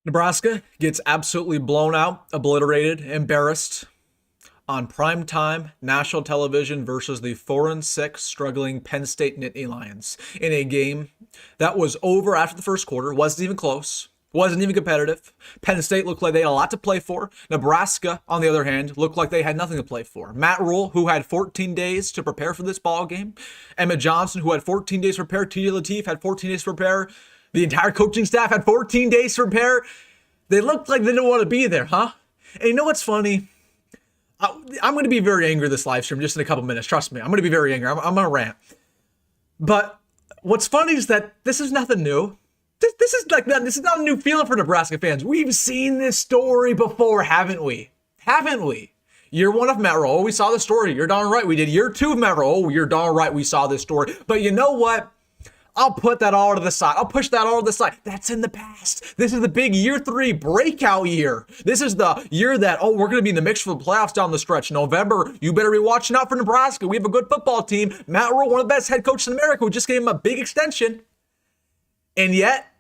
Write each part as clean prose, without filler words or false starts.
Nebraska gets absolutely blown out, obliterated, embarrassed on primetime national television versus the 4-6 struggling Penn State Nittany Lions in a game that was over after the first quarter, wasn't even close, wasn't even competitive. Penn State looked like they had a lot to play for. Nebraska, on the other hand, looked like they had nothing to play for. Matt Rhule, who had 14 days to prepare for this ball game. Emmett Johnson, who had 14 days to prepare. TJ Lateef had 14 days to prepare. The entire coaching staff had 14 days to prepare. They looked like they didn't want to be there, huh? And you know what's funny? I'm going to be very angry this live stream just in a couple minutes. Trust me, I'm going to be very angry. I'm going to rant. But what's funny is that this is nothing new. This is not a new feeling for Nebraska fans. We've seen this story before, haven't we? Haven't we? Year one of Matt Rhule, we saw the story. You're darn right we did. Year two of Matt Rhule, you're darn right we saw this story. But you know what? I'll put that all to the side. I'll push that all to the side. That's in the past. This is the big year three breakout year. This is the year that, we're going to be in the mix for the playoffs down the stretch. November, you better be watching out for Nebraska. We have a good football team. Matt Rhule, one of the best head coaches in America, who just gave him a big extension. And yet,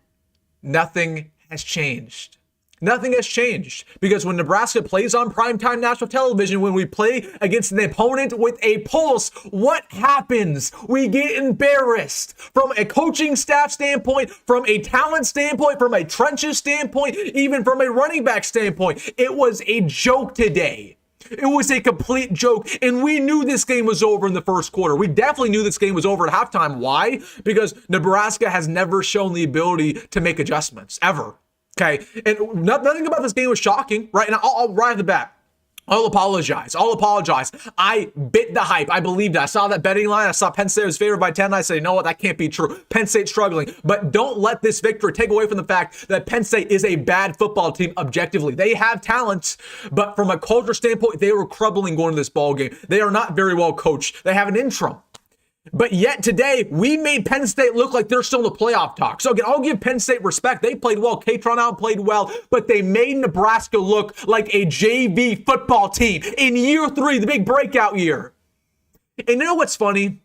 nothing has changed. Nothing has changed, because when Nebraska plays on primetime national television, when we play against an opponent with a pulse, what happens? We get embarrassed from a coaching staff standpoint, from a talent standpoint, from a trenches standpoint, even from a running back standpoint. It was a joke today. It was a complete joke, and we knew this game was over in the first quarter. We definitely knew this game was over at halftime. Why? Because Nebraska has never shown the ability to make adjustments, ever. Okay, and nothing about this game was shocking, right? And I'll right off the bat, I'll apologize. I bit the hype. I believed it. I saw that betting line. I saw Penn State was favored by 10. I said, you know what? That can't be true. Penn State's struggling. But don't let this victory take away from the fact that Penn State is a bad football team objectively. They have talents, but from a culture standpoint, they were crumbling going to this ball game. They are not very well coached. They have an interim. But yet today, we made Penn State look like they're still in the playoff talk. So again, I'll give Penn State respect. They played well. K-Tron out played well. But they made Nebraska look like a JV football team in year three, the big breakout year. And you know what's funny?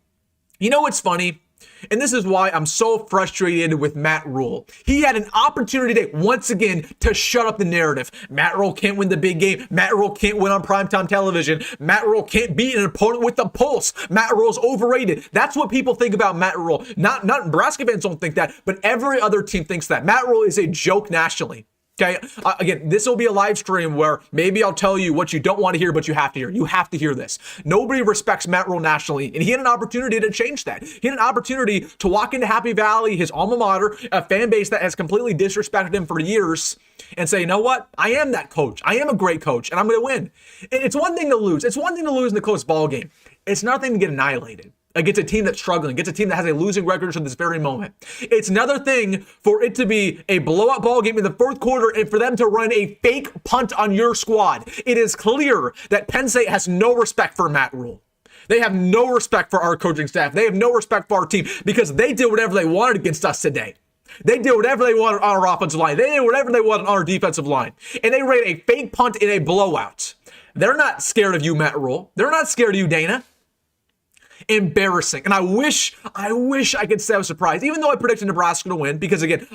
And this is why I'm so frustrated with Matt Rhule. He had an opportunity today, once again, to shut up the narrative. Matt Rhule can't win the big game. Matt Rhule can't win on primetime television. Matt Rhule can't beat an opponent with a pulse. Matt Rhule's overrated. That's what people think about Matt Rhule. Not Nebraska fans don't think that, but every other team thinks that. Matt Rhule is a joke nationally. Okay, again, this will be a live stream where maybe I'll tell you what you don't want to hear, but you have to hear. You have to hear this. Nobody respects Matt Rhule nationally, and he had an opportunity to change that. He had an opportunity to walk into Happy Valley, his alma mater, a fan base that has completely disrespected him for years, and say, you know what? I am that coach. I am a great coach, and I'm going to win. And it's one thing to lose. It's one thing to lose in the close ball game. It's nothing to get annihilated against a team that's struggling, against a team that has a losing record to this very moment. It's another thing for it to be a blowout ball game in the fourth quarter and for them to run a fake punt on your squad. It is clear that Penn State has no respect for Matt Rhule. They have no respect for our coaching staff. They have no respect for our team because they did whatever they wanted against us today. They did whatever they wanted on our offensive line. They did whatever they wanted on our defensive line. And they ran a fake punt in a blowout. They're not scared of you, Matt Rhule. They're not scared of you, Dana. Embarrassing. And I wish I could say I was surprised, even though I predicted Nebraska to win, because again,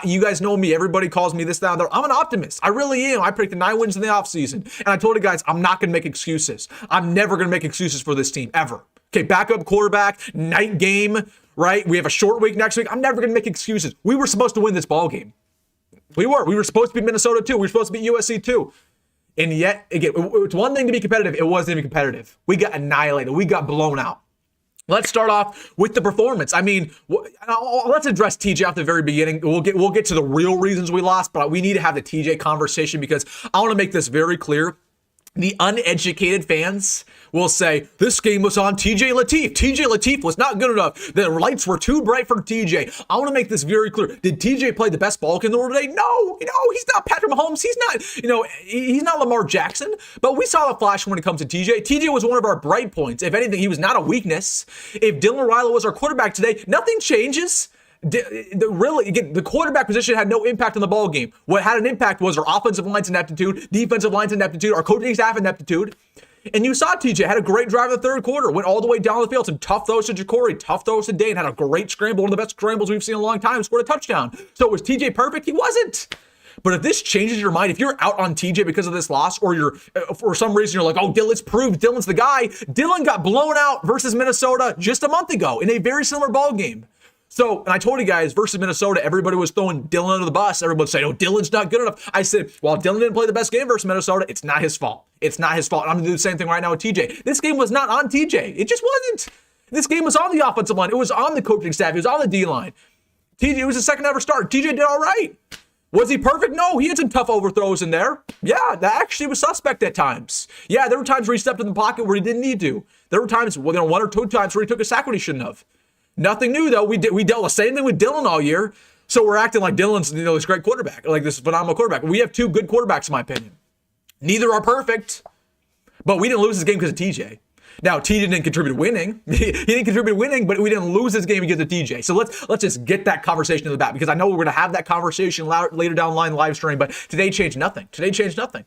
you guys know me. Everybody calls me this, down there. I'm an optimist. I really am. I predicted 9 wins in the offseason. And I told you guys, I'm not going to make excuses. I'm never going to make excuses for this team, ever. Okay, backup quarterback, night game, right? We have a short week next week. I'm never going to make excuses. We were supposed to win this ball game. We were supposed to beat Minnesota too. We were supposed to beat USC too. And yet, again, it's one thing to be competitive. It wasn't even competitive. We got annihilated. We got blown out. Let's start off with the performance. I mean, let's address TJ at the very beginning. We'll get to the real reasons we lost, but we need to have the TJ conversation because I want to make this very clear. The uneducated fans will say, this game was on TJ Lateef. TJ Lateef was not good enough. The lights were too bright for TJ. I want to make this very clear. Did TJ play the best ball in the world today? No, he's not Patrick Mahomes. He's not, he's not Lamar Jackson. But we saw the flash when it comes to TJ. TJ was one of our bright points. If anything, he was not a weakness. If Dylan Raiola was our quarterback today, nothing changes. The quarterback position had no impact on the ball game. What had an impact was our offensive line's ineptitude, defensive line's ineptitude, our coaching staff ineptitude. And you saw TJ had a great drive in the third quarter, went all the way down the field, some tough throws to Jacory, tough throws to Dane, had a great scramble, one of the best scrambles we've seen in a long time, scored a touchdown. So was TJ perfect? He wasn't. But if this changes your mind, if you're out on TJ because of this loss, or you're for some reason you're like, oh, Dylan's proved Dylan's the guy. Dylan got blown out versus Minnesota just a month ago in a very similar ball game. So, and I told you guys, versus Minnesota, everybody was throwing Dylan under the bus. Everybody was saying, oh, Dylan's not good enough. I said, while Dylan didn't play the best game versus Minnesota, it's not his fault. It's not his fault. And I'm going to do the same thing right now with TJ. This game was not on TJ. It just wasn't. This game was on the offensive line. It was on the coaching staff. It was on the D-line. TJ, it was his second ever start. TJ did all right. Was he perfect? No, he had some tough overthrows in there. Yeah, that actually was suspect at times. Yeah, there were times where he stepped in the pocket where he didn't need to. There were times, one or two times where he took a sack when he shouldn't have. Nothing new, though. We dealt the same thing with Dylan all year. So we're acting like Dylan's, this great quarterback, like this phenomenal quarterback. We have two good quarterbacks, in my opinion. Neither are perfect, but we didn't lose this game because of TJ. Now, TJ didn't contribute to winning. He didn't contribute to winning, but we didn't lose this game because of TJ. So let's just get that conversation to the back, because I know we're going to have that conversation later down the line live stream, but today changed nothing. Changed nothing.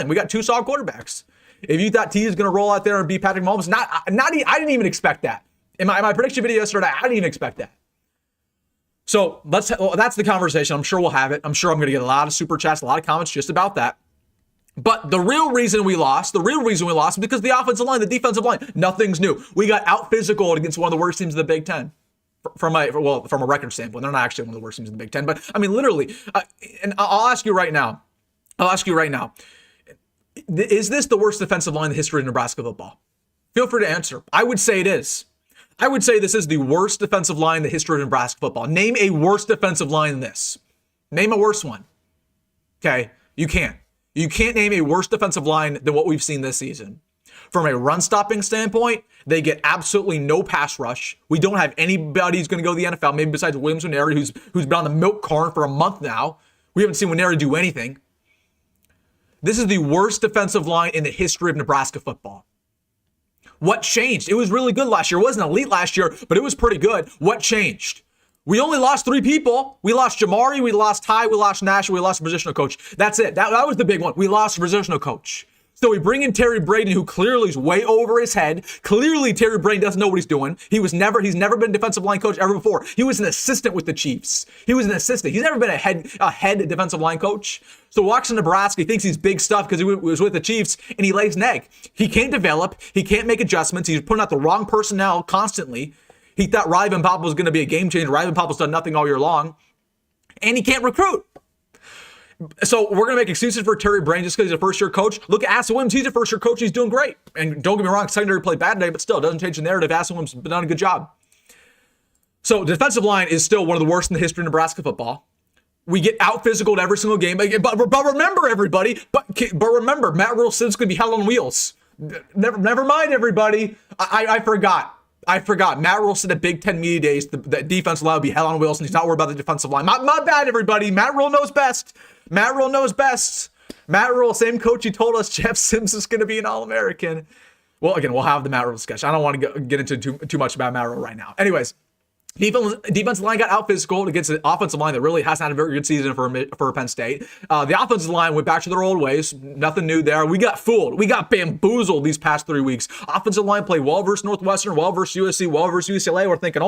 We got two solid quarterbacks. If you thought T is going to roll out there and beat Patrick Mahomes, I didn't even expect that. In my prediction video yesterday, I didn't even expect that. So that's the conversation. I'm sure we'll have it. I'm sure I'm going to get a lot of super chats, a lot of comments just about that. But the real reason we lost is because the offensive line, the defensive line, nothing's new. We got out physical against one of the worst teams in the Big Ten. From a record standpoint, they're not actually one of the worst teams in the Big Ten, but I mean, literally. And I'll ask you right now. Is this the worst defensive line in the history of Nebraska football? Feel free to answer. I would say it is. I would say this is the worst defensive line in the history of Nebraska football. Name a worse defensive line than this. Name a worse one. Okay? You can't. You can't name a worse defensive line than what we've seen this season. From a run-stopping standpoint, they get absolutely no pass rush. We don't have anybody who's going to go to the NFL, maybe besides Williams Nwaneri, who's been on the milk carton for a month now. We haven't seen Nwaneri do anything. This is the worst defensive line in the history of Nebraska football. What changed? It was really good last year. It wasn't elite last year, but it was pretty good. What changed? We only lost 3 people. We lost Jamarion, we lost Ty, we lost Nash, we lost the positional coach. That's it. That was the big one. We lost the positional coach. So we bring in Terry Braden, who clearly is way over his head. Clearly, Terry Braden doesn't know what he's doing. He's never been a defensive line coach ever before. He was an assistant with the Chiefs. He was an assistant. He's never been a head defensive line coach. So walks in Nebraska, he thinks he's big stuff because he was with the Chiefs, and he lays an egg. He can't develop. He can't make adjustments. He's putting out the wrong personnel constantly. He thought Ryven Papa was going to be a game changer. Ryven Papa's done nothing all year long. And he can't recruit. So we're going to make excuses for Terry Braden just because he's a first-year coach. Look at Aston Williams. He's a first-year coach. He's doing great. And don't get me wrong, secondary played bad today, but still, it doesn't change the narrative. Aston Williams has done a good job. So defensive line is still one of the worst in the history of Nebraska football. We get out-physicaled every single game. But remember, everybody, but remember, Matt Rhule's going to be hell on wheels. Never mind, everybody. I forgot. Matt Rhule said at Big Ten Media Days the defensive line will be hell on wheels, and he's not worried about the defensive line. My bad, everybody. Matt Rhule knows best. Matt Rhule, same coach who told us Jeff Sims is going to be an All-American. Well, again, we'll have the Matt Rhule discussion. I don't want to get into too much about Matt Rhule right now. Anyways, defensive line got out physical against an offensive line that really hasn't had a very good season for Penn State. The offensive line went back to their old ways. Nothing new there. We got fooled. We got bamboozled these past 3 weeks. Offensive line played well versus Northwestern, well versus USC, well versus UCLA. We're thinking,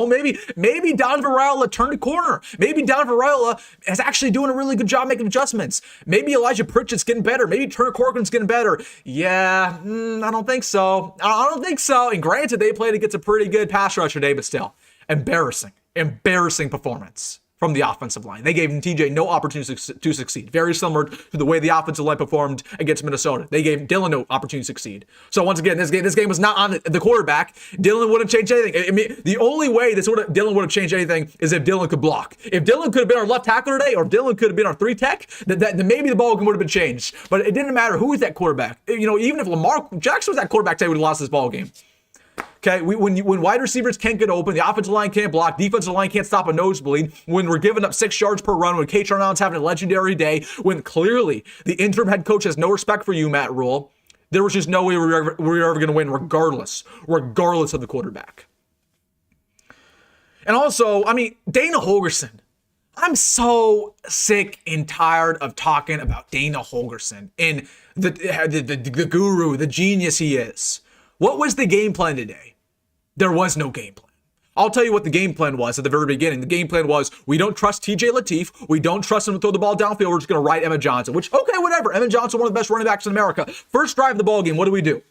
maybe Donovan Raiola turned a corner. Maybe Donovan Raiola is actually doing a really good job making adjustments. Maybe Elijah Pritchett's getting better. Maybe Turner Corcoran's getting better. Yeah, I don't think so. And granted, they played against a pretty good pass rush today, but still. Embarrassing performance from the offensive line. They gave TJ no opportunity to succeed. Very similar to the way the offensive line performed against Minnesota. They gave Dylan no opportunity to succeed. So once again, this game was not on the quarterback. Dylan wouldn't change anything. I mean, the only way Dylan would have changed anything is if Dylan could block. If Dylan could have been our left tackler today, or if Dylan could have been our 3 tech, then maybe the ball game would have been changed. But it didn't matter who was that quarterback. Even if Lamar Jackson was that quarterback today, we would have lost this ball game. Okay, when wide receivers can't get open, the offensive line can't block, defensive line can't stop a nosebleed, when we're giving up 6 yards per run, when Kate Allen's having a legendary day, when clearly the interim head coach has no respect for you, Matt Rhule, there was just no way we were ever going to win regardless of the quarterback. And also, Dana Holgorsen. I'm so sick and tired of talking about Dana Holgorsen and the guru, the genius he is. What was the game plan today? There was no game plan. I'll tell you what the game plan was at the very beginning. The game plan was, we don't trust TJ Lateef. We don't trust him to throw the ball downfield. We're just going to ride Emmett Johnson, which, okay, whatever. Emmett Johnson, one of the best running backs in America. First drive of the ball game, what do?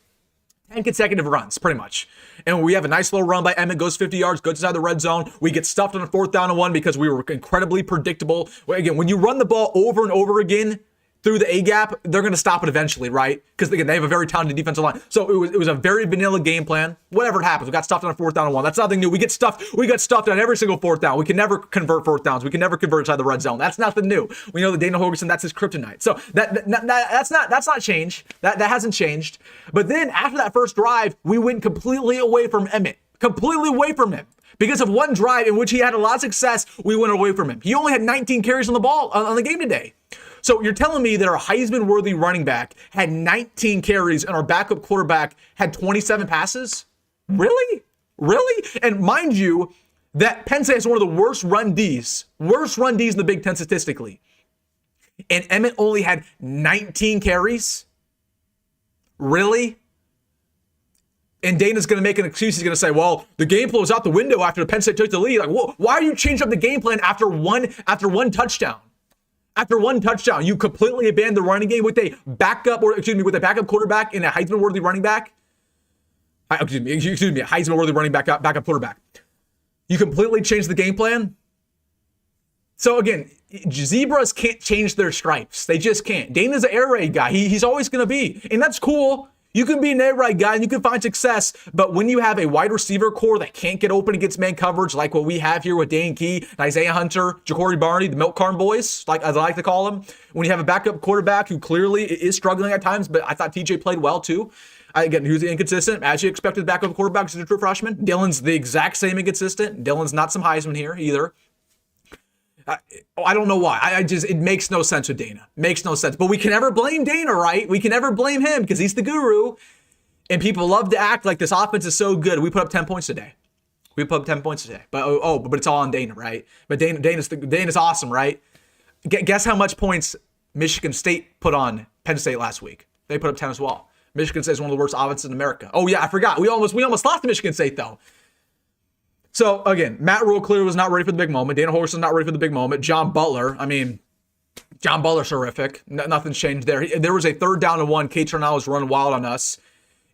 10 consecutive runs, pretty much. And we have a nice little run by Emmett, goes 50 yards, goes inside the red zone. We get stuffed on a 4th down and 1 because we were incredibly predictable. Again, when you run the ball over and over again through the A-gap, they're going to stop it eventually, right? Because, again, they have a very talented defensive line. So it was a very vanilla game plan. Whatever happens, we got stuffed on a 4th down and 1. That's nothing new. We got stuffed on every single 4th down. We can never convert 4th downs. We can never convert inside the red zone. That's nothing new. We know that Dana Holgorsen, that's his kryptonite. So that's not changed. That hasn't changed. But then after that first drive, we went completely away from Emmett. Completely away from him. Because of one drive in which he had a lot of success, we went away from him. He only had 19 carries on the ball on the game today. So you're telling me that our Heisman-worthy running back had 19 carries and our backup quarterback had 27 passes? Really? Really? And mind you, that Penn State has one of the worst run Ds in the Big Ten statistically. And Emmett only had 19 carries? Really? And Dana's going to make an excuse. He's going to say, well, the game plan was out the window after Penn State took the lead. Like, whoa, why are you changing up the game plan after one touchdown? After one touchdown, you completely abandoned the running game with a backup quarterback and a Heisman-worthy running back. A Heisman-worthy running back, backup quarterback. You completely changed the game plan. So again, zebras can't change their stripes. They just can't. Dana's an air raid guy. He's always going to be, and that's cool. You can be an air raid guy and you can find success, but when you have a wide receiver core that can't get open against man coverage, like what we have here with Dane Key, Nyziah Hunter, Jacory Barney, the milk carton boys, like as I like to call them, when you have a backup quarterback who clearly is struggling at times, but I thought TJ played well too. Again, he was inconsistent, as you expected backup quarterbacks as a true freshman. Dylan's the exact same inconsistent. Dylan's not some Heisman here either. I don't know why. It makes no sense with Dana. Makes no sense. But we can never blame Dana, right? We can never blame him because he's the guru. And people love to act like this offense is so good. We put up 10 points today. But it's all on Dana, right? But Dana's awesome, right? Guess how much points Michigan State put on Penn State last week? They put up 10 as well. Michigan State is one of the worst offenses in America. Oh yeah, I forgot. We almost lost to Michigan State though. So, again, Matt Rhule clearly was not ready for the big moment. Dana Holgorsen's not ready for the big moment. John Butler's horrific. Nothing's changed there. There was a 3rd down and 1. Kate Turnell was running wild on us,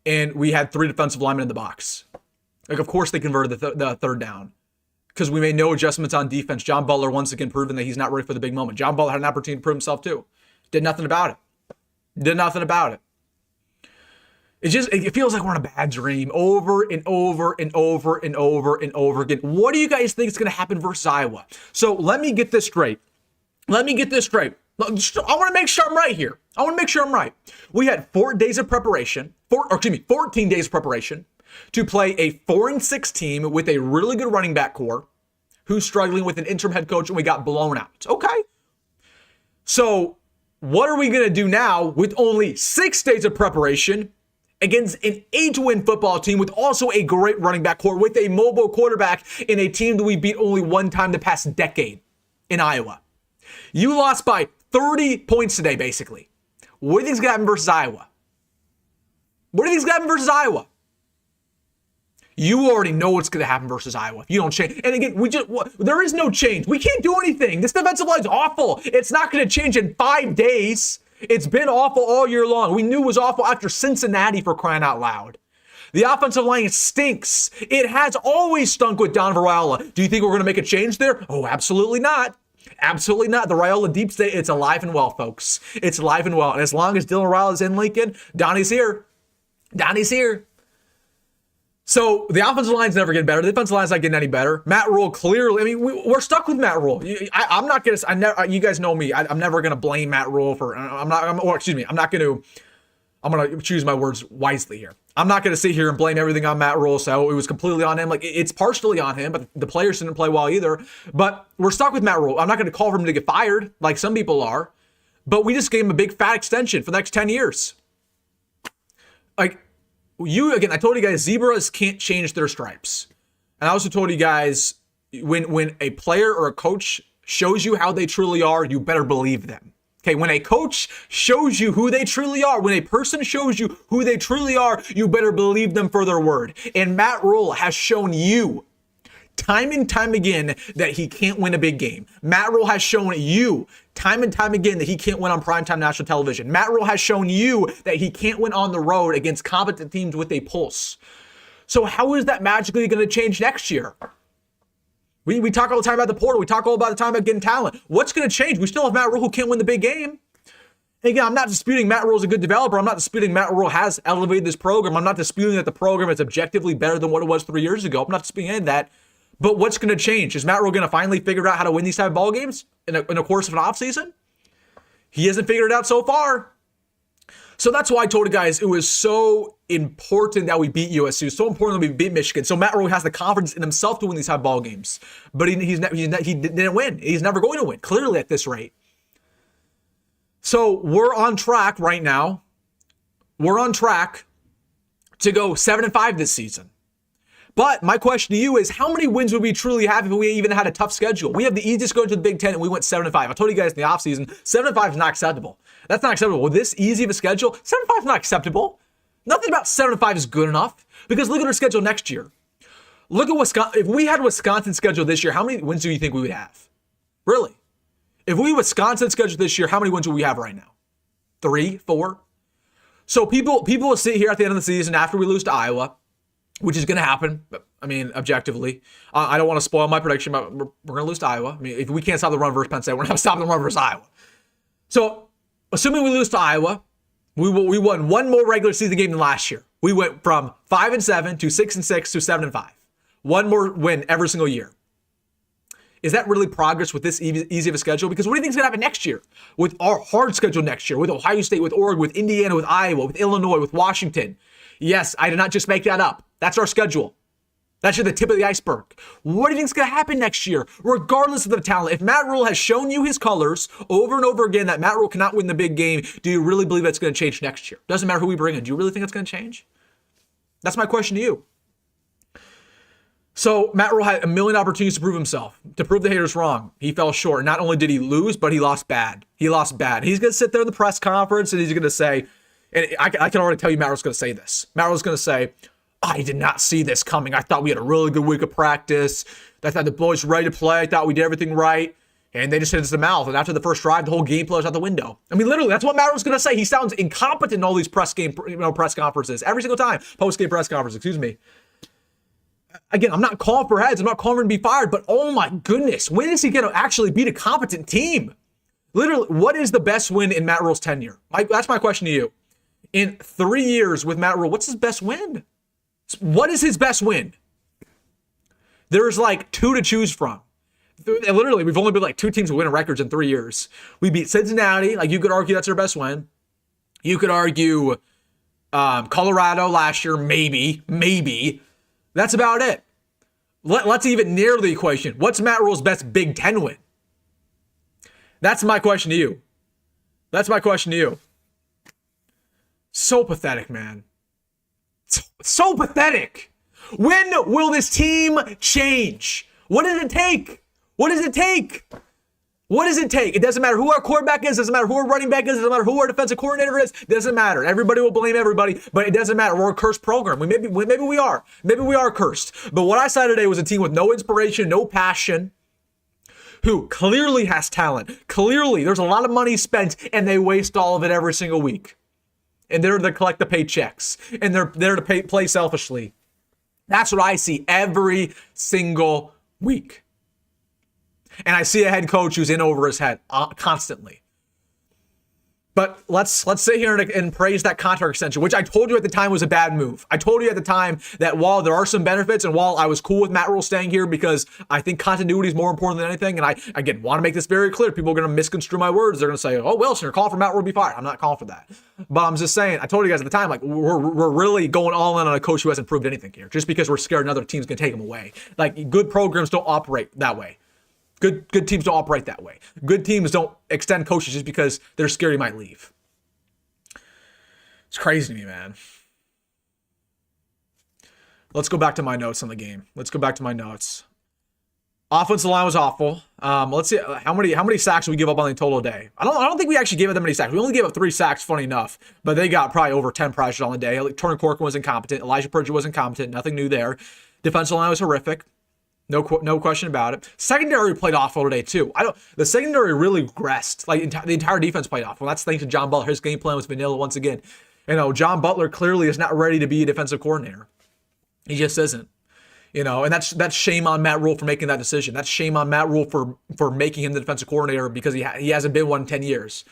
and we had 3 defensive linemen in the box. Like, of course they converted the 3rd down because we made no adjustments on defense. John Butler once again proven that he's not ready for the big moment. John Butler had an opportunity to prove himself too. Did nothing about it. It feels like we're in a bad dream over and over and over and over and over again. What do you guys think is going to happen versus Iowa? So let me get this straight. I want to make sure I'm right here. We had 14 days of preparation to play a 4-6 team with a really good running back core who's struggling with an interim head coach, and we got blown out. Okay. So what are we going to do now with only 6 days of preparation against an 8-win football team with also a great running back core with a mobile quarterback in a team that we beat only one time the past decade in Iowa? You lost by 30 points today, basically. What do you think's going to happen versus Iowa? You already know what's going to happen versus Iowa if you don't change. And again, there is no change. We can't do anything. This defensive line is awful. It's not going to change in 5 days. It's been awful all year long. We knew it was awful after Cincinnati, for crying out loud. The offensive line stinks. It has always stunk with Raiola. Do you think we're going to make a change there? Oh, absolutely not. Absolutely not. The Raiola deep state, it's alive and well, folks. It's alive and well. And as long as Dylan Raiola is in Lincoln, Donnie's here. So the offensive line's never getting better. The defensive line's not getting any better. Matt Rhule clearly, we're stuck with Matt Rhule. I'm not going to, you guys know me. I'm never going to blame Matt Rhule for, I'm going to choose my words wisely here. I'm not going to sit here and blame everything on Matt Rhule. So it was completely on him. Like, it's partially on him, but the players didn't play well either. But we're stuck with Matt Rhule. I'm not going to call for him to get fired like some people are, but we just gave him a big fat extension for the next 10 years. Like, I told you guys, zebras can't change their stripes. And I also told you guys, when a player or a coach shows you how they truly are, you better believe them. Okay, when a coach shows you who they truly are, when a person shows you who they truly are, you better believe them for their word. And Matt Rhule has shown you time and time again that he can't win a big game. Matt Rhule has shown you time and time again that he can't win on primetime national television. Matt Rhule has shown you that he can't win on the road against competent teams with a pulse. So how is that magically going to change next year? We talk all the time about the portal. We talk all about the time about getting talent. What's going to change? We still have Matt Rhule who can't win the big game. And again, I'm not disputing Matt Rhule is a good developer. I'm not disputing Matt Rhule has elevated this program. I'm not disputing that the program is objectively better than what it was 3 years ago. I'm not disputing any of that. But what's going to change? Is Matt Rhule going to finally figure out how to win these type of ball games in a course of an offseason? He hasn't figured it out so far. So that's why I told you guys it was so important that we beat USC. It was so important that we beat Michigan. So Matt Rhule has the confidence in himself to win these type of ball games. But he didn't win. He's never going to win, clearly at this rate. So we're on track right now. We're on track to go 7-5 this season. But my question to you is, how many wins would we truly have if we even had a tough schedule? We have the easiest going to the Big Ten, and we went 7-5. I told you guys in the offseason, 7-5 is not acceptable. That's not acceptable. With this easy of a schedule, 7-5 is not acceptable. Nothing about 7-5 is good enough. Because look at our schedule next year. Look at Wisconsin. If we had Wisconsin's schedule this year, how many wins do you think we would have? Really? If we Wisconsin schedule this year, how many wins would we have right now? 3, 4? So people will sit here at the end of the season after we lose to Iowa, which is going to happen. I mean, objectively. I don't want to spoil my prediction, but we're going to lose to Iowa. I mean, if we can't stop the run versus Penn State, we're not stopping the run versus Iowa. So, assuming we lose to Iowa, we won one more regular season game than last year. We went from 5-7 to 6-6 to 7-5. One more win every single year. Is that really progress with this easy of a schedule? Because what do you think is going to happen next year? With our hard schedule next year, with Ohio State, with Oregon, with Indiana, with Iowa, with Illinois, with Washington. Yes, I did not just make that up. That's our schedule. That's just the tip of the iceberg. What do you think is going to happen next year? Regardless of the talent, if Matt Rhule has shown you his colors over and over again that Matt Rhule cannot win the big game, do you really believe that's going to change next year? Doesn't matter who we bring in. Do you really think that's going to change? That's my question to you. So Matt Rhule had a million opportunities to prove himself, to prove the haters wrong. He fell short. Not only did he lose, but he lost bad. He lost bad. He's going to sit there in the press conference and he's going to say, and I can already tell you Matt Rhule's going to say this. Matt Rhule's going to say, I did not see this coming. I thought we had a really good week of practice. I thought the boys were ready to play. I thought we did everything right. And they just hit us in the mouth. And after the first drive, the whole game plan was out the window. I mean, literally, that's what Matt Rhule's going to say. He sounds incompetent in all these press conferences. Every single time. Post-game press conference, excuse me. Again, I'm not calling for heads. I'm not calling for him to be fired. But oh my goodness, when is he going to actually beat a competent team? Literally, what is the best win in Matt Rhule's tenure? That's my question to you. In 3 years with Matt Rhule, what's his best win? What is his best win? There's like 2 to choose from. Literally, we've only been like 2 teams with winning records in 3 years. We beat Cincinnati. Like, you could argue that's our best win. You could argue Colorado last year, maybe. That's about it. Let's even narrow the equation. What's Matt Rhule's best Big Ten win? That's my question to you. So pathetic, man. So pathetic. When will this team change? What does it take? It doesn't matter who our quarterback is. It doesn't matter who our running back is. It doesn't matter who our defensive coordinator is. It doesn't matter. Everybody will blame everybody, but it doesn't matter. We're a cursed program. Maybe we are. Maybe we are cursed. But what I saw today was a team with no inspiration, no passion, who clearly has talent. Clearly, there's a lot of money spent, and they waste all of it every single week. And they're to collect the paychecks. And they're there to play selfishly. That's what I see every single week. And I see a head coach who's in over his head constantly. But let's sit here and praise that contract extension, which I told you at the time was a bad move. I told you at the time that while there are some benefits and while I was cool with Matt Rhule staying here because I think continuity is more important than anything, and I, again, want to make this very clear. People are going to misconstrue my words. They're going to say, oh, Wilson, you're calling for Matt Rhule to be fired. I'm not calling for that. But I'm just saying, I told you guys at the time, like, we're really going all in on a coach who hasn't proved anything here just because we're scared another team's going to take him away. Like, good programs don't operate that way. Good teams don't operate that way. Good teams don't extend coaches just because they're scared he might leave. It's crazy to me, man. Let's go back to my notes on the game. Offensive line was awful. Let's see how many sacks we give up on the total day. I don't think we actually gave up that many sacks. We only gave up 3 sacks, funny enough, but they got probably over 10 pressures on the day. Turner Corcoran was incompetent. Elijah Pridgeot was incompetent. Nothing new there. Defensive line was horrific. No question about it. Secondary played awful today too. The secondary really regressed. Like the entire defense played awful. That's thanks to John Butler. His game plan was vanilla once again. John Butler clearly is not ready to be a defensive coordinator. He just isn't. And that's shame on Matt Rule for making that decision. That's shame on Matt Rule for making him the defensive coordinator because he hasn't been one in 10 years.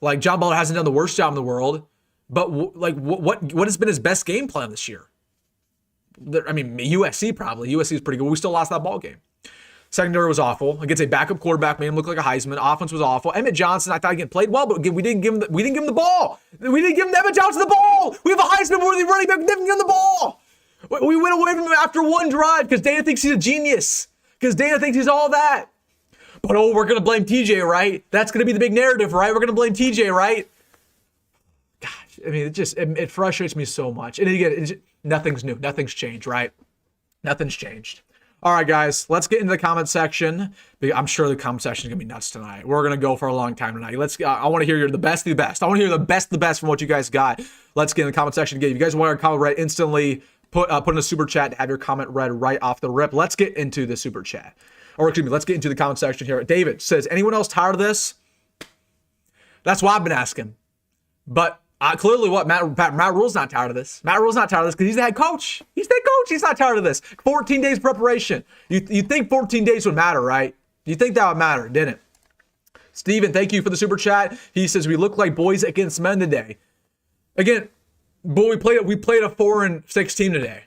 Like John Butler hasn't done the worst job in the world, but what has been his best game plan this year? USC probably. USC is pretty good. We still lost that ball game. Secondary was awful. Against a backup quarterback, made him look like a Heisman. Offense was awful. Emmett Johnson, I thought he played well, but we didn't give him the ball. We didn't give Emmett Johnson the ball. We have a Heisman-worthy running back. We didn't give him the ball. We went away from him after one drive because Dana thinks he's a genius. Because Dana thinks he's all that. But we're going to blame TJ, right? That's going to be the big narrative, right? We're going to blame TJ, right? Gosh, it frustrates me so much. And again, nothing's new. Nothing's changed, right? Nothing's changed. All right, guys, let's get into the comment section. I'm sure the comment section is going to be nuts tonight. We're going to go for a long time tonight. I want to hear the best of the best. I want to hear the best of the best from what you guys got. Let's get in the comment section again. If you guys want your comment read instantly, put in a super chat to have your comment read right off the rip. Let's get into the super chat. Let's get into the comment section here. David says, anyone else tired of this? That's what I've been asking. But clearly Matt Rule's not tired of this. Matt Rule's not tired of this because he's the head coach. He's the head coach. He's not tired of this. 14 days preparation. You think 14 days would matter, right? You think that would matter, didn't it? Steven, thank you for the super chat. He says, we look like boys against men today. Again, boy, we played a 4-6 team today.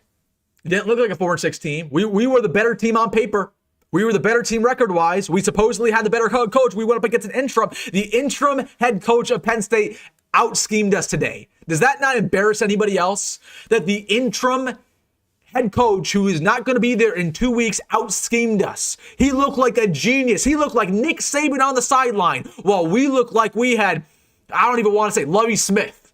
It didn't look like a 4-6 team. We were the better team on paper. We were the better team record-wise. We supposedly had the better head coach. We went up against an interim. The interim head coach of Penn State out-schemed us today. Does that not embarrass anybody else? That the interim head coach, who is not going to be there in 2 weeks, out-schemed us. He looked like a genius. He looked like Nick Saban on the sideline, while we looked like we had, I don't even want to say, Lovie Smith.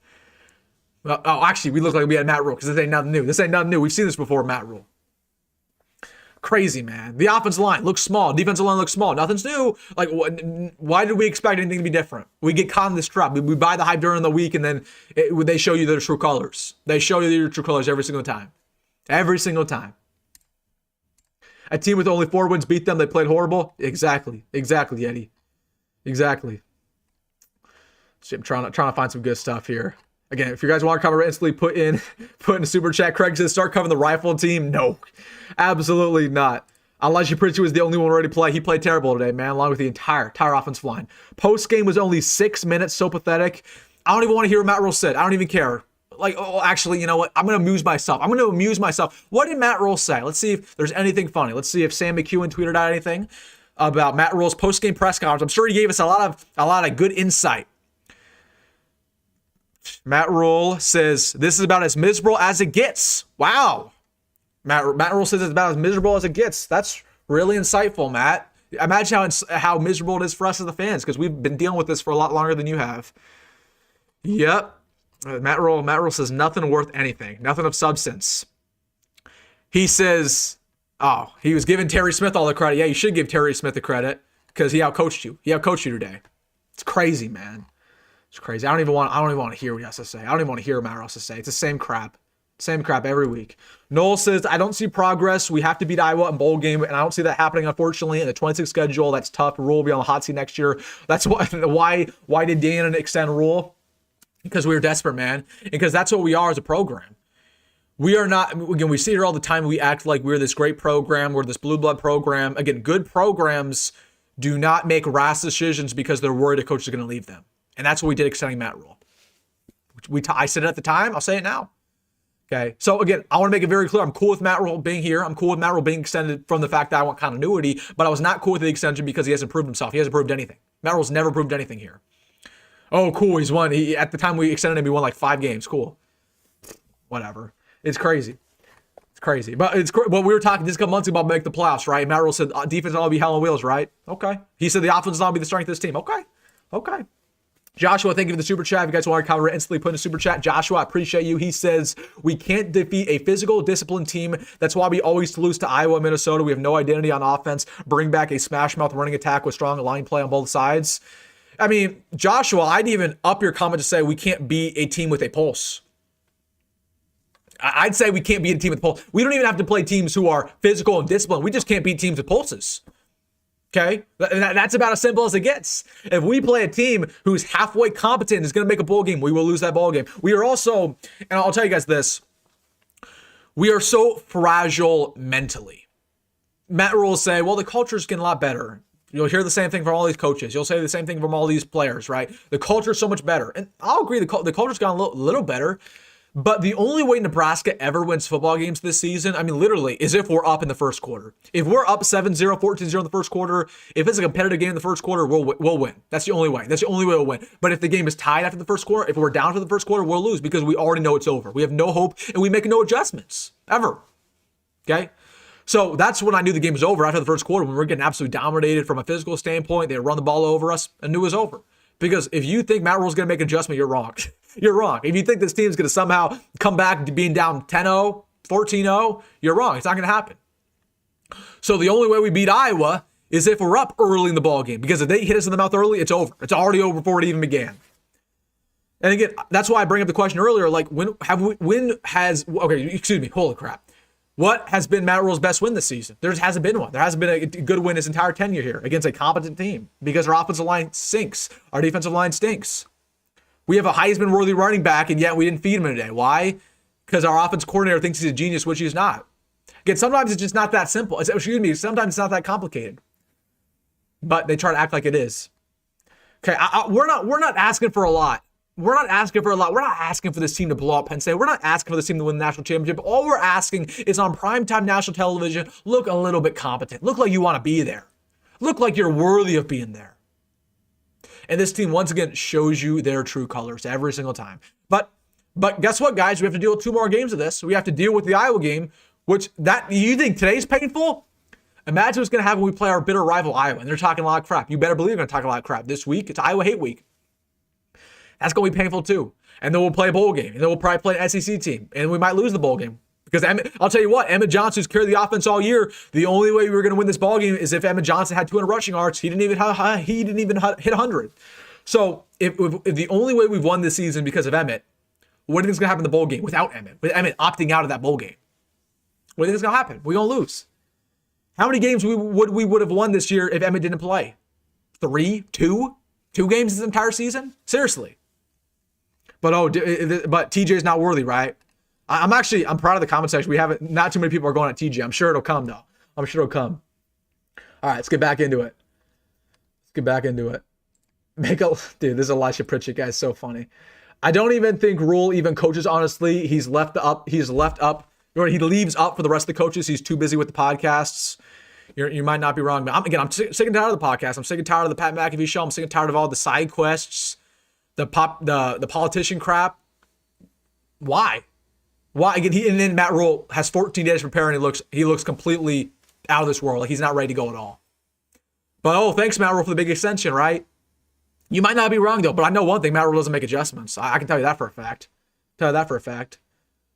Actually, we looked like we had Matt Rule, because this ain't nothing new. This ain't nothing new. We've seen this before, Matt Rule. Crazy, man. The offensive line looks small. Defensive line looks small. Nothing's new. Like, why did we expect anything to be different? We get caught in this trap. We buy the hype during the week, and then they show you their true colors. They show you their true colors every single time. Every single time. A team with only 4 wins beat them. They played horrible. Exactly, Eddie. Exactly. So I'm trying to find some good stuff here. Again, if you guys want to cover it instantly, put in a super chat. Craig says, start covering the rifle team. No, absolutely not. Elijah Pritchard was the only one ready to play. He played terrible today, man, along with the entire offensive line. Post game was only 6 minutes. So pathetic. I don't even want to hear what Matt Rule said. I don't even care. Actually, you know what? I'm going to amuse myself. What did Matt Rule say? Let's see if there's anything funny. Let's see if Sam McEwen tweeted out anything about Matt Rule's post game press conference. I'm sure he gave us a lot of good insight. Matt Rule says, this is about as miserable as it gets. Wow. Matt Rule says it's about as miserable as it gets. That's really insightful, Matt. Imagine how miserable it is for us as the fans, because we've been dealing with this for a lot longer than you have. Yep. Matt Rule says nothing worth anything. Nothing of substance. He says, he was giving Terry Smith all the credit. Yeah, you should give Terry Smith the credit because he outcoached you. He outcoached you today. It's crazy, man. It's crazy. I don't even want to hear what he has to say. I don't even want to hear what Matt Rule has to say. It's the same crap. Same crap every week. Noel says, I don't see progress. We have to beat Iowa in bowl game, and I don't see that happening, unfortunately, in the 26 schedule. That's tough. Rule will be on the hot seat next year. That's why did Dane extend Rule? Because we were desperate, man. Because that's what we are as a program. We are not, again, we see here all the time. We act like we're this great program. We're this blue blood program. Again, good programs do not make rash decisions because they're worried a coach is going to leave them. And that's what we did extending Matt Rule. I said it at the time. I'll say it now. Okay. So again, I want to make it very clear. I'm cool with Matt Rule being here. I'm cool with Matt Rule being extended from the fact that I want continuity, but I was not cool with the extension because he hasn't proved himself. He hasn't proved anything. Matt Rule's never proved anything here. Oh, cool. He's won. At the time we extended him, he won like 5 games. Cool. Whatever. It's crazy. It's crazy. But we were talking just a couple months ago about make the playoffs, right? Matt Rule said defense will all be hell on wheels, right? Okay. He said the offense will all be the strength of this team. Okay. Joshua, thank you for the super chat. If you guys want to cover it, instantly put in a super chat. Joshua, I appreciate you. He says, we can't defeat a physical, disciplined team. That's why we always lose to Iowa and Minnesota. We have no identity on offense. Bring back a smash mouth running attack with strong line play on both sides. I mean, Joshua, I'd even up your comment to say we can't beat a team with a pulse. I'd say we can't beat a team with pulse. We don't even have to play teams who are physical and disciplined. We just can't beat teams with pulses. Okay? That's about as simple as it gets. If we play a team who's halfway competent and is going to make a bowl game, we will lose that bowl game. We are also, and I'll tell you guys this, we are so fragile mentally. Matt Rule will say, well, the culture's getting a lot better. You'll hear the same thing from all these coaches. You'll say the same thing from all these players, right? The culture's so much better. And I'll agree, the culture's gotten a little better. But the only way Nebraska ever wins football games this season, I mean, literally, is if we're up in the first quarter. If we're up 7-0, 14-0 in the first quarter, if it's a competitive game in the first quarter, we'll win. That's the only way. That's the only way we'll win. But if the game is tied after the first quarter, if we're down for the first quarter, we'll lose because we already know it's over. We have no hope, and we make no adjustments, ever. Okay? So that's when I knew the game was over after the first quarter, when we were getting absolutely dominated from a physical standpoint. They run the ball over us. I knew it was over. Because if you think Matt Rule's going to make an adjustment, you're wrong. You're wrong. If you think this team's going to somehow come back to being down 10-0, 14-0, you're wrong. It's not going to happen. So the only way we beat Iowa is if we're up early in the ball game. Because if they hit us in the mouth early, it's over. It's already over before it even began. And again, that's why I bring up the question earlier, like holy crap. What has been Matt Rule's best win this season? There hasn't been one. There hasn't been a good win his entire tenure here against a competent team because our offensive line sinks. Our defensive line stinks. We have a Heisman-worthy running back, and yet we didn't feed him today. Why? Because our offense coordinator thinks he's a genius, which he's not. Again, sometimes it's just not that simple. Sometimes it's not that complicated. But they try to act like it is. Okay, we're not asking for a lot. We're not asking for a lot. We're not asking for this team to blow up Penn State. We're not asking for this team to win the national championship. All we're asking is on primetime national television, look a little bit competent. Look like you want to be there. Look like you're worthy of being there. And this team, once again, shows you their true colors every single time. But guess what, guys? We have to deal with 2 more games of this. We have to deal with the Iowa game, which you think today's painful? Imagine what's going to happen when we play our bitter rival Iowa, and they're talking a lot of crap. You better believe they're going to talk a lot of crap. This week, it's Iowa Hate Week. That's going to be painful too. And then we'll play a bowl game. And then we'll probably play an SEC team. And we might lose the bowl game. Because I'll tell you what, Emmett Johnson, who's carried the offense all year, the only way we were going to win this ball game is if Emmett Johnson had 200 rushing yards. He didn't even hit 100. So if the only way we've won this season because of Emmett, what do you think is going to happen in the bowl game without Emmett? With Emmett opting out of that bowl game. What do you think is going to happen? We're going to lose. How many games would have won this year if Emmett didn't play? 3? 2? 2 games this entire season? Seriously. But TJ's not worthy, right? I'm proud of the comment section. Not too many people are going at TJ. I'm sure it'll come though. I'm sure it'll come. All right, let's get back into it. Dude, this Elisha Pritchett guy is so funny. I don't even think Rule even coaches, honestly. He leaves up for the rest of the coaches. He's too busy with the podcasts. You might not be wrong, but I'm sick and tired of the podcast. I'm sick and tired of the Pat McAfee show. I'm sick and tired of all the side quests, the politician crap. Why? Again, and then Matt Rule has 14 days to prepare, and he looks completely out of this world. Like he's not ready to go at all. But thanks Matt Rule for the big extension, right? You might not be wrong though, but I know one thing: Matt Rule doesn't make adjustments. I can tell you that for a fact.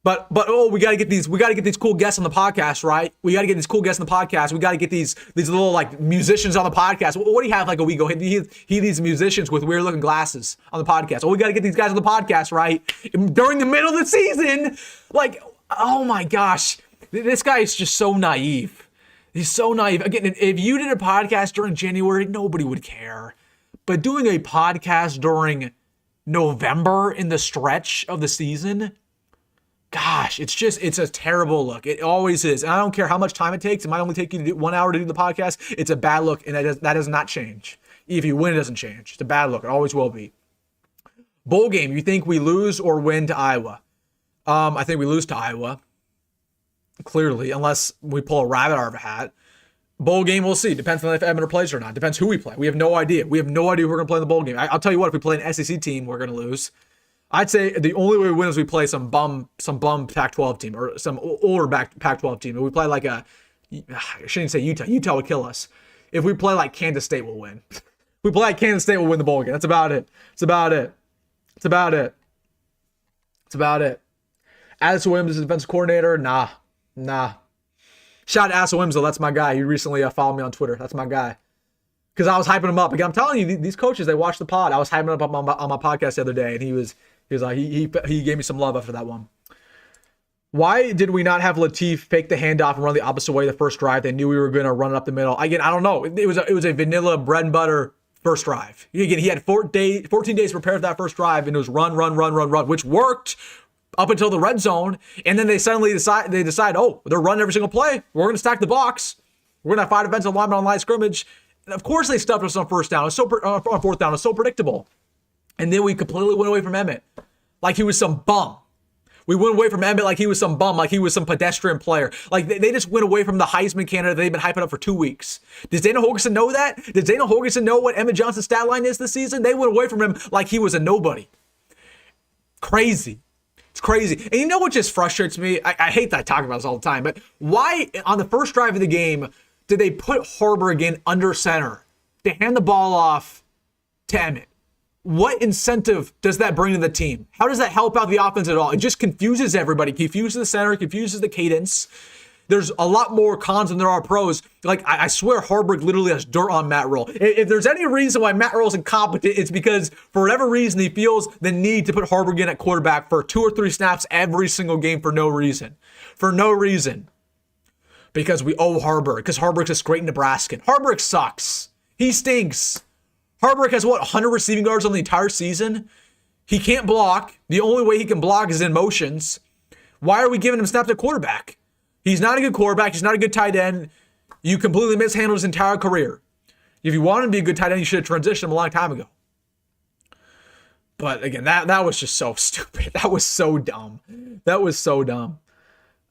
But we gotta get these cool guests on the podcast, right? We gotta get these little like musicians on the podcast. What do you have like a week ago? He these musicians with weird looking glasses on the podcast. We gotta get these guys on the podcast, right? During the middle of the season. Like, oh my gosh. This guy is just so naive. He's so naive. Again, if you did a podcast during January, nobody would care. But doing a podcast during November in the stretch of the season, gosh, it's a terrible look. It always is. And I don't care how much time it takes. It might only take you 1 hour to do the podcast. It's a bad look, and that does not change. If you win, it doesn't change. It's a bad look. It always will be. Bowl game, you think we lose or win to Iowa? I think we lose to Iowa, clearly, unless we pull a rabbit out of a hat. Bowl game, we'll see. Depends on if Emmett plays or not. Depends who we play. We have no idea. Who we're going to play in the bowl game. I'll tell you what, if we play an SEC team, we're going to lose. I'd say the only way we win is we play some bum Pac-12 team or some older Pac-12 team. If we play like I shouldn't say Utah. Utah would kill us. If we play like Kansas State, we'll win. If we play like Kansas State, we'll win the bowl game. That's about it. Addison Williams is defensive coordinator. Nah. Shout out to Addison Williams, though. That's my guy. He recently followed me on Twitter. That's my guy. Because I was hyping him up. Again, I'm telling you, these coaches, they watch the pod. I was hyping him up on my podcast the other day, and he was like, he gave me some love after that one. Why did we not have Lateef fake the handoff and run the opposite way the first drive? They knew we were going to run it up the middle. Again, I don't know. It was a vanilla bread and butter first drive. Again, he had 14 days to prepare for that first drive, and it was run, which worked up until the red zone. And then they suddenly decide, oh, they're running every single play. We're going to stack the box. We're going to have 5 defensive linemen on line scrimmage. And of course they stuffed us on first down. On fourth down. It's so predictable. And then we completely went away from Emmett like he was some bum. We went away from Emmett like he was some bum, like he was some pedestrian player. Like they just went away from the Heisman candidate they've been hyping up for 2 weeks. Does Dana Holgorsen know that? Does Dana Holgorsen know what Emmett Johnson's stat line is this season? They went away from him like he was a nobody. Crazy. It's crazy. And you know what just frustrates me? I hate that I talk about this all the time, but why on the first drive of the game did they put Haarberg in under center to hand the ball off to Emmett? What incentive does that bring to the team? How does that help out the offense at all? It just confuses everybody. Confuses the center, confuses the cadence. There's a lot more cons than there are pros. Like, I swear Haarberg literally has dirt on Matt Rhule. If there's any reason why Matt Rhule is incompetent, it's because for whatever reason he feels the need to put Haarberg in at quarterback for 2 or 3 snaps every single game for no reason. For no reason. Because we owe Haarberg. Because Haarberg's just great in Nebraska. Haarberg sucks. He stinks. Haarberg has, 100 receiving yards on the entire season? He can't block. The only way he can block is in motions. Why are we giving him snaps at quarterback? He's not a good quarterback. He's not a good tight end. You completely mishandled his entire career. If you wanted to be a good tight end, you should have transitioned him a long time ago. But again, that was just so stupid. That was so dumb. That was so dumb.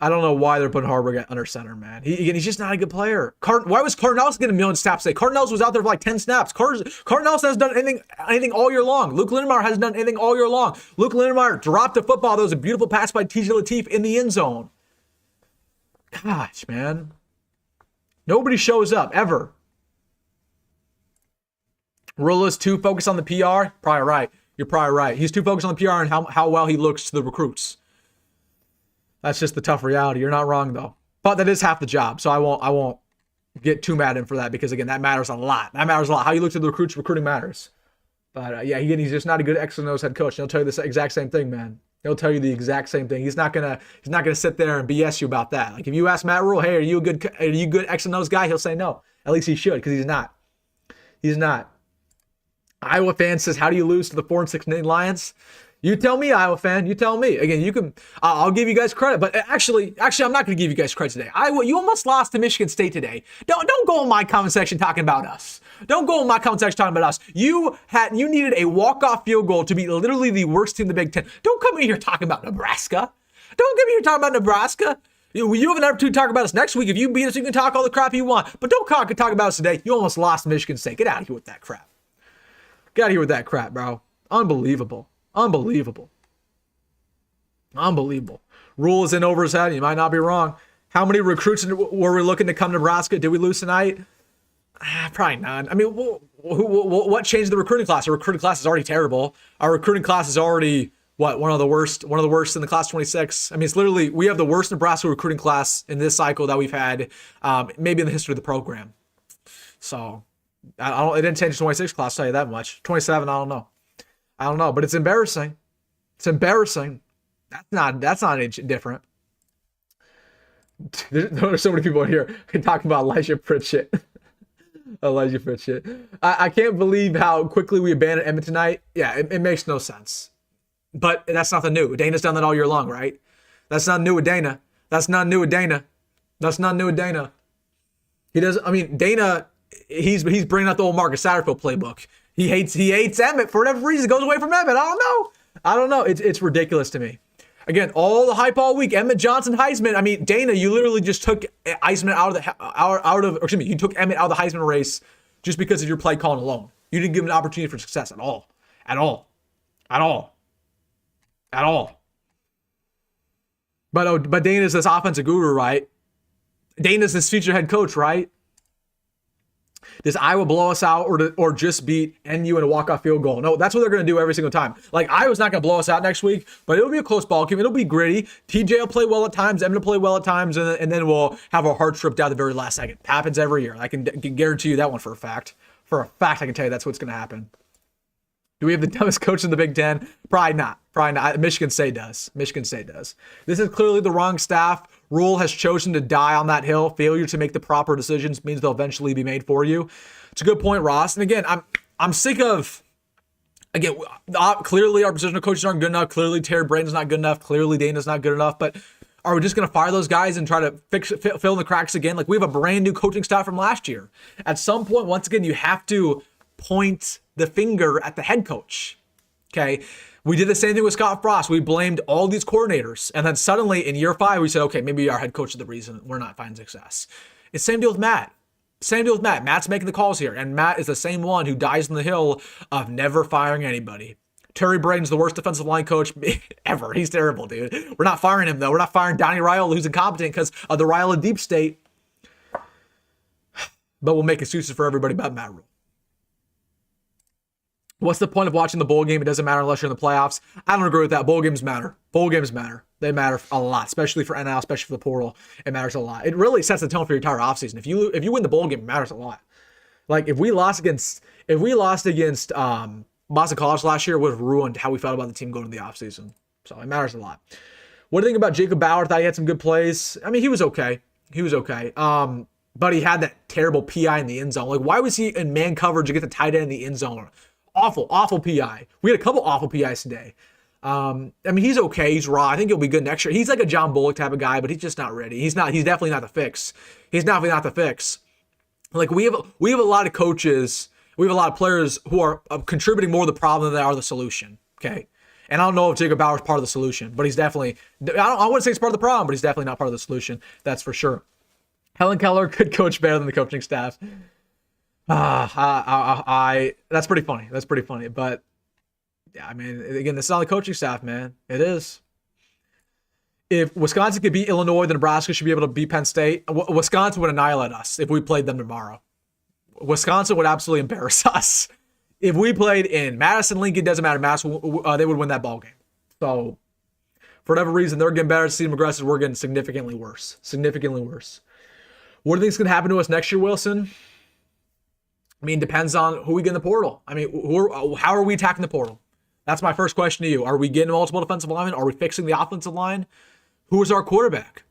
I don't know why they're putting Haarberg at under center, man. He's just not a good player. Why was Cardinals getting a million snaps today? Cardinals was out there for like 10 snaps. Cardinals hasn't done anything all year long. Luke Lindenmeyer hasn't done anything all year long. Luke Lindenmeyer dropped a football. That was a beautiful pass by TJ Lateef in the end zone. Gosh, man. Nobody shows up, ever. Rhule is too focused on the PR? Probably right. You're probably right. He's too focused on the PR and how well he looks to the recruits. That's just the tough reality. You're not wrong, though. But that is half the job, so I won't get too mad at him for that because, again, that matters a lot. That matters a lot. How you look to the recruits, recruiting matters. But, yeah, he's just not a good X and O's head coach. He'll tell you the exact same thing, man. He'll tell you the exact same thing. He's not gonna sit there and BS you about that. Like if you ask Matt Rhule, hey, are you good X and O's guy? He'll say no. At least he should, because he's not. He's not. Iowa fan says, how do you lose to the 4-6 Nittany Lions? You tell me, Iowa fan. You tell me. Again, you can. I'll give you guys credit, but actually, I'm not going to give you guys credit today. You almost lost to Michigan State today. Don't go in my comment section talking about us. Don't go in my comment section talking about us. You needed a walk-off field goal to be literally the worst team in the Big Ten. Don't come in here talking about Nebraska. Don't come in here talking about Nebraska. You have an opportunity to talk about us next week. If you beat us, you can talk all the crap you want. But don't talk about us today. You almost lost to Michigan State. Get out of here with that crap. Get out of here with that crap, bro. Unbelievable. Unbelievable. Rhule is in over his head. You might not be wrong. How many recruits were we looking to come to Nebraska? Did we lose tonight? Probably none. I mean, what changed the recruiting class? Our recruiting class is already terrible. Our recruiting class is already, one of the worst in the class 26. I mean, it's literally, we have the worst Nebraska recruiting class in this cycle that we've had, maybe in the history of the program. So, it didn't change the 26 class, I'll tell you that much. 27, I don't know, but it's embarrassing. It's embarrassing. That's not any different. There's so many people in here talking about Elijah Pritchett. Elijah Pritchett. I can't believe how quickly we abandoned Emmett tonight. Yeah, it makes no sense. But that's nothing new. Dana's done that all year long, right? That's not new with Dana. He does. I mean, Dana. He's bringing out the old Marcus Satterfield playbook. He hates Emmett for whatever reason. Goes away from Emmett. I don't know. It's ridiculous to me. Again, all the hype all week. Emmett Johnson, Heisman. I mean, Dana, you literally just took Heisman you took Emmett out of the Heisman race just because of your play calling alone. You didn't give him an opportunity for success at all. But Dana's this offensive guru, right? Dana's this future head coach, right? Does Iowa blow us out or just beat NU in a walk-off field goal? No, that's what they're going to do every single time. Like, Iowa's not going to blow us out next week, but it'll be a close ball game. It'll be gritty. TJ will play well at times. Emmett will play well at times, and then we'll have our heart stripped out the very last second. It happens every year. I can guarantee you that one for a fact. For a fact, I can tell you that's what's going to happen. Do we have the dumbest coach in the Big Ten? Probably not. Probably not. Michigan State does. Michigan State does. This is clearly the wrong staff. Rule has chosen to die on that hill. Failure to make the proper decisions means they'll eventually be made for you. It's a good point, Ross. And again, I'm sick of, again, clearly our positional coaches aren't good enough. Clearly Terry Braden's not good enough. Clearly Dane is not good enough. But are we just going to fire those guys and try to fill in the cracks again? Like, we have a brand new coaching staff from last year. At some point, once again, you have to point the finger at the head coach. Okay. We did the same thing with Scott Frost. We blamed all these coordinators. And then suddenly in year 5, we said, okay, maybe our head coach is the reason we're not finding success. It's same deal with Matt. Same deal with Matt. Matt's making the calls here. And Matt is the same one who dies on the hill of never firing anybody. Terry Braden's the worst defensive line coach ever. He's terrible, dude. We're not firing him, though. We're not firing Donnie Raiola, who's incompetent because of the Raiola deep state. But we'll make excuses for everybody but Matt Rule. What's the point of watching the bowl game? It doesn't matter unless you're in the playoffs. I don't agree with that. Bowl games matter. Bowl games matter. They matter a lot, especially for NL, especially for the portal. It matters a lot. It really sets the tone for your entire offseason. If you win the bowl game, it matters a lot. Like, if we lost against Boston College last year, it would have ruined how we felt about the team going to the offseason. So it matters a lot. What do you think about Jacob Bauer? Thought he had some good plays. I mean, he was okay. But he had that terrible PI in the end zone. Like, why was he in man coverage to get the tight end in the end zone? Awful PI. We had a couple awful PIs today. I mean, he's okay. He's raw. I think he'll be good next year. He's like a John Bullock type of guy, but he's just not ready. He's definitely not the fix. Like, we have a lot of coaches. We have a lot of players who are contributing more to the problem than they are the solution. Okay. And I don't know if Jacob Bauer is part of the solution, but he's definitely, I wouldn't say he's part of the problem, but he's definitely not part of the solution. That's for sure. Helen Keller could coach better than the coaching staff. That's pretty funny. But yeah, I mean, again, this is not the coaching staff, man. It is. If Wisconsin could beat Illinois, then Nebraska should be able to beat Penn State. Wisconsin would annihilate us if we played them tomorrow. Wisconsin would absolutely embarrass us. If we played in Madison, Lincoln, doesn't matter. They would win that ball game. So, for whatever reason, they're getting better. Seeing aggressive, we're getting significantly worse. What do you think is going to happen to us next year, Wilson? I mean, depends on who we get in the portal. I mean, how are we attacking the portal? That's my first question to you. Are we getting multiple defensive linemen? Are we fixing the offensive line? Who is our quarterback?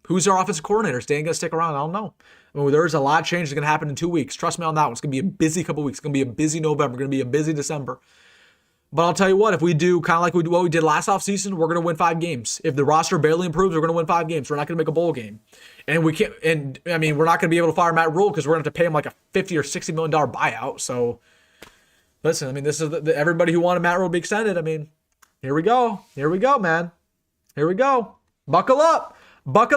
Who's our offensive coordinator? Is Dan going to stick around? I don't know. I mean, there's a lot of change that's going to happen in 2 weeks. Trust me on that one. It's going to be a busy couple weeks. It's going to be a busy November. Going to be a busy December. But I'll tell you what, if we do kind of like what we did last offseason, we're going to win 5 games. If the roster barely improves, we're going to win 5 games. We're not going to make a bowl game. And we can't, and I mean, we're not going to be able to fire Matt Rule because we're going to have to pay him like a $50 or $60 million buyout. So listen, I mean, this is everybody who wanted Matt Rule to be extended. I mean, here we go, man. Here we go. Buckle up. What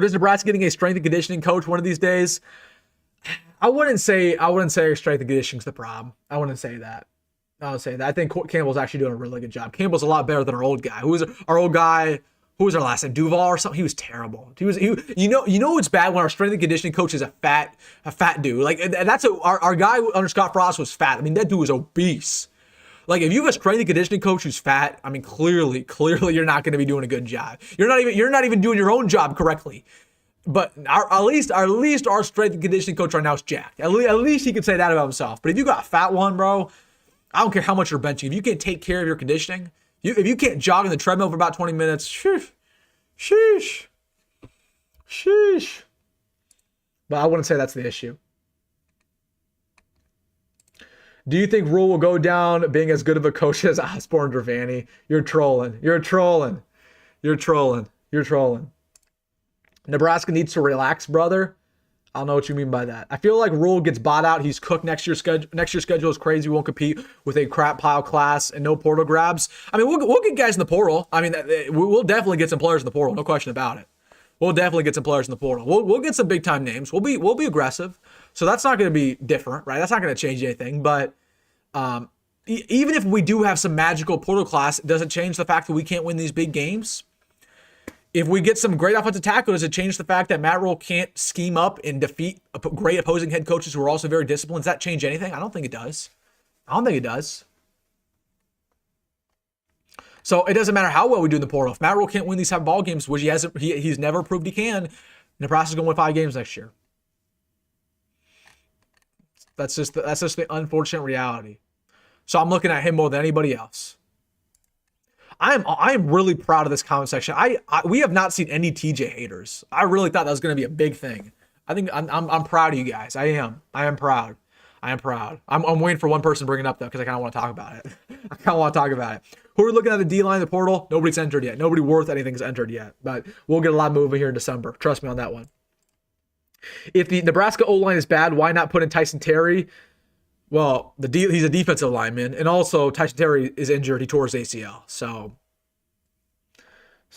is Nebraska getting a strength and conditioning coach one of these days? I wouldn't say strength and conditioning is the problem. I wouldn't say that. I think Campbell's actually doing a really good job. Campbell's a lot better than our old guy. Who was our last name? Duval or something? He was terrible. You know what's bad when our strength and conditioning coach is a fat dude. Like, that's our guy under Scott Frost was fat. I mean, that dude was obese. Like, if you have a strength and conditioning coach who's fat, I mean, clearly you're not going to be doing a good job. You're not even doing your own job correctly. But at least our strength and conditioning coach right now is jacked. At least he can say that about himself. But if you got a fat one, bro, I don't care how much you're benching. If you can't take care of your conditioning, if you can't jog on the treadmill for about 20 minutes, sheesh. But I wouldn't say that's the issue. Do you think Rule will go down being as good of a coach as Osborne or Vanny? You're trolling. Nebraska needs to relax, brother. I don't know what you mean by that. I feel like Rule gets bought out. He's cooked. Next year's schedule is crazy. We won't compete with a crap pile class and no portal grabs. I mean, we'll get guys in the portal. I mean, we'll definitely get some players in the portal. No question about it. We'll definitely get some players in the portal. We'll get some big time names. We'll be aggressive. So that's not going to be different, right? That's not going to change anything. But even if we do have some magical portal class, it doesn't change the fact that we can't win these big games. If we get some great offensive tackle, does it change the fact that Matt Rule can't scheme up and defeat great opposing head coaches who are also very disciplined? Does that change anything? I don't think it does. So it doesn't matter how well we do in the portal. If Matt Rule can't win these type of ball games, which he's never proved he can, Nebraska's going to win 5 games next year. That's just the unfortunate reality. So I'm looking at him more than anybody else. I am really proud of this comment section. We have not seen any TJ haters. I really thought that was going to be a big thing. I think I'm proud of you guys. I am proud. I'm waiting for one person to bring it up though, because I kind of want to talk about it. Who are looking at the D-line, the portal? Nobody's entered yet. Nobody worth anything's entered yet. But we'll get a lot moving here in December. Trust me on that one. If the Nebraska O-line is bad, why not put in Tyson Terry? Well, he's a defensive lineman, and also Tyson Terry is injured. He tore his ACL. So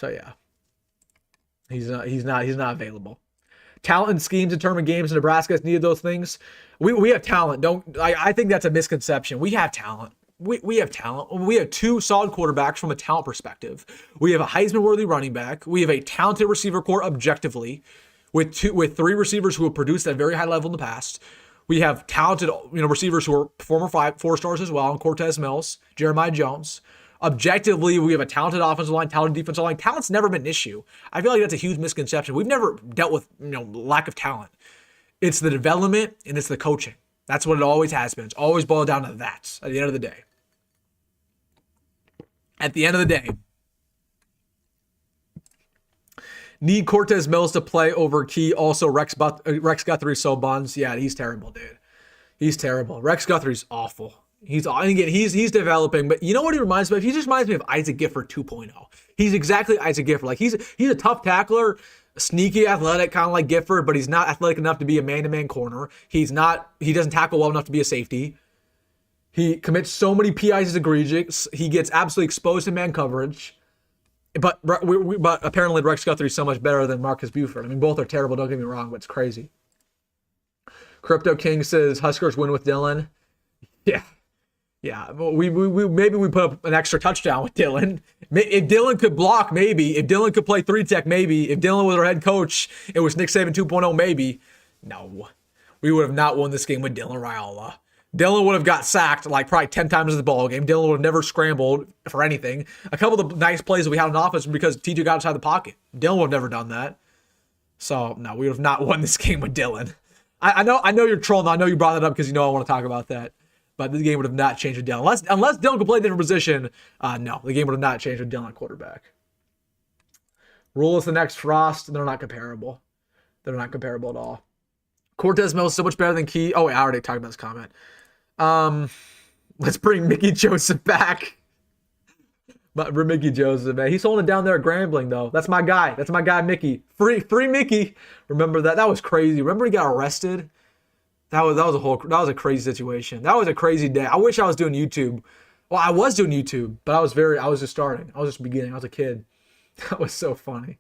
yeah, he's not available. Talent and schemes determine games. Nebraska has needed those things. We have talent. I think that's a misconception. We have talent. We have talent. We have two solid quarterbacks from a talent perspective. We have a Heisman-worthy running back. We have a talented receiver core objectively, with three receivers who have produced at a very high level in the past. We have talented, receivers who are former 4 stars as well, and Cortez Mills, Jeremiah Jones. Objectively, we have a talented offensive line, talented defensive line. Talent's never been an issue. I feel like that's a huge misconception. We've never dealt with lack of talent. It's the development and it's the coaching. That's what it always has been. It's always boiled down to that at the end of the day. At the end of the day, need Cortez Mills to play over Key. Also, Rex Guthrie so buns. Yeah, he's terrible, dude. He's terrible. Rex Guthrie's awful. He's developing, but you know what he reminds me of? He just reminds me of Isaac Gifford 2.0. He's exactly Isaac Gifford. Like he's a tough tackler, sneaky athletic, kind of like Gifford, but he's not athletic enough to be a man-to-man corner. He doesn't tackle well enough to be a safety. He commits so many PIs as egregious. He gets absolutely exposed in man coverage. But apparently Rex Guthrie is so much better than Marcus Buford. I mean, both are terrible, don't get me wrong, but it's crazy. Crypto King says Huskers win with Dylan. Yeah, we maybe we put up an extra touchdown with Dylan. If Dylan could block, maybe. If Dylan could play 3-tech, maybe. If Dylan was our head coach, it was Nick Saban 2.0, maybe. No, we would have not won this game with Dylan Raiola. Dylan would have got sacked like probably 10 times in the ball game. Dylan would have never scrambled for anything. A couple of the nice plays that we had on offense because TJ got inside the pocket. Dylan would have never done that. So no, we would have not won this game with Dylan. I know you're trolling. I know you brought that up because I want to talk about that. But the game would have not changed with Dylan. Unless Dylan could play a different position, no, the game would have not changed with Dylan at quarterback. Rule is the next Frost. They're not comparable. They're not comparable at all. Cortez Mills so much better than Key. Oh, wait, I already talked about this comment. Let's bring Mickey Joseph back. But Mickey Joseph, man. He's holding it down there at Grambling, though. That's my guy. That's my guy, Mickey. Free Mickey. Remember that? That was crazy. Remember he got arrested? That was a crazy situation. That was a crazy day. I wish I was doing YouTube. Well, I was doing YouTube, but I was just starting. I was just beginning. I was a kid. That was so funny.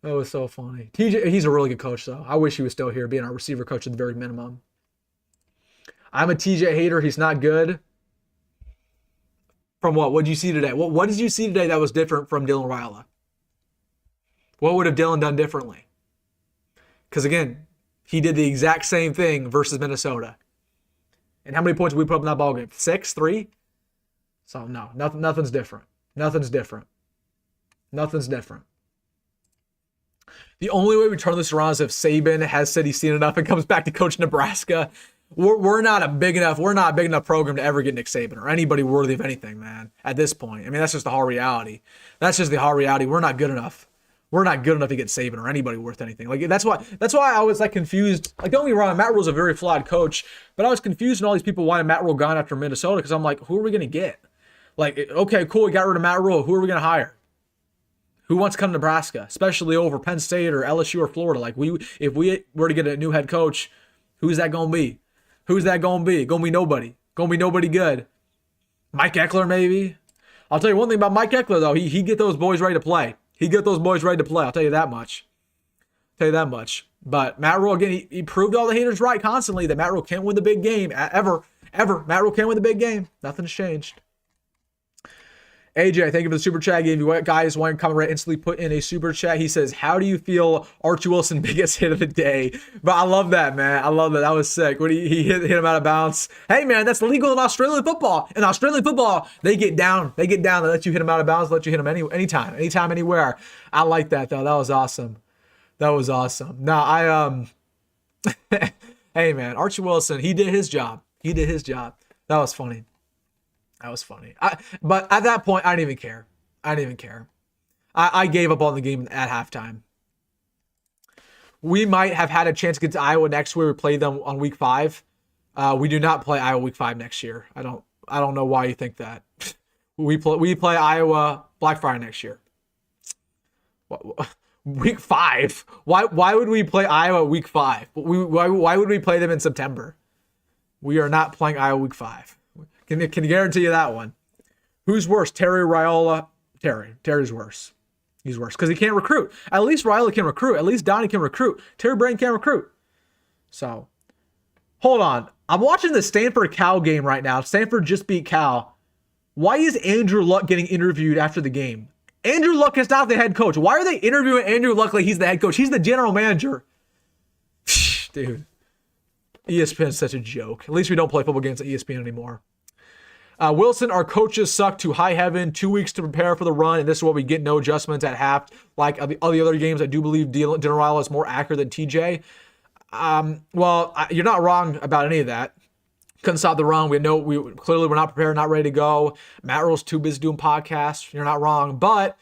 TJ, he's a really good coach, though. I wish he was still here, being our receiver coach at the very minimum. I'm a TJ hater. He's not good. From what? What did you see today? What did you see today that was different from Dylan Raiola? What would have Dylan done differently? Because again, he did the exact same thing versus Minnesota. And how many points did we put up in that ballgame? 6, 3? So no, nothing's different. Nothing's different. The only way we turn this around is if Saban has said he's seen enough and comes back to coach Nebraska. We're not a big enough program to ever get Nick Saban or anybody worthy of anything, man. At this point, I mean, that's just the hard reality. We're not good enough. We're not good enough to get Saban or anybody worth anything. Like that's why I was like confused. Like don't get me wrong, Matt Rule's a very flawed coach, but I was confused when all these people wanted Matt Rule gone after Minnesota because I'm like, who are we gonna get? Like, okay, cool, we got rid of Matt Rule. Who are we gonna hire? Who wants to come to Nebraska, especially over Penn State or LSU or Florida? Like if we were to get a new head coach, who's that gonna be? Gonna be nobody. Gonna be nobody good. Mike Eckler maybe. I'll tell you one thing about Mike Eckler though. He get those boys ready to play. I'll tell you that much. But Matt Rule, again, he proved all the haters right constantly that Matt Rule can't win the big game. Ever. Matt Rule can't win the big game. Nothing's changed. AJ, thank you for the super chat. Gave you guys one comment right instantly put in a super chat. He says, how do you feel Archie Wilson biggest hit of the day? But I love that, man. That was sick. When he hit him out of bounds. Hey, man, that's legal in Australian football. In Australian football, they get down. They let you hit him out of bounds, let you hit him anytime, anywhere. I like that, though. That was awesome. Now, Hey, man, Archie Wilson, he did his job. He did his job. That was funny. But at that point, I didn't even care. I gave up on the game at halftime. We might have had a chance to get to Iowa next year. We play them on week 5. We do not play Iowa week 5 next year. I don't know why you think that. We play Iowa Black Friday next year. Week 5? Why would we play Iowa week 5? Why would we play them in September? We are not playing Iowa week 5. Can you guarantee you that one? Who's worse, Terry or Raiola? Terry's worse. He's worse because he can't recruit. At least Raiola can recruit. At least Donnie can recruit. Terry Brain can't recruit. So, hold on. I'm watching the Stanford-Cal game right now. Stanford just beat Cal. Why is Andrew Luck getting interviewed after the game? Andrew Luck is not the head coach. Why are they interviewing Andrew Luck like he's the head coach? He's the general manager. Dude. ESPN is such a joke. At least we don't play football games at ESPN anymore. Wilson, our coaches suck to high heaven. 2 weeks to prepare for the run, and this is what we get. No adjustments at half. Like all the other games, I do believe Raiola is more accurate than TJ. You're not wrong about any of that. Couldn't stop the run. Clearly we're not prepared, not ready to go. Matt Earl's too busy doing podcasts. You're not wrong, but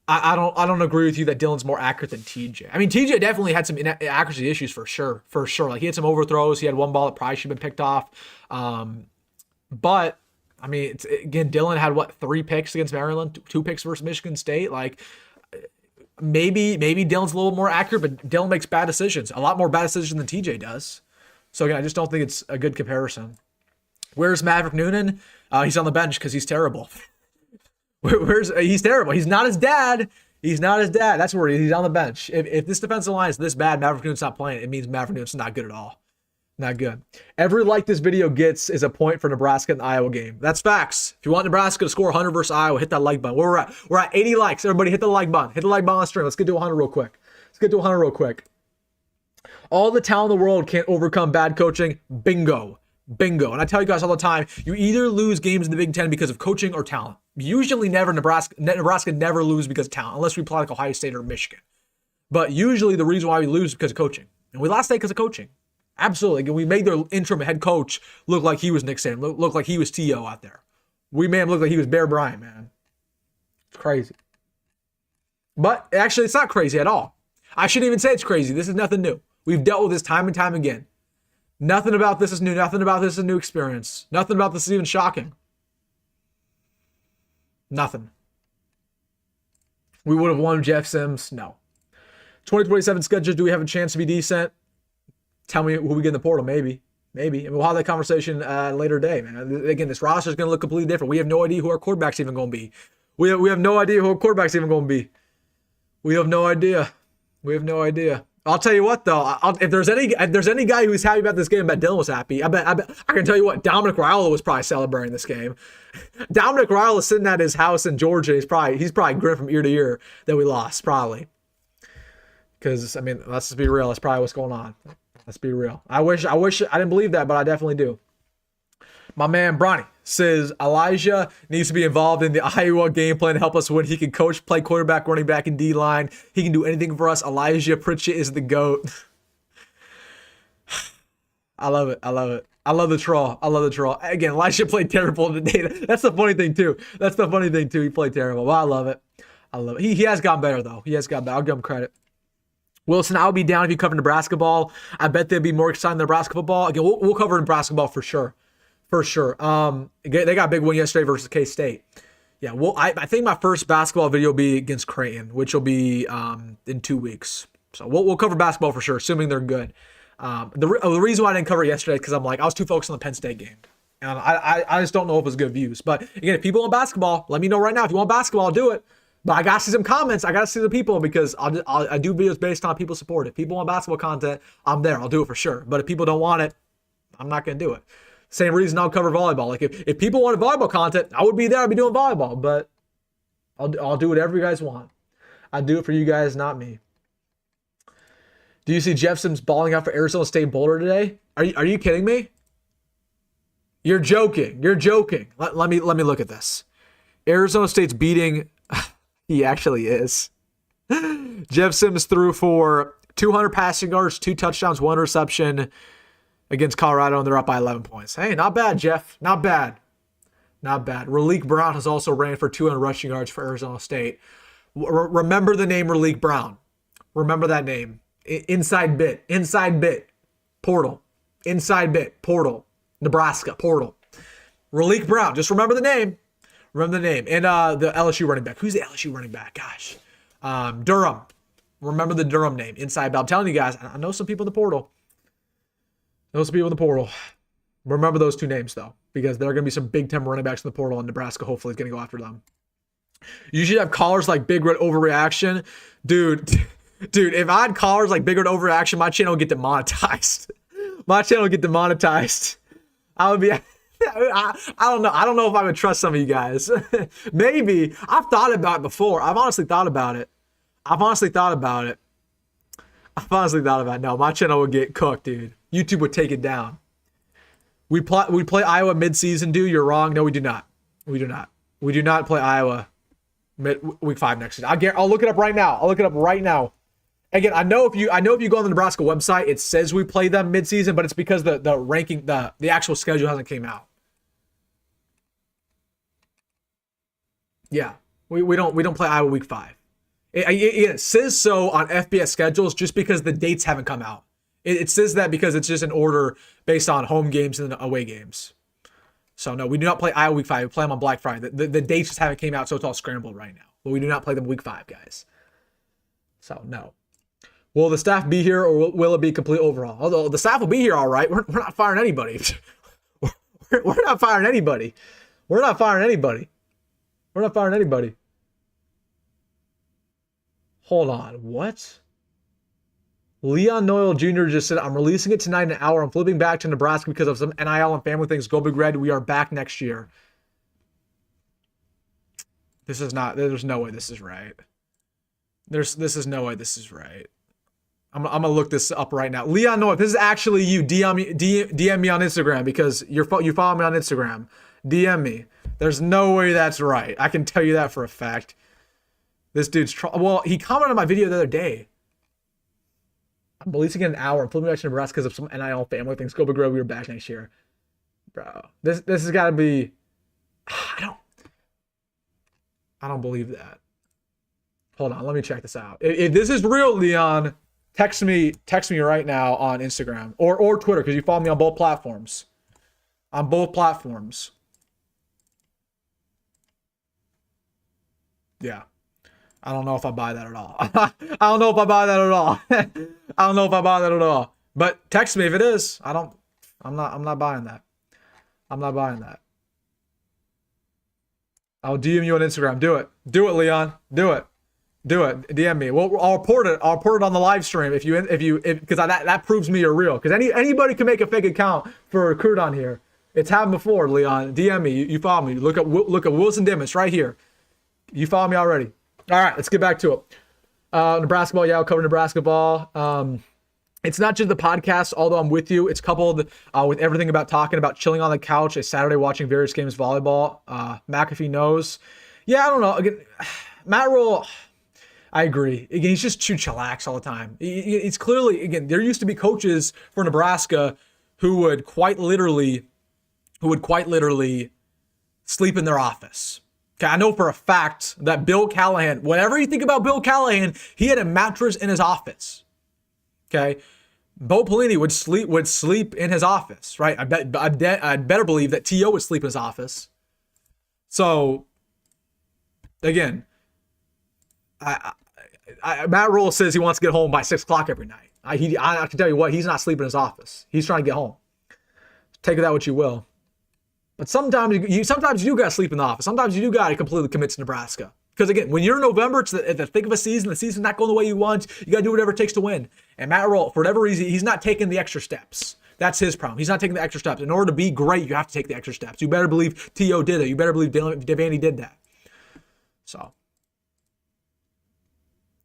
I don't agree with you that Dylan's more accurate than TJ. I mean, TJ definitely had some inaccuracy issues for sure. Like he had some overthrows. He had one ball that probably should have been picked off. But I mean, again, Dylan had 3 picks against Maryland, 2 picks versus Michigan State. Like maybe Dylan's a little more accurate, but Dylan makes bad decisions, a lot more bad decisions than TJ does. So again, I just don't think it's a good comparison. Where's Maverick Noonan? He's on the bench because he's terrible. He's terrible. He's not his dad. That's where he's on the bench. If this defensive line is this bad, Maverick Noonan's not playing. It means Maverick Noonan's not good at all. Not good. Every like this video gets is a point for Nebraska in the Iowa game. That's facts. If you want Nebraska to score 100 versus Iowa, hit that like button. Where we're at? We're at 80 likes. Everybody hit the like button. Hit the like button on the stream. Let's get to 100 real quick. All the talent in the world can't overcome bad coaching. Bingo. And I tell you guys all the time, you either lose games in the Big Ten because of coaching or talent. Usually never Nebraska never lose because of talent, unless we play like Ohio State or Michigan. But usually the reason why we lose is because of coaching. And we lost today because of coaching. Absolutely. We made their interim head coach look like he was Nick Saban, look like he was T.O. out there. We made him look like he was Bear Bryant, man. It's crazy. But actually, it's not crazy at all. I shouldn't even say it's crazy. This is nothing new. We've dealt with this time and time again. Nothing about this is new. Nothing about this is a new experience. Nothing about this is even shocking. Nothing. We would have won Jeff Sims? No. 2027 schedule, do we have a chance to be decent? Tell me who we get in the portal. Maybe. And we'll have that conversation later today, man. Again, this roster is going to look completely different. We have no idea who our quarterback's even going to be. We have no idea who our quarterback's even going to be. We have no idea. I'll tell you what, though. If there's any guy who's happy about this game, I bet Dylan was happy. I can tell you what, Dominic Raiola was probably celebrating this game. Dominic Raiola is sitting at his house in Georgia. He's probably grinning from ear to ear that we lost, probably. Because I mean, let's just be real. That's probably what's going on. Let's be real. I wish I didn't believe that, but I definitely do. My man Barney says Elijah needs to be involved in the Iowa game plan to help us win. He can coach, play quarterback, running back, and D-line. He can do anything for us. Elijah Pritchett is the GOAT. I love it. I love the troll. Again, Elijah played terrible today. That's the funny thing, too. He played terrible. Well, I love it. He has gotten better, though. I'll give him credit. Wilson, I'll be down if you cover Nebraska ball. I bet they'd be more excited than Nebraska football. Again, we'll cover Nebraska ball for sure. They got a big win yesterday versus K-State. Yeah, well, I think my first basketball video will be against Creighton, which will be in 2 weeks. So we'll cover basketball for sure, assuming they're good. The reason why I didn't cover it yesterday is because I was too focused on the Penn State game. And I just don't know if it was good views. But again, if people want basketball, let me know right now. If you want basketball, I'll do it. But I got to see some comments. I got to see the people because I do videos based on people support. If people want basketball content, I'm there. I'll do it for sure. But if people don't want it, I'm not going to do it. Same reason I'll cover volleyball. Like if people wanted volleyball content, I would be there. I'd be doing volleyball. But I'll do whatever you guys want. I do it for you guys, not me. Do you see Jeff Sims balling out for Arizona State Boulder today? Are you kidding me? You're joking. Let me look at this. Arizona State's beating. He actually is. Jeff Sims threw for 200 passing yards, 2 touchdowns, 1 reception. against Colorado, and they're up by 11 points. Hey, not bad, Jeff. Not bad. Not bad. Raleek Brown has also ran for 200 rushing yards for Arizona State. Remember the name Raleek Brown. Remember that name. Inside bit. Portal. Inside bit. Portal. Nebraska. Portal. Raleek Brown. Just remember the name. Remember the name. And the LSU running back. Who's the LSU running back? Gosh. Durham. Remember the Durham name. Inside bit. I'm telling you guys, I know some people in the portal. Remember those two names, though, because there are going to be some Big Ten running backs in the portal, and Nebraska hopefully is going to go after them. You should have callers like Big Red Overreaction. Dude, if I had callers like Big Red Overreaction, my channel would get demonetized. I would be... I don't know. I don't know if I would trust some of you guys. Maybe. I've thought about it before. I've honestly thought about it. No, my channel would get cooked, dude. YouTube would take it down. We play Iowa mid-season, dude. You're wrong. No, we do not. We do not play Iowa week 5 next season. I'll look it up right now. Again, I know if you go on the Nebraska website, it says we play them mid-season, but it's because the ranking, the actual schedule hasn't came out. Yeah, we don't play Iowa week 5. It says so on FBS schedules just because the dates haven't come out. It says that because it's just an order based on home games and away games. So no, we do not play Iowa week 5. We play them on Black Friday. The dates just haven't came out, so it's all scrambled right now. But we do not play them week 5, guys. So no. Will the staff be here, or will it be complete overhaul? Although the staff will be here all right. We're not firing anybody. We're not firing anybody. Hold on. What? Leon Noyle Jr. just said, I'm releasing it tonight in an hour. I'm flipping back to Nebraska because of some NIL and family things. Go Big Red. We are back next year. There's no way this is right. This is no way this is right. I'm gonna look this up right now. Leon Noyle, if this is actually you, DM me on Instagram because you follow me on Instagram. DM me. There's no way that's right. I can tell you that for a fact. This dude's well, he commented on my video the other day. I'm releasing it in an hour. I'm flipping back to Nebraska because of some NIL family things. Go Big Red. We are back next year. Bro, this has got to be... I don't believe that. Hold on. Let me check this out. If this is real, Leon, text me right now on Instagram or Twitter because you follow me on both platforms. Yeah. I don't know if I buy that at all. But text me if it is. I'm not buying that. I'll DM you on Instagram. Do it, Leon. Do it. DM me. Well, I'll report it on the live stream if because that proves me you're real. Because anybody can make a fake account for a recruit on here. It's happened before, Leon. DM me. You follow me. Look at WilsonDittman. It's right here. You follow me already. All right, let's get back to it. Nebraska ball, yeah, I'll cover Nebraska ball. It's not just the podcast, although I'm with you. It's coupled with everything about talking about chilling on the couch a Saturday watching various games volleyball. McAfee knows. Yeah, I don't know. Again, Matt Rule, I agree. Again, he's just too chillax all the time. It's clearly, again, there used to be coaches for Nebraska who would quite literally sleep in their office. Okay, I know for a fact that Bill Callahan, whatever you think about Bill Callahan, he had a mattress in his office. Okay, Bo Pelini would sleep in his office, right? I'd better believe that T.O. would sleep in his office. So, again, Matt Rule says he wants to get home by 6 o'clock every night. I can tell you what, he's not sleeping in his office. He's trying to get home. Take that what you will. But sometimes you do got to sleep in the office. Sometimes you do got to completely commit to Nebraska. Because again, when you're in November, it's at the thick of a season. The season's not going the way you want. You got to do whatever it takes to win. And Matt Rule, for whatever reason, he's not taking the extra steps. That's his problem. He's not taking the extra steps. In order to be great, you have to take the extra steps. You better believe T.O. did it. You better believe Vandy did that. So,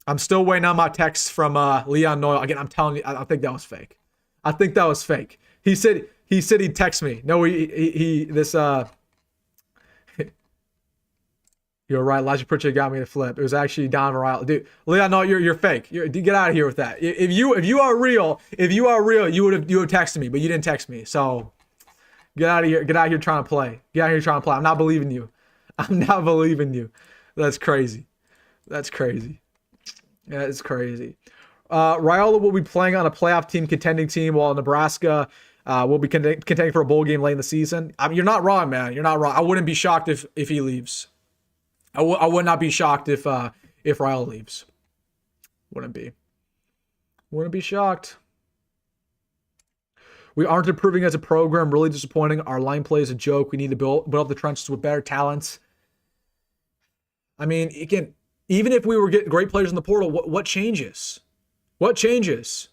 I'm still waiting on my text from Leon Noyle. Again, I'm telling you, I think that was fake. He said he'd text me. No, he You're right. Elijah Pritchard got me to flip. It was actually Don Raiola. Dude, Leon, no, you're fake. Get out of here with that. If you are real, you would have texted me, but you didn't text me. So get out of here. Get out of here trying to play. Get out of here trying to play. I'm not believing you. I'm not believing you. That's crazy. That's crazy. Yeah, it's crazy. Raiola will be playing on a playoff team, contending team, while Nebraska will be contending for a bowl game late in the season. I mean, you're not wrong, man. You're not wrong. I wouldn't be shocked if he leaves. I would not be shocked if Raiola leaves. Wouldn't be shocked. We aren't improving as a program. Really disappointing. Our line play is a joke. We need to build up the trenches with better talents. I mean, again, even if we were getting great players in the portal, what changes? What changes?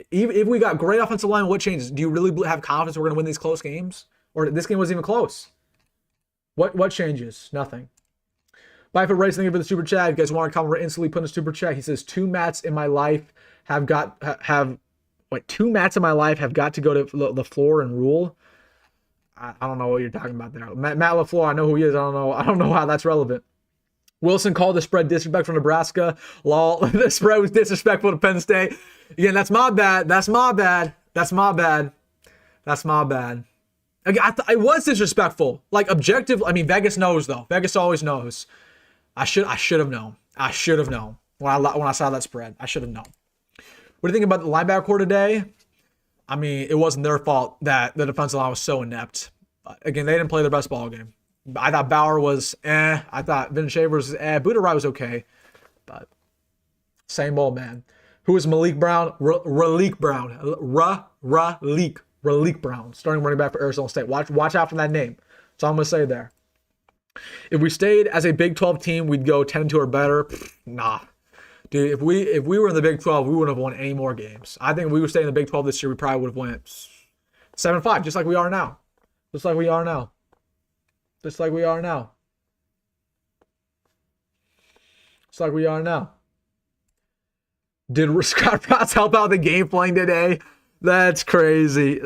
Even if we got great offensive line, what changes? Do you really have confidence we're going to win these close games? Or this game wasn't even close? What changes? Nothing. Bye for racing. Thank you for the super chat. If you guys want to comment, instantly put in a super chat. He says, two mats in my life have got to go to the floor and rule. I don't know what you're talking about there. Matt LaFleur, I know who he is. I don't know how that's relevant. Wilson called the spread disrespectful for Nebraska. Lol. The spread was disrespectful to Penn State. Again, that's my bad. That's my bad. Again, it was disrespectful. Like, objective. I mean, Vegas knows, though. Vegas always knows. I should have known. I should have known when I saw that spread. I should have known. What do you think about the linebacker core today? I mean, it wasn't their fault that the defensive line was so inept. But again, they didn't play their best ball game. I thought Bauer was I thought Vin Shaver was Buda-Rai was okay. But same old man. Who is Malik Brown? Raleek Brown. Raleek Brown. Starting running back for Arizona State. Watch out for that name. That's all I'm going to say there. If we stayed as a Big 12 team, we'd go 10-2 or better. Nah. Dude, if we were in the Big 12, we wouldn't have won any more games. I think if we would stay in the Big 12 this year, we probably would have won 7-5, just like we are now. Just like we are now. Did Scott Ross help out the game playing today? That's crazy.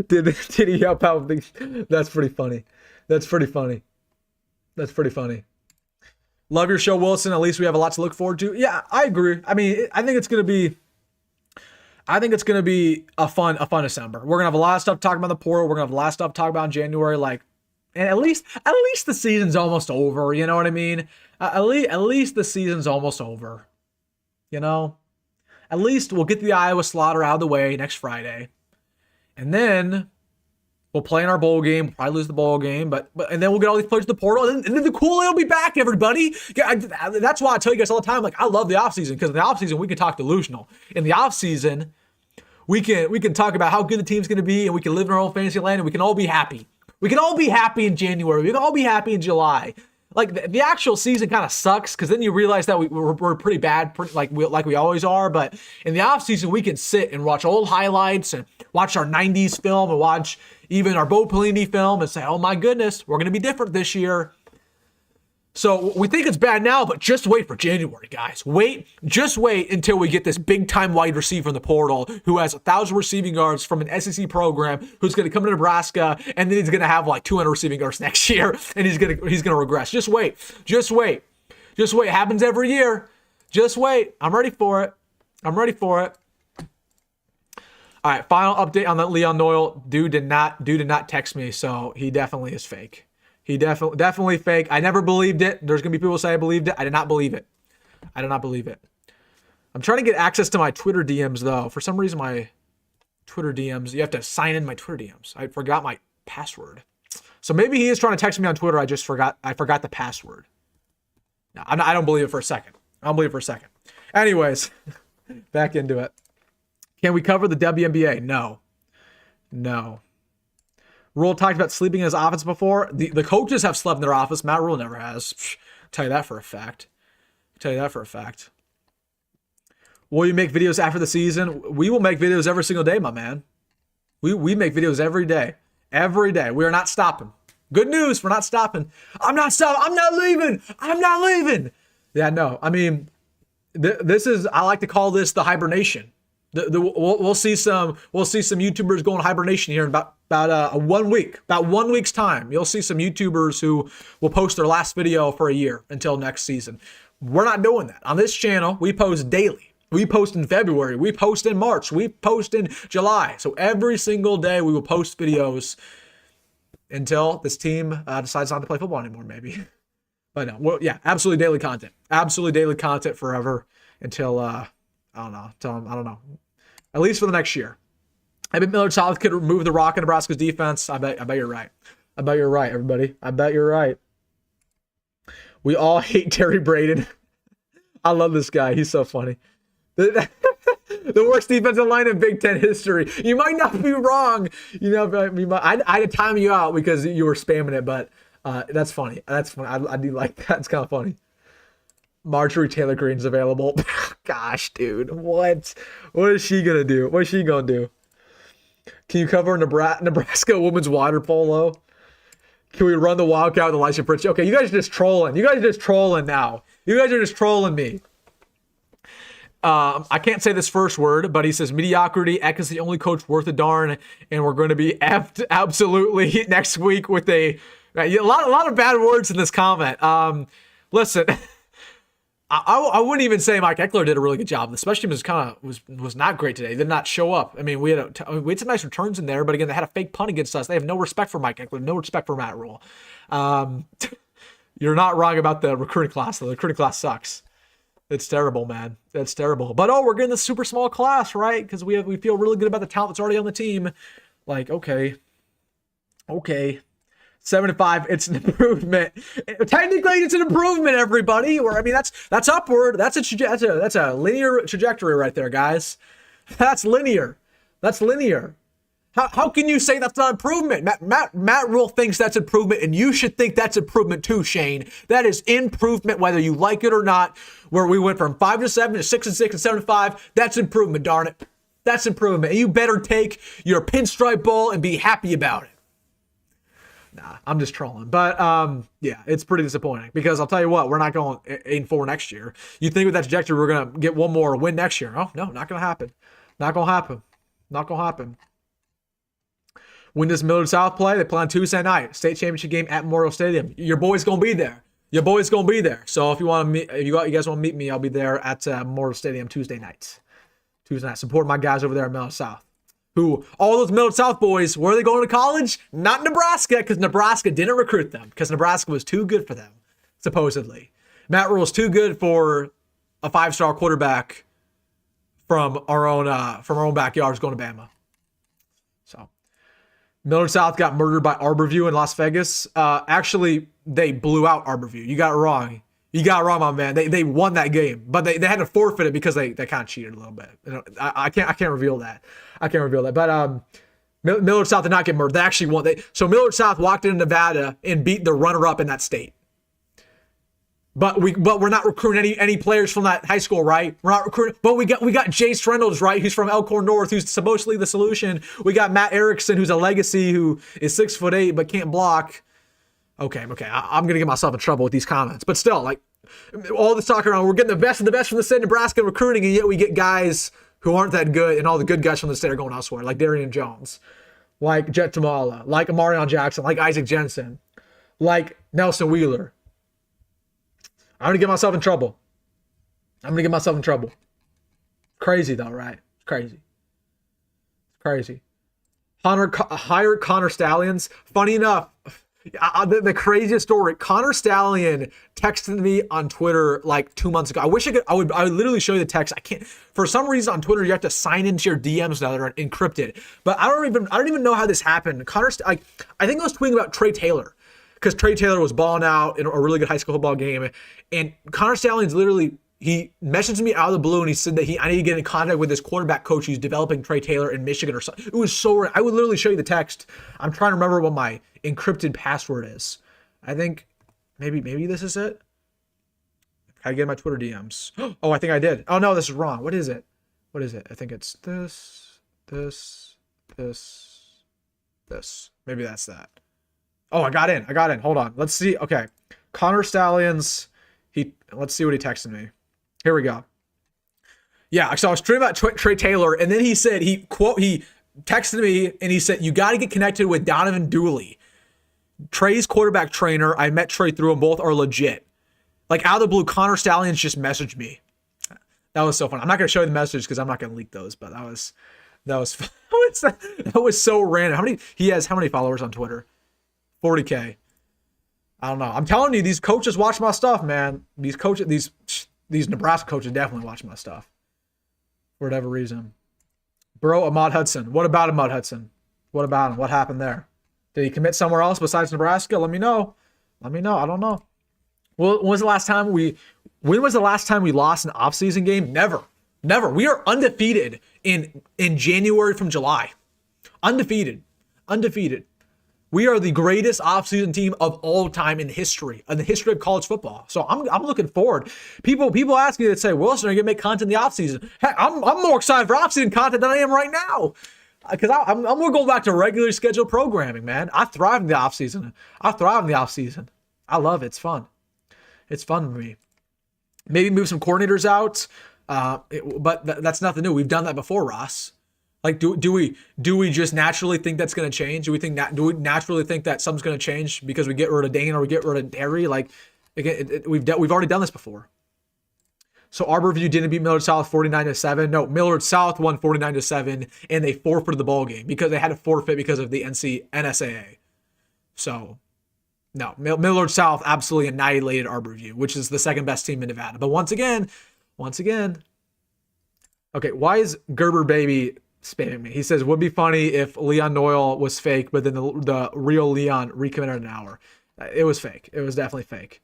Did he help out with the... That's pretty funny. Love your show, Wilson. At least we have a lot to look forward to. Yeah, I agree. I mean, I think it's gonna be a fun December. We're gonna have a lot of stuff talking about the portal. We're gonna have a lot of stuff talking about in January. Like, and at least the season's almost over. You know what I mean? At least the season's almost over. You know, at least we'll get the Iowa slaughter out of the way next Friday, and then we'll play in our bowl game. We'll probably lose the bowl game, and then we'll get all these players to the portal, and then the Kool-Aid will be back, everybody. Yeah, that's why I tell you guys all the time, like, I love the offseason, because in the offseason, we can talk delusional. In the offseason, we can talk about how good the team's going to be, and we can live in our own fantasy land, and we can all be happy. We can all be happy in January. We can all be happy in July. Like, the actual season kind of sucks, because then you realize that we're pretty bad, like we always are. But in the offseason, we can sit and watch old highlights and watch our 90s film and watch even our Bo Pelini film and say, oh my goodness, we're going to be different this year. So we think it's bad now, but just wait for January, guys. Just wait until we get this big-time wide receiver in the portal who has 1,000 receiving yards from an SEC program, who's going to come to Nebraska, and then he's going to have like 200 receiving yards next year, and he's going to regress. Just wait. It happens every year. Just wait. I'm ready for it. All right, final update on that Leon Noyle. Dude did not text me, so he definitely is fake. He definitely fake. I never believed it. There's going to be people say I believed it. I did not believe it. I'm trying to get access to my Twitter DMs, though. For some reason, my Twitter DMs, you have to sign in my Twitter DMs. I forgot my password. So maybe he is trying to text me on Twitter. I forgot the password. No, I don't believe it for a second. Anyways, back into it. Can we cover the WNBA? No. Rule talked about sleeping in his office before. The coaches have slept in their office. Matt Rule never has. Tell you that for a fact. Will you make videos after the season? We will make videos every single day, my man. We make videos every day. We are not stopping. Good news, we're not stopping. I'm not leaving. Yeah, no. I mean, this is, I like to call this the hibernation. We'll see some YouTubers going hibernation here in about 1 week, about 1 week's time. You'll see some YouTubers who will post their last video for a year until next season. We're not doing that. On this channel, we post daily. We post in February. We post in March. We post in July. So every single day we will post videos until this team decides not to play football anymore, maybe. But no, well, yeah, absolutely daily content. Absolutely daily content forever until, I don't know. At least for the next year. I bet Millard South could remove the rock in Nebraska's defense. I bet you're right. I bet you're right, everybody. I bet you're right. We all hate Terry Braden. I love this guy. He's so funny. The worst defensive line in Big Ten history. You might not be wrong. You know, I had to time you out because you were spamming it, but that's funny. That's funny. I do like that. It's kind of funny. Marjorie Taylor Greene's available. Gosh, dude. What is she going to do? What is she going to do? Can you cover Nebraska women's water polo? Can we run the Wildcat with Elisha Pritchett? Okay, you guys are just trolling. You guys are just trolling now. You guys are just trolling me. I can't say this first word, but he says mediocrity. Eck is the only coach worth a darn, and we're going to be effed absolutely next week with a lot of bad words in this comment. Listen, I wouldn't even say Mike Eckler did a really good job. The special team was not great today. They did not show up. I mean, we had some nice returns in there, but again, they had a fake punt against us. They have no respect for Mike Eckler, no respect for Matt Rule. You're not wrong about the recruiting class. The recruiting class sucks. It's terrible, man. It's terrible. But we're getting this super small class, right? Because we feel really good about the talent that's already on the team. Like, okay. 7-5, it's an improvement. Technically, it's an improvement, everybody. I mean, that's upward. That's a linear trajectory right there, guys. That's linear. That's linear. How can you say that's not improvement? Matt Rule thinks that's improvement, and you should think that's improvement too, Shane. That is improvement, whether you like it or not. Where we went from 5-7 to 6-6 and 7-5. That's improvement, darn it. That's improvement. And you better take your pinstripe bowl and be happy about it. Nah, I'm just trolling. But, yeah, it's pretty disappointing. Because I'll tell you what, we're not going 8-4 next year. You think with that trajectory we're going to get one more win next year. Oh, no, not going to happen. Not going to happen. Not going to happen. When does Millard South play? They play on Tuesday night. State championship game at Memorial Stadium. Your boy's going to be there. Your boy's going to be there. So if you want to meet, if you guys want to meet me, I'll be there at Memorial Stadium Tuesday night. Support my guys over there at Millard South. Who, all those Millard South boys, where are they going to college? Not Nebraska, because Nebraska didn't recruit them, because Nebraska was too good for them, supposedly. Matt Rule is too good for a 5-star quarterback from our own backyards going to Bama. So, Millard South got murdered by Arborview in Las Vegas. Actually, they blew out Arborview. You got it wrong. You got it wrong, my man. They won that game, but they had to forfeit it because they kind of cheated a little bit. I can't reveal that. But Millard South did not get murdered. They actually won. So Millard South walked into Nevada and beat the runner-up in that state. But we're not recruiting any players from that high school, right? We're not recruiting. But we got Jace Reynolds, right? Who's from Elkhorn North, who's supposedly the solution. We got Matt Erickson, who's a legacy, who is 6'8" but can't block. Okay. I'm gonna get myself in trouble with these comments, but still, like all this talk around, we're getting the best of the best from the state of Nebraska recruiting, and yet we get guys who aren't that good, and all the good guys from the state are going elsewhere, like Darian Jones, like Jet Tamala, like Amarion Jackson, like Isaac Jensen, like Nelson Wheeler. I'm gonna get myself in trouble. Crazy though, right? It's crazy. Hire Connor Stallions. Funny enough, the craziest story. Connor Stallion texted me on Twitter like 2 months ago. I wish I would literally show you the text. I can't. For some reason on Twitter, you have to sign into your DMs now that are encrypted. But I don't even know how this happened. I think I was tweeting about Trey Taylor, because Trey Taylor was balling out in a really good high school football game, and Connor Stallion's literally, he messaged me out of the blue and he said that I need to get in contact with this quarterback coach who's developing Trey Taylor in Michigan or something. It was so, I would literally show you the text. I'm trying to remember what my encrypted password is. I think maybe this is it. I get my Twitter DMs. Oh, I think I did. Oh no, this is wrong. What is it? I think it's this. Maybe that's that. Oh, I got in. Hold on. Let's see. Okay. Connor Stallions. Let's see what he texted me. Here we go. Yeah, so I was tweeting about Trey Taylor, and then he said, he texted me, and he said, you got to get connected with Donovan Dooley. Trey's quarterback trainer. I met Trey through him. Both are legit. Like, out of the blue, Connor Stallions just messaged me. That was so fun. I'm not going to show you the message because I'm not going to leak those, but that was that was so random. He has how many followers on Twitter? 40K. I don't know. I'm telling you, these coaches watch my stuff, man. These Nebraska coaches definitely watch my stuff. For whatever reason. Bro, Ahmad Hudson. What about Ahmad Hudson? What about him? What happened there? Did he commit somewhere else besides Nebraska? Let me know. I don't know. Well, when was the last time we lost an off-season game? Never. We are undefeated in January from July. Undefeated. We are the greatest offseason team of all time in the history of college football. So I'm looking forward. People ask me to say, Wilson, are you gonna make content in the offseason? Heck, I'm more excited for offseason content than I am right now. Because I'm gonna go back to regularly scheduled programming, man. I thrive in the offseason. I love it. It's fun. It's fun for me. Maybe move some coordinators out. But that's nothing new. We've done that before, Ross. Like, do we just naturally think that's going to change? Do we naturally think that something's going to change because we get rid of Dane or we get rid of Harry? Like, again, we've already done this before. So Arborview didn't beat Millard South 49-7. No, Millard South won 49-7, and they forfeited the ball game because they had to forfeit because of the NSAA. So, no, Millard South absolutely annihilated Arborview, which is the second best team in Nevada. But once again, okay, why is Gerber Baby spamming me? He says, would be funny if Leon Noyle was fake, but then the real Leon recommitted an hour. It was fake. It was definitely fake.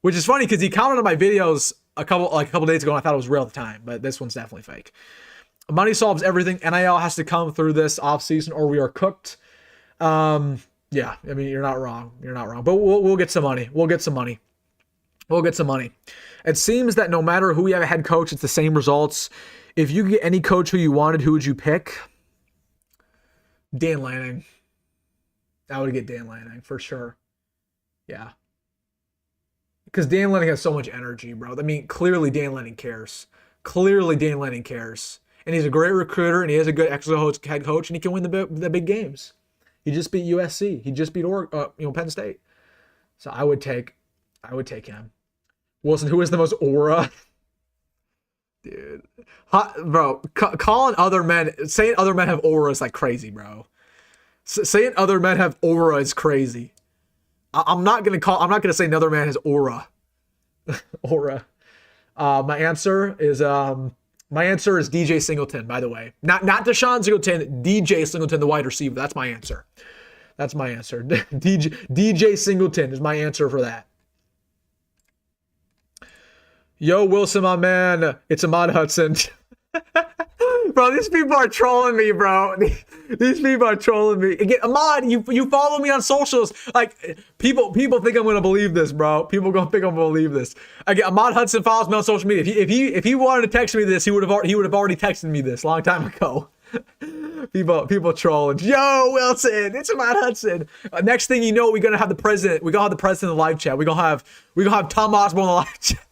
Which is funny because he commented on my videos a couple days ago and I thought it was real at the time, but this one's definitely fake. Money solves everything. NIL has to come through this offseason or we are cooked. Yeah, I mean, you're not wrong. But we'll get some money. We'll get some money. It seems that no matter who you have a head coach, it's the same results. If you could get any coach who you wanted, who would you pick? Dan Lanning. I would get Dan Lanning for sure. Yeah. Because Dan Lanning has so much energy, bro. I mean, clearly Dan Lanning cares. And he's a great recruiter, and he has a good head coach, and he can win the big games. He just beat USC. He just beat Penn State. So I would take him. Wilson, who is the most aura? Dude. Bro, saying other men have aura is like crazy, bro. Saying other men have aura is crazy. I'm not gonna say another man has aura. Aura. My answer is DJ Singleton, by the way. Not Deshaun Singleton, DJ Singleton, the wide receiver. That's my answer. DJ Singleton is my answer for that. Yo, Wilson, my man. It's Ahmad Hudson. Bro, these people are trolling me, bro. These people are trolling me. Again, Ahmad, you follow me on socials. Like, people think I'm gonna believe this, bro. People gonna think I'm gonna believe this. Again, Ahmad Hudson follows me on social media. If he wanted to text me this, he would have already texted me this a long time ago. People trolling. Yo, Wilson, it's Ahmad Hudson. Next thing you know, we're gonna have the president. We're gonna have the president in the live chat. We're gonna have Tom Osborne in the live chat.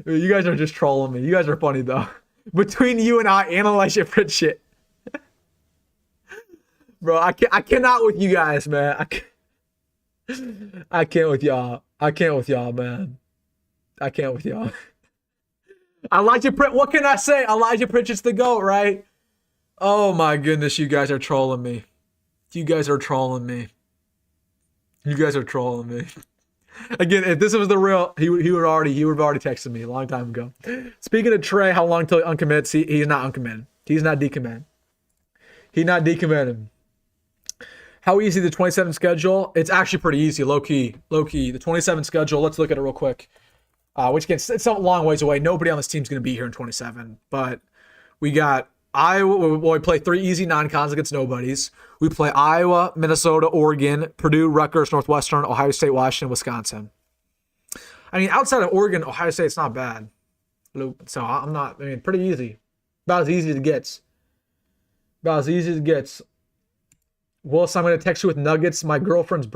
You guys are just trolling me. You guys are funny though. Between you and I, analyze your print shit. Bro, I cannot with you guys, man. I can't with y'all. Man. I can't with y'all. Elijah Print, what can I say? Elijah Pritchett's the GOAT, right? Oh my goodness, you guys are trolling me. Again, if this was the real, he would have already texted me a long time ago. Speaking of Trey, how long till he uncommits? He's not uncommitted. He's not decommitted. How easy the 27 schedule? It's actually pretty easy, low key. The 27 schedule. Let's look at it real quick. Which again, it's not a long ways away. Nobody on this team's going to be here in 27, but we got Iowa. We play 3 easy non-cons against nobodies. We play Iowa, Minnesota, Oregon, Purdue, Rutgers, Northwestern, Ohio State, Washington, Wisconsin. I mean, outside of Oregon, Ohio State's not bad. So pretty easy. About as easy as it gets. Willis, I'm going to text you with nuggets. My girlfriend's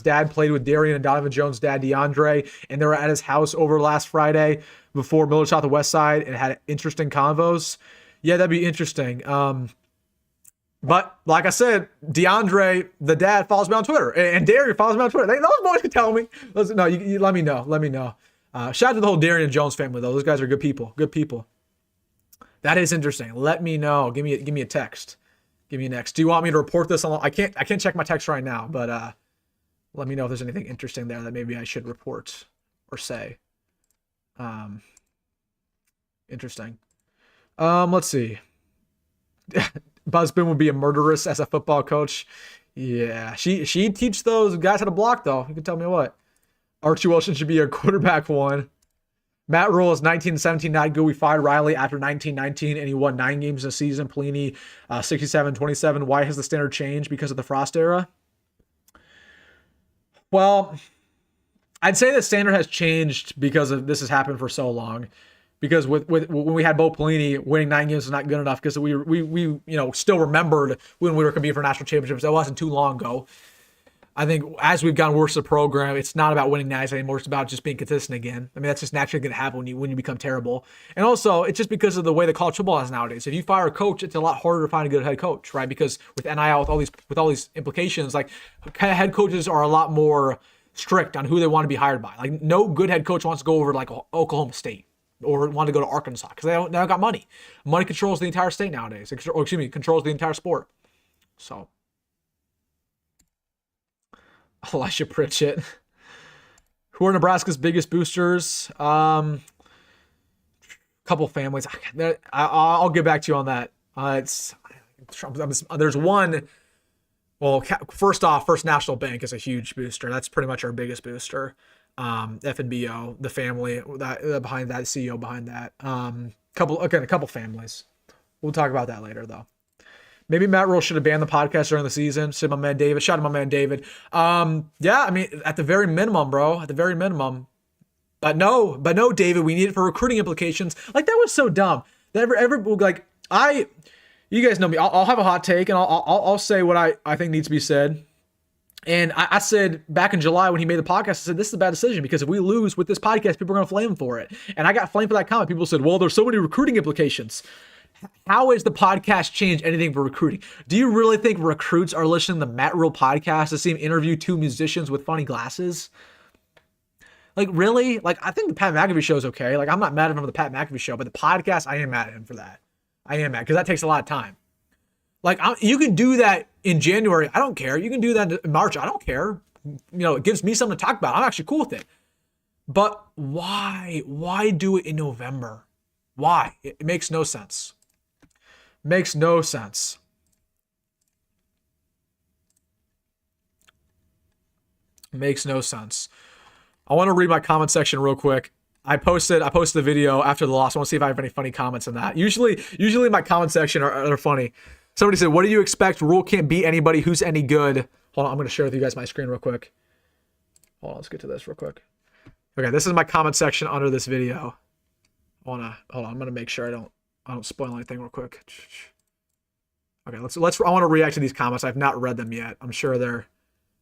dad played with Darian and Donovan Jones' dad, DeAndre, and they were at his house over last Friday before Miller shot the West Side and had interesting convos. Yeah, that'd be interesting. But like I said, DeAndre, the dad, follows me on Twitter, and Darian follows me on Twitter. Those boys can tell me. No, you let me know. Let me know. Shout out to the whole Darian Jones family, though. Those guys are good people. Good people. That is interesting. Let me know. Give me a text. Give me a next. Do you want me to report this on? I can't check my text right now, but let me know if there's anything interesting there that maybe I should report or say. Interesting. Let's see. Buzzbin would be a murderess as a football coach. Yeah, she'd teach those guys how to block, though. You can tell me what. Archie Wilson should be a quarterback one. Matt Rule is 19-17, not good. We fired Riley after 19-19, and he won 9 games in a season. Pelini, 67-27. Why has the standard changed? Because of the Frost era? Well, I'd say the standard has changed because of this has happened for so long. Because with when we had Bo Pelini, winning 9 games was not good enough because we still remembered when we were competing for national championships. That wasn't too long ago. I think as we've gotten worse at the program, it's not about winning nights anymore. It's about just being consistent again. I mean, that's just naturally going to happen when you become terrible. And also, it's just because of the way the college football is nowadays. If you fire a coach, it's a lot harder to find a good head coach, right? Because with NIL, with all these implications, like head coaches are a lot more strict on who they want to be hired by. Like no good head coach wants to go over like Oklahoma State or want to go to Arkansas because they don't got money. Money controls the entire state nowadays. Or excuse me, controls the entire sport. So. Elisha Pritchett. Who are Nebraska's biggest boosters? Couple families. I'll get back to you on that. There's one. Well, first off, First National Bank is a huge booster. That's pretty much our biggest booster. FNBO, the family that behind that, CEO behind that. A couple families. We'll talk about that later, though. Maybe Matt Rule should have banned the podcast during the season. Said my man David. Shout out to my man David. Yeah, I mean, at the very minimum, bro. At the very minimum. But no, David, we need it for recruiting implications. Like, that was so dumb. You guys know me. I'll have a hot take, and I'll say what I think needs to be said. And I said back in July when he made the podcast, I said, this is a bad decision because if we lose with this podcast, people are going to flame him for it. And I got flamed for that comment. People said, well, there's so many recruiting implications. How has the podcast changed anything for recruiting? Do you really think recruits are listening to the Matt Rule podcast to see him interview 2 musicians with funny glasses? Like, really? Like, I think the Pat McAfee show is okay. Like, I'm not mad at him for the Pat McAfee show, but the podcast, I am mad at him for that. I am mad because that takes a lot of time. Like, you can do that in January. I don't care. You can do that in March. I don't care. It gives me something to talk about. I'm actually cool with it. But why? Why do it in November? Why? It makes no sense. Makes no sense. Makes no sense. I want to read my comment section real quick. I posted the video after the loss. I want to see if I have any funny comments on that. Usually my comment section are funny. Somebody said, what do you expect? Rule can't beat anybody who's any good. Hold on, I'm going to share with you guys my screen real quick. Hold on, let's get to this real quick. Okay, this is my comment section under this video. Hold on, I'm going to make sure I don't spoil anything real quick. Okay, let's. I want to react to these comments. I've not read them yet. I'm sure they're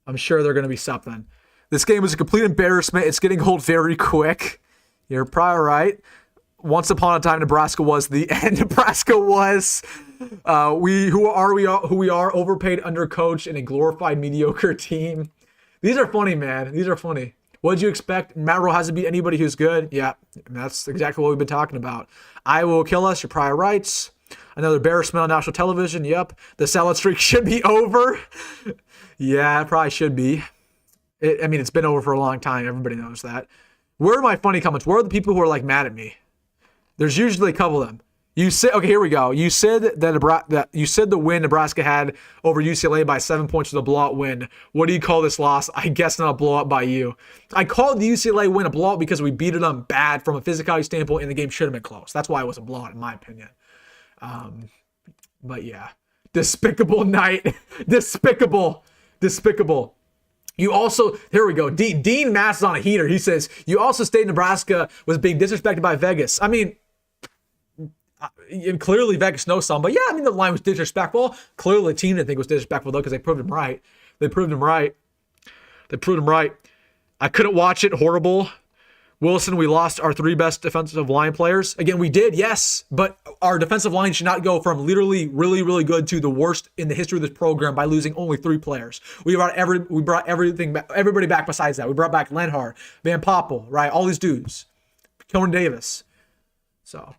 going to be something. This game was a complete embarrassment. It's getting old very quick. You're probably right. Once upon a time, Nebraska was the end. Nebraska was. Who we are, overpaid, undercoached, and a glorified mediocre team. These are funny, man. These are funny. What did you expect? Matt Rule hasn't beat anybody who's good. Yeah, that's exactly what we've been talking about. Iowa will kill us. Your prior rights. Another embarrassment on national television. Yep. The salad streak should be over. Yeah, it probably should be. It's been over for a long time. Everybody knows that. Where are my funny comments? Where are the people who are like mad at me? There's usually a couple of them. You said, okay, here we go. You said that you said the win Nebraska had over UCLA by 7 points was a blowout win. What do you call this loss? I guess not a blowout by you. I called the UCLA win a blowout because we beat them bad from a physicality standpoint, and the game should have been close. That's why it was a blowout, in my opinion. But yeah, despicable night. Despicable. You also, here we go. Dean Mass is on a heater. He says, you also stated Nebraska was being disrespected by Vegas. I mean, And clearly Vegas knows some, but yeah, I mean, the line was disrespectful. Clearly the team didn't think it was disrespectful, though, because they proved him right. They proved him right. I couldn't watch it. Horrible. Wilson, we lost our 3 best defensive line players. Again, we did, yes, but our defensive line should not go from literally really, really good to the worst in the history of this program by losing only 3 players. We brought everybody back besides that. We brought back Lenhart, Van Poppel, right? All these dudes. Conor Davis. So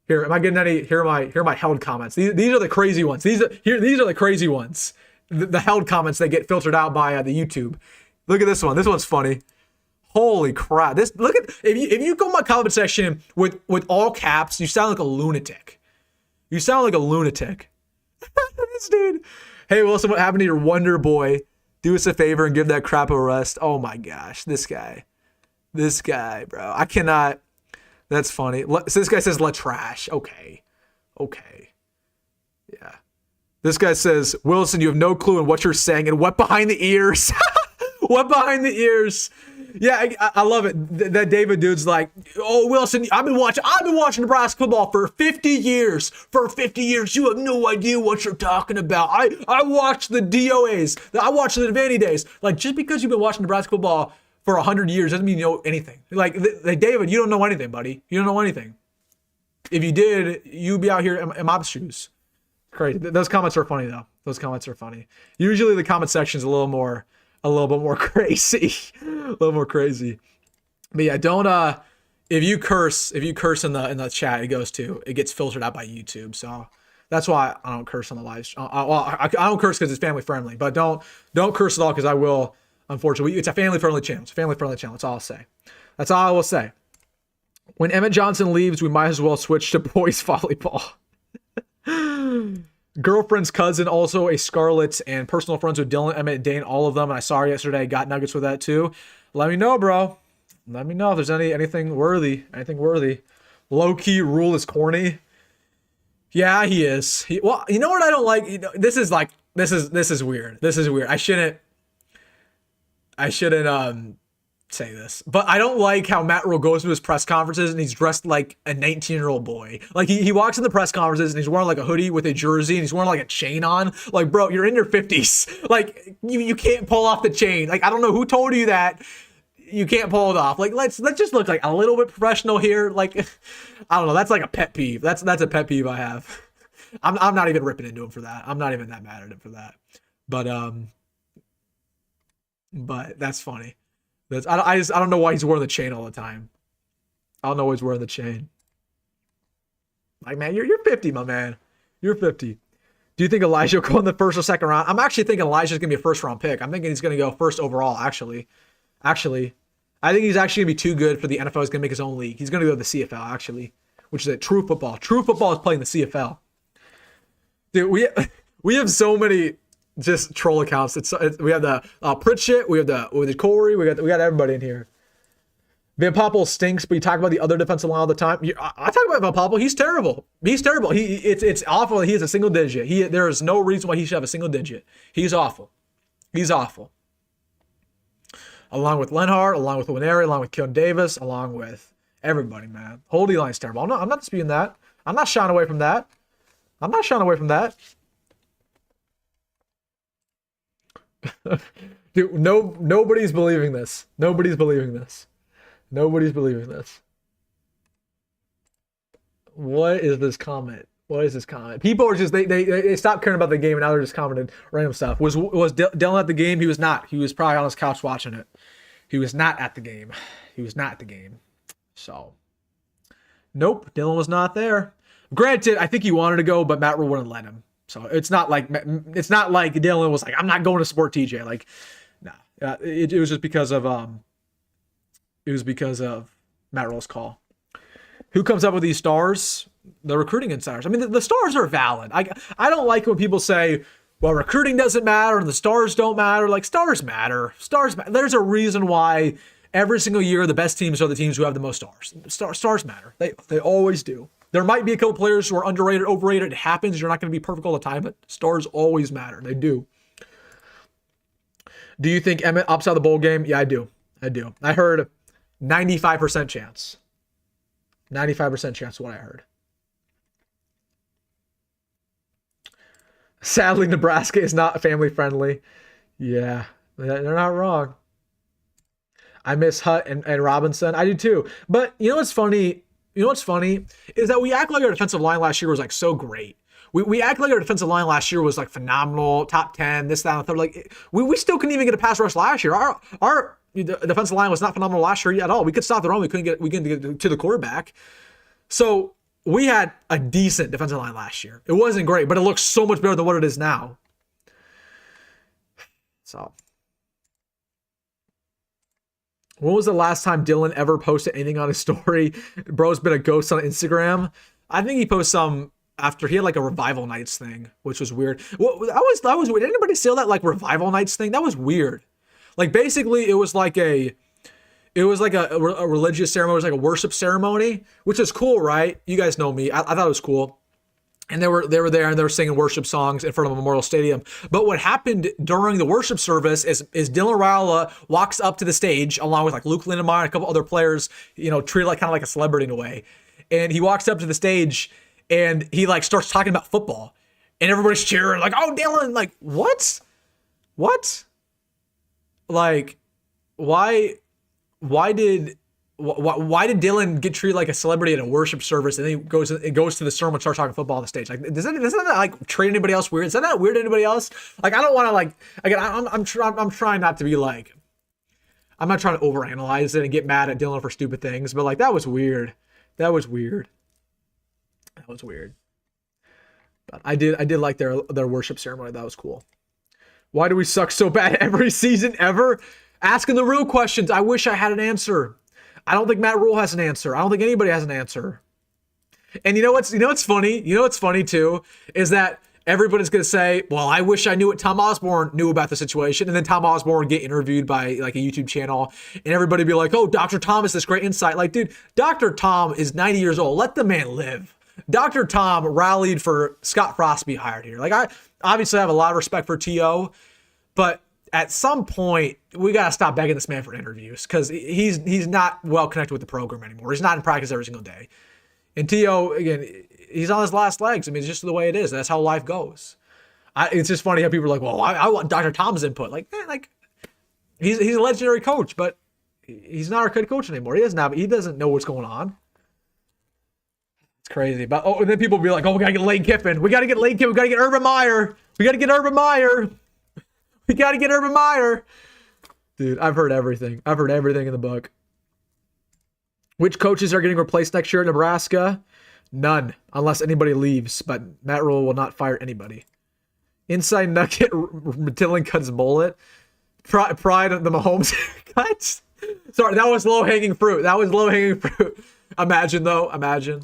here, am I getting any? Here are my held comments. These are the crazy ones. These are the crazy ones. The held comments that get filtered out by the YouTube. Look at this one. This one's funny. Holy crap! If you go in my comment section with all caps, you sound like a lunatic. You sound like a lunatic. This dude. Hey Wilson, what happened to your Wonder Boy? Do us a favor and give that crap a rest. Oh my gosh, this guy, bro. I cannot. That's funny. So this guy says "let trash." Okay. Yeah. This guy says, Wilson, you have no clue in what you're saying and what behind the ears. What behind the ears? Yeah, I love it. That David dude's like, oh, Wilson, I've been watching Nebraska football for 50 years. For 50 years, you have no idea what you're talking about. I watched the DOAs. I watched the Vandy days. Like, just because you've been watching Nebraska football for 100 years doesn't mean you know anything. Like David, you don't know anything, buddy. You don't know anything. If you did, you'd be out here in my shoes. Crazy. Those comments are funny, though. Those comments are funny. Usually the comment section is a little bit more crazy. A little more crazy. But yeah, don't if you curse in the chat, it gets filtered out by YouTube. So that's why I don't curse on the live stream. I don't curse because it's family friendly, but don't curse at all, because I will, unfortunately. It's a family friendly channel. It's a family friendly channel. That's all I'll say. That's all I will say. When Emmett Johnson leaves, we might as well switch to boys volleyball. Girlfriend's cousin, also a Scarlet, and personal friends with Dylan, Emmett, Dane, all of them. And I saw her yesterday. I got nuggets with that too. Let me know, bro. Let me know if there's anything worthy. Low-key Rule is corny. Yeah, he is. Well, you know what I don't like? This is weird. This is weird. I shouldn't say this, but I don't like how Matt Rule goes to his press conferences and he's dressed like a 19-year-old boy. Like he walks in the press conferences and he's wearing like a hoodie with a jersey and he's wearing like a chain on. Like, bro, you're in your 50s. Like you can't pull off the chain. Like, I don't know who told you that. You can't pull it off. Like, let's just look like a little bit professional here. Like, I don't know. That's like a pet peeve. That's a pet peeve I have. I'm not even ripping into him for that. I'm not even that mad at him for that. But that's funny. I don't know why he's wearing the chain all the time. I don't know why he's wearing the chain. Like, man, you're 50, my man. You're 50. Do you think Elijah will go in the first or second round? I'm actually thinking Elijah's going to be a first round pick. I'm thinking he's going to go first overall, actually. I think he's actually going to be too good for the NFL. He's going to make his own league. He's going to go to the CFL, actually, which is a true football. True football is playing the CFL. Dude, we have so many just troll accounts. We have the Pritchett, we have the Corey, we got everybody in here. Van Poppel stinks, but you talk about the other defensive line all the time. I talk about Van Poppel. He's terrible. It's awful that he has a single digit. There is no reason why he should have a single digit. He's awful. Along with Lenhart, along with Winery, along with Keon Davis, along with everybody, man. Whole D-line's terrible. I'm not disputing that. I'm not shying away from that. Dude, nobody's believing this. Nobody's believing this. What is this comment? People are just they stopped caring about the game and now they're just commenting random stuff. Was Dylan at the game? He was not. He was probably on his couch watching it. He was not at the game. So, nope, Dylan was not there. Granted, I think he wanted to go, but Matt Rule wouldn't let him. So it's not like Dylan was like, I'm not going to support TJ. Like, no, it was just because of Matt Rule's call. Who comes up with these stars? The recruiting insiders. I mean, the stars are valid. I don't like when people say, well, recruiting doesn't matter and the stars don't matter. Like, stars matter. There's a reason why every single year the best teams are the teams who have the most stars. Stars matter. They always do. There might be a couple players who are underrated, overrated. It happens. You're not going to be perfect all the time, but stars always matter. They do. Do you think Emmett opts out of the bowl game? Yeah, I do. I heard 95% chance. 95% chance is what I heard. Sadly, Nebraska is not family friendly. Yeah, they're not wrong. I miss Hutt and Robinson. I do too. But you know what's funny? You know what's funny is that we act like our defensive line last year was like so great. We act like our defensive line last year was like phenomenal, top 10, this, that, and the third. Like we still couldn't even get a pass rush last year. Our defensive line was not phenomenal last year at all. We could stop the run. We couldn't get to the quarterback. So we had a decent defensive line last year. It wasn't great, but it looks so much better than what it is now. So when was the last time Dylan ever posted anything on his story? Bro's been a ghost on Instagram. I think he posted some after he had like a Revival Nights thing, which was weird. Well, that was weird. Did anybody see that like Revival Nights thing? That was weird. Like basically it was like a religious ceremony. It was like a worship ceremony, which is cool, right? You guys know me. I thought it was cool. And they were there and they were singing worship songs in front of Memorial Stadium. But what happened during the worship service is Dylan Raiola walks up to the stage along with like Luke Lindenmeyer and a couple other players, you know, treated like kind of like a celebrity in a way. And he walks up to the stage and he like starts talking about football. And everybody's cheering like, "Oh, Dylan!" Like, what? Like, why did Dylan get treated like a celebrity at a worship service and then he goes to the sermon and starts talking football on the stage? Like, doesn't that like treat anybody else weird? Is that not weird to anybody else? Like, I don't want to like, again, I'm trying not to be like, I'm not trying to overanalyze it and get mad at Dylan for stupid things, but like, that was weird. But I did like their worship ceremony. That was cool. Why do we suck so bad every season ever? Asking the real questions. I wish I had an answer. I don't think Matt Rule has an answer. I don't think anybody has an answer. And you know what's funny? You know what's funny too is that everybody's gonna say, "Well, I wish I knew what Tom Osborne knew about the situation." And then Tom Osborne would get interviewed by like a YouTube channel, and everybody be like, "Oh, Dr. Tom has this great insight." Like, dude, Dr. Tom is 90 years old. Let the man live. Dr. Tom rallied for Scott Frost to be hired here. Like, I obviously have a lot of respect for T.O., but at some point, we got to stop begging this man for interviews because he's not well connected with the program anymore. He's not in practice every single day. And T.O., again, he's on his last legs. I mean, it's just the way it is. That's how life goes. It's just funny how people are like, "Well, I want Dr. Tom's input." Like, man, like he's a legendary coach, but he's not our head coach anymore. He doesn't know what's going on. It's crazy. But and then people will be like, "Oh, we got to get Lane Kiffin. We got to get Lane Kiffin. We got to get Urban Meyer. We got to get Urban Meyer. We got to get Urban Meyer." Dude, I've heard everything. I've heard everything in the book. Which coaches are getting replaced next year at Nebraska? None, unless anybody leaves. But Matt Rule will not fire anybody. Inside nugget, Dylan cuts mullet. Pride of the Mahomes cuts. Sorry, that was low-hanging fruit. Imagine, though. Imagine.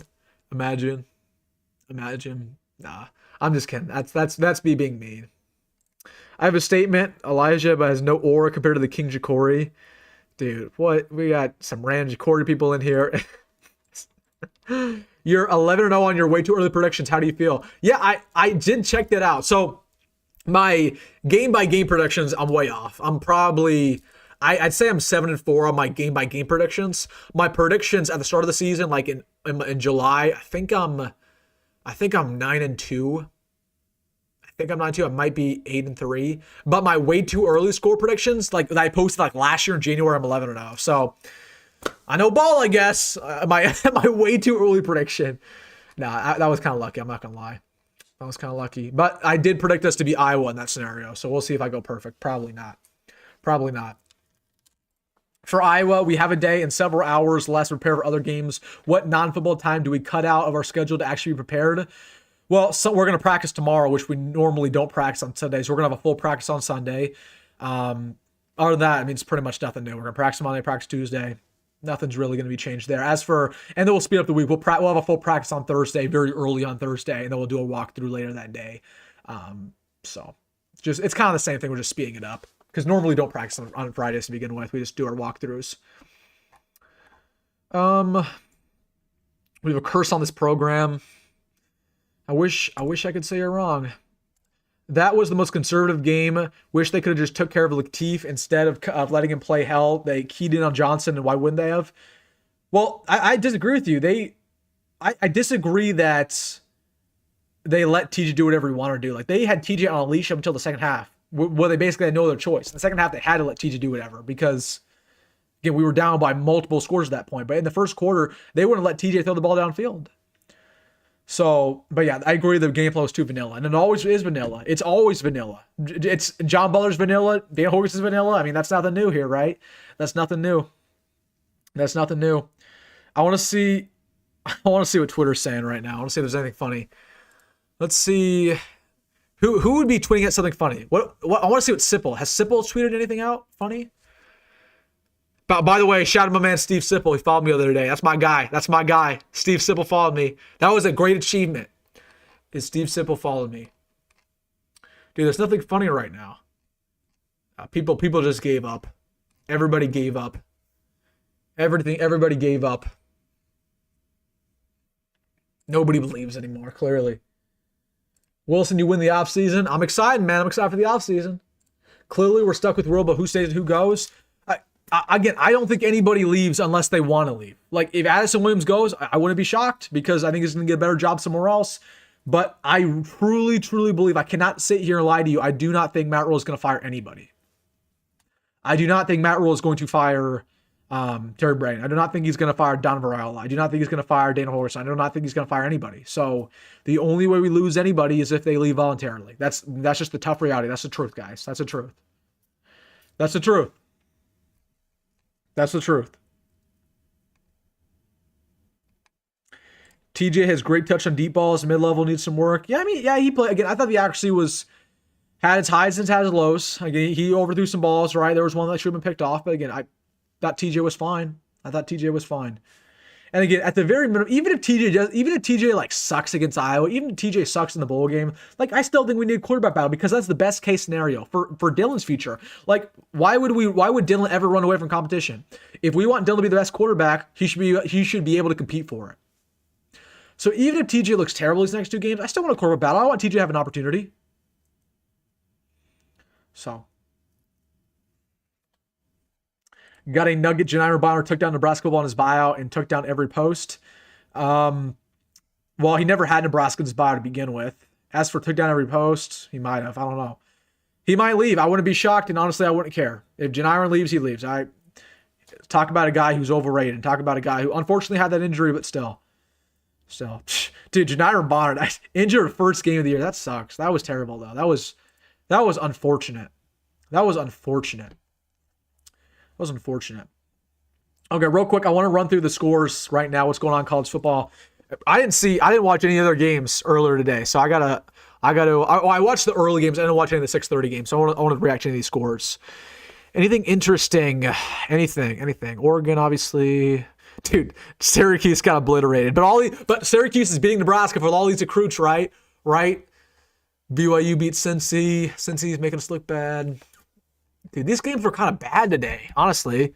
Nah, I'm just kidding. That's me being mean. I have a statement. Elijah, but has no aura compared to the King Jacory. Dude, what? We got some Rand Jacory people in here. You're 11-0 on your way too early predictions. How do you feel? Yeah, I did check that out. So my game-by-game predictions, I'm way off. I'm probably... I'd say I'm 7-4 on my game-by-game predictions. My predictions at the start of the season, like in July, I think I'm 9-2. I might be 8-3. But my way too early score predictions, like that I posted like last year in January, I'm 11-0. So I know ball, I guess. My way too early prediction. Nah, that was kind of lucky. I'm not gonna lie. That was kind of lucky. But I did predict us to be Iowa in that scenario. So we'll see if I go perfect. Probably not. For Iowa, we have a day and several hours less to prepare for other games. What non-football time do we cut out of our schedule to actually be prepared? Well, so we're going to practice tomorrow, which we normally don't practice on Sunday. So we're going to have a full practice on Sunday. Other than that, I mean, it's pretty much nothing new. We're going to practice Monday, practice Tuesday. Nothing's really going to be changed there. And then we'll speed up the week. We'll have a full practice on Thursday, very early on Thursday, and then we'll do a walkthrough later that day. So it's kind of the same thing. We're just speeding it up. Because normally we don't practice on Fridays to begin with. We just do our walkthroughs. We have a curse on this program. I wish I could say you're wrong. That was the most conservative game. Wish they could have just took care of Lateef instead of letting him play hell. They keyed in on Johnson, and why wouldn't they have? Well, I disagree with you. I disagree that they let TJ do whatever he wanted to do. Like, they had TJ on a leash up until the second half, where they basically had no other choice. In the second half, they had to let TJ do whatever because, again, we were down by multiple scores at that point. But in the first quarter, they wouldn't let TJ throw the ball downfield. So, but yeah, I agree the game flow is too vanilla. And it always is vanilla. It's always vanilla. It's John Butler's vanilla. Dan Hogan's vanilla. I mean, that's nothing new here, right? That's nothing new. That's nothing new. I want to see what Twitter's saying right now. I want to see if there's anything funny. Let's see. Who would be tweeting at something funny? What I want to see what Sipple. Has Sipple tweeted anything out funny? By the way, shout out to my man Steve Sipple. He followed me the other day. That's my guy. That's my guy. Steve Sipple followed me. That was a great achievement. Is Steve Sipple followed me? Dude, there's nothing funny right now. People just gave up. Everybody gave up. Everybody gave up. Nobody believes anymore, clearly. Wilson, you win the offseason. I'm excited, man. I'm excited for the offseason. Clearly, we're stuck with Will, but who stays and who goes? Again, I don't think anybody leaves unless they want to leave. Like, if Addison Williams goes, I wouldn't be shocked because I think he's going to get a better job somewhere else. But I truly, truly believe, I cannot sit here and lie to you, I do not think Matt Rhule is going to fire anybody. I do not think Matt Rhule is going to fire Terry Brain. I do not think he's going to fire Don Raiola. I do not think he's going to fire Dana Horse. I do not think he's going to fire anybody. So the only way we lose anybody is if they leave voluntarily. That's just the tough reality. That's the truth, guys. That's the truth. That's the truth. That's the truth. TJ has great touch on deep balls. Mid-level needs some work. Yeah, I mean, yeah, he played. Again, I thought the accuracy had its highs and had its lows. Again, he overthrew some balls, right? There was one that should have been picked off. But again, I thought TJ was fine. And again, at the very minimum, even if TJ like sucks against Iowa, even if TJ sucks in the bowl game, like I still think we need a quarterback battle because that's the best case scenario for Dylan's future. Like, why would Dylan ever run away from competition? If we want Dylan to be the best quarterback, he should be able to compete for it. So even if TJ looks terrible these next two games, I still want a quarterback battle. I want TJ to have an opportunity. So. Got a nugget. Janiran Bonner took down Nebraska football in his buyout and took down every post. Well, he never had Nebraska in his buyout to begin with. As for took down every post, he might have. I don't know. He might leave. I wouldn't be shocked, and honestly, I wouldn't care. If Janiran leaves, he leaves. I talk about a guy who's overrated and talk about a guy who unfortunately had that injury, but still. Dude, Janiran Bonner injured first game of the year. That sucks. That was terrible, though. That was unfortunate. That was unfortunate. Okay, real quick, I want to run through the scores right now. What's going on in college football? I didn't watch any other games earlier today, so I watched the early games. I didn't watch any of the 6:30 games, so I want to react to any of these scores. Anything interesting? Anything? Oregon, obviously. Dude, Syracuse got obliterated, but Syracuse is beating Nebraska for all these recruits, right? BYU beat Cincy. Cincy's making us look bad. Dude, these games were kind of bad today, honestly.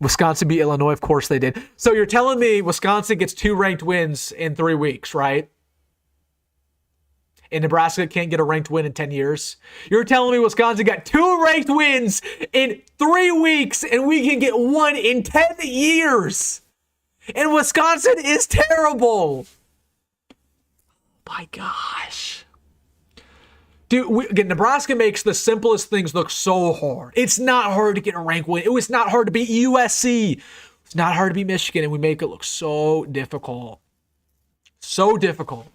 Wisconsin beat Illinois, of course they did. So you're telling me Wisconsin gets 2 ranked wins in 3 weeks, right? And Nebraska can't get a ranked win in 10 years? You're telling me Wisconsin got 2 ranked wins in 3 weeks and we can get 1 in 10 years? And Wisconsin is terrible. My gosh. Dude, again, Nebraska makes the simplest things look so hard. It's not hard to get a rank win. It was not hard to beat USC. It's not hard to beat Michigan, and we make it look so difficult. So difficult.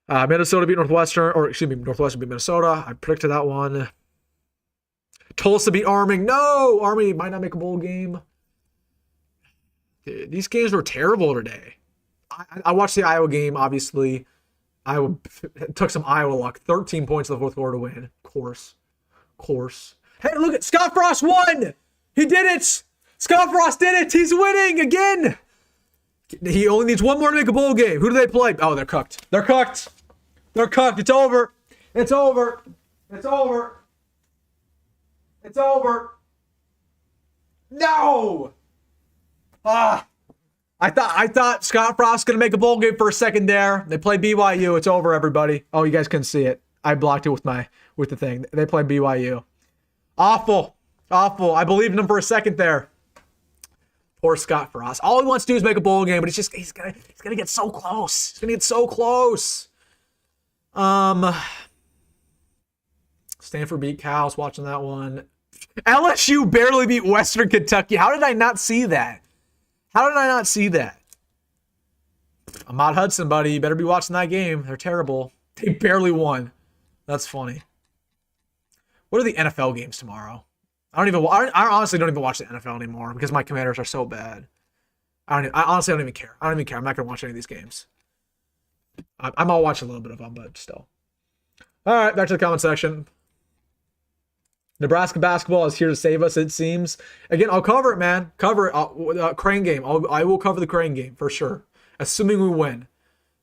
Minnesota beat Northwestern, Northwestern beat Minnesota. I predicted that one. Tulsa beat Army. No! Army might not make a bowl game. Dude, these games were terrible today. I watched the Iowa game, obviously. Iowa took some Iowa luck. 13 points in the fourth quarter to win. Of course. Hey, look at Scott Frost won! He did it! Scott Frost did it! He's winning again! He only needs one more to make a bowl game. Who do they play? Oh, they're cooked. They're cooked. It's over. No! I thought Scott Frost was going to make a bowl game for a second there. They play BYU. It's over, everybody. Oh, you guys couldn't see it. I blocked it with the thing. They play BYU. Awful. I believed in him for a second there. Poor Scott Frost. All he wants to do is make a bowl game, but he's got It's going to get so close. It's going to get so close. Stanford beat Cal. I was watching that one. LSU barely beat Western Kentucky. How did I not see that? How did I not see that? Ahmad Hudson, buddy. You better be watching that game. They're terrible. They barely won. That's funny. What are the NFL games tomorrow? I honestly don't even watch the NFL anymore because my Commanders are so bad. I honestly don't even care. I don't even care. I'm not going to watch any of these games. I might watch a little bit of them, but still. All right, back to the comment section. Nebraska basketball is here to save us, it seems. Again, I'll cover it, man. Cover it. Crane game. I will cover the Crane game for sure. Assuming we win.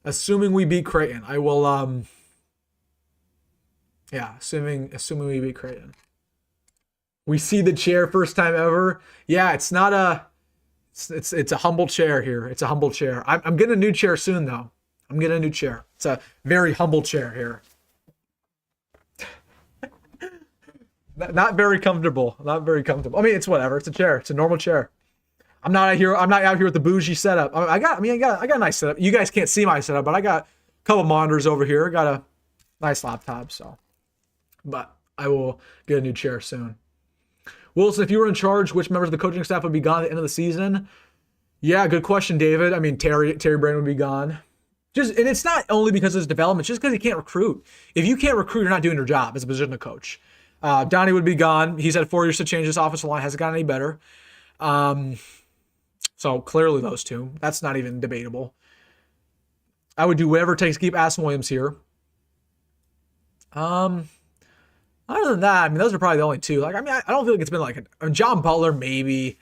Assuming we beat Creighton. I will, yeah, assuming we beat Creighton. We see the chair first time ever. Yeah, it's not a... It's a humble chair here. It's a humble chair. I'm getting a new chair soon, though. I'm getting a new chair. It's a very humble chair here. Not very comfortable. Not very comfortable. I mean, it's whatever. It's a chair. It's a normal chair. I'm not out here with the bougie setup. I got a nice setup. You guys can't see my setup, but I got a couple monitors over here. I got a nice laptop, so. But I will get a new chair soon. Wilson, if you were in charge, which members of the coaching staff would be gone at the end of the season? Yeah, good question, David. I mean, Terry Brand would be gone. And it's not only because of his development, just because he can't recruit. If you can't recruit, you're not doing your job as a position of coach. Donnie would be gone. He's had 4 years to change his offensive line. Hasn't gotten any better. So clearly those two. That's not even debatable. I would do whatever it takes to keep Aston Williams here. Other than that, I mean, those are probably the only two. Like, I mean, I don't feel like it's been like John Butler, maybe.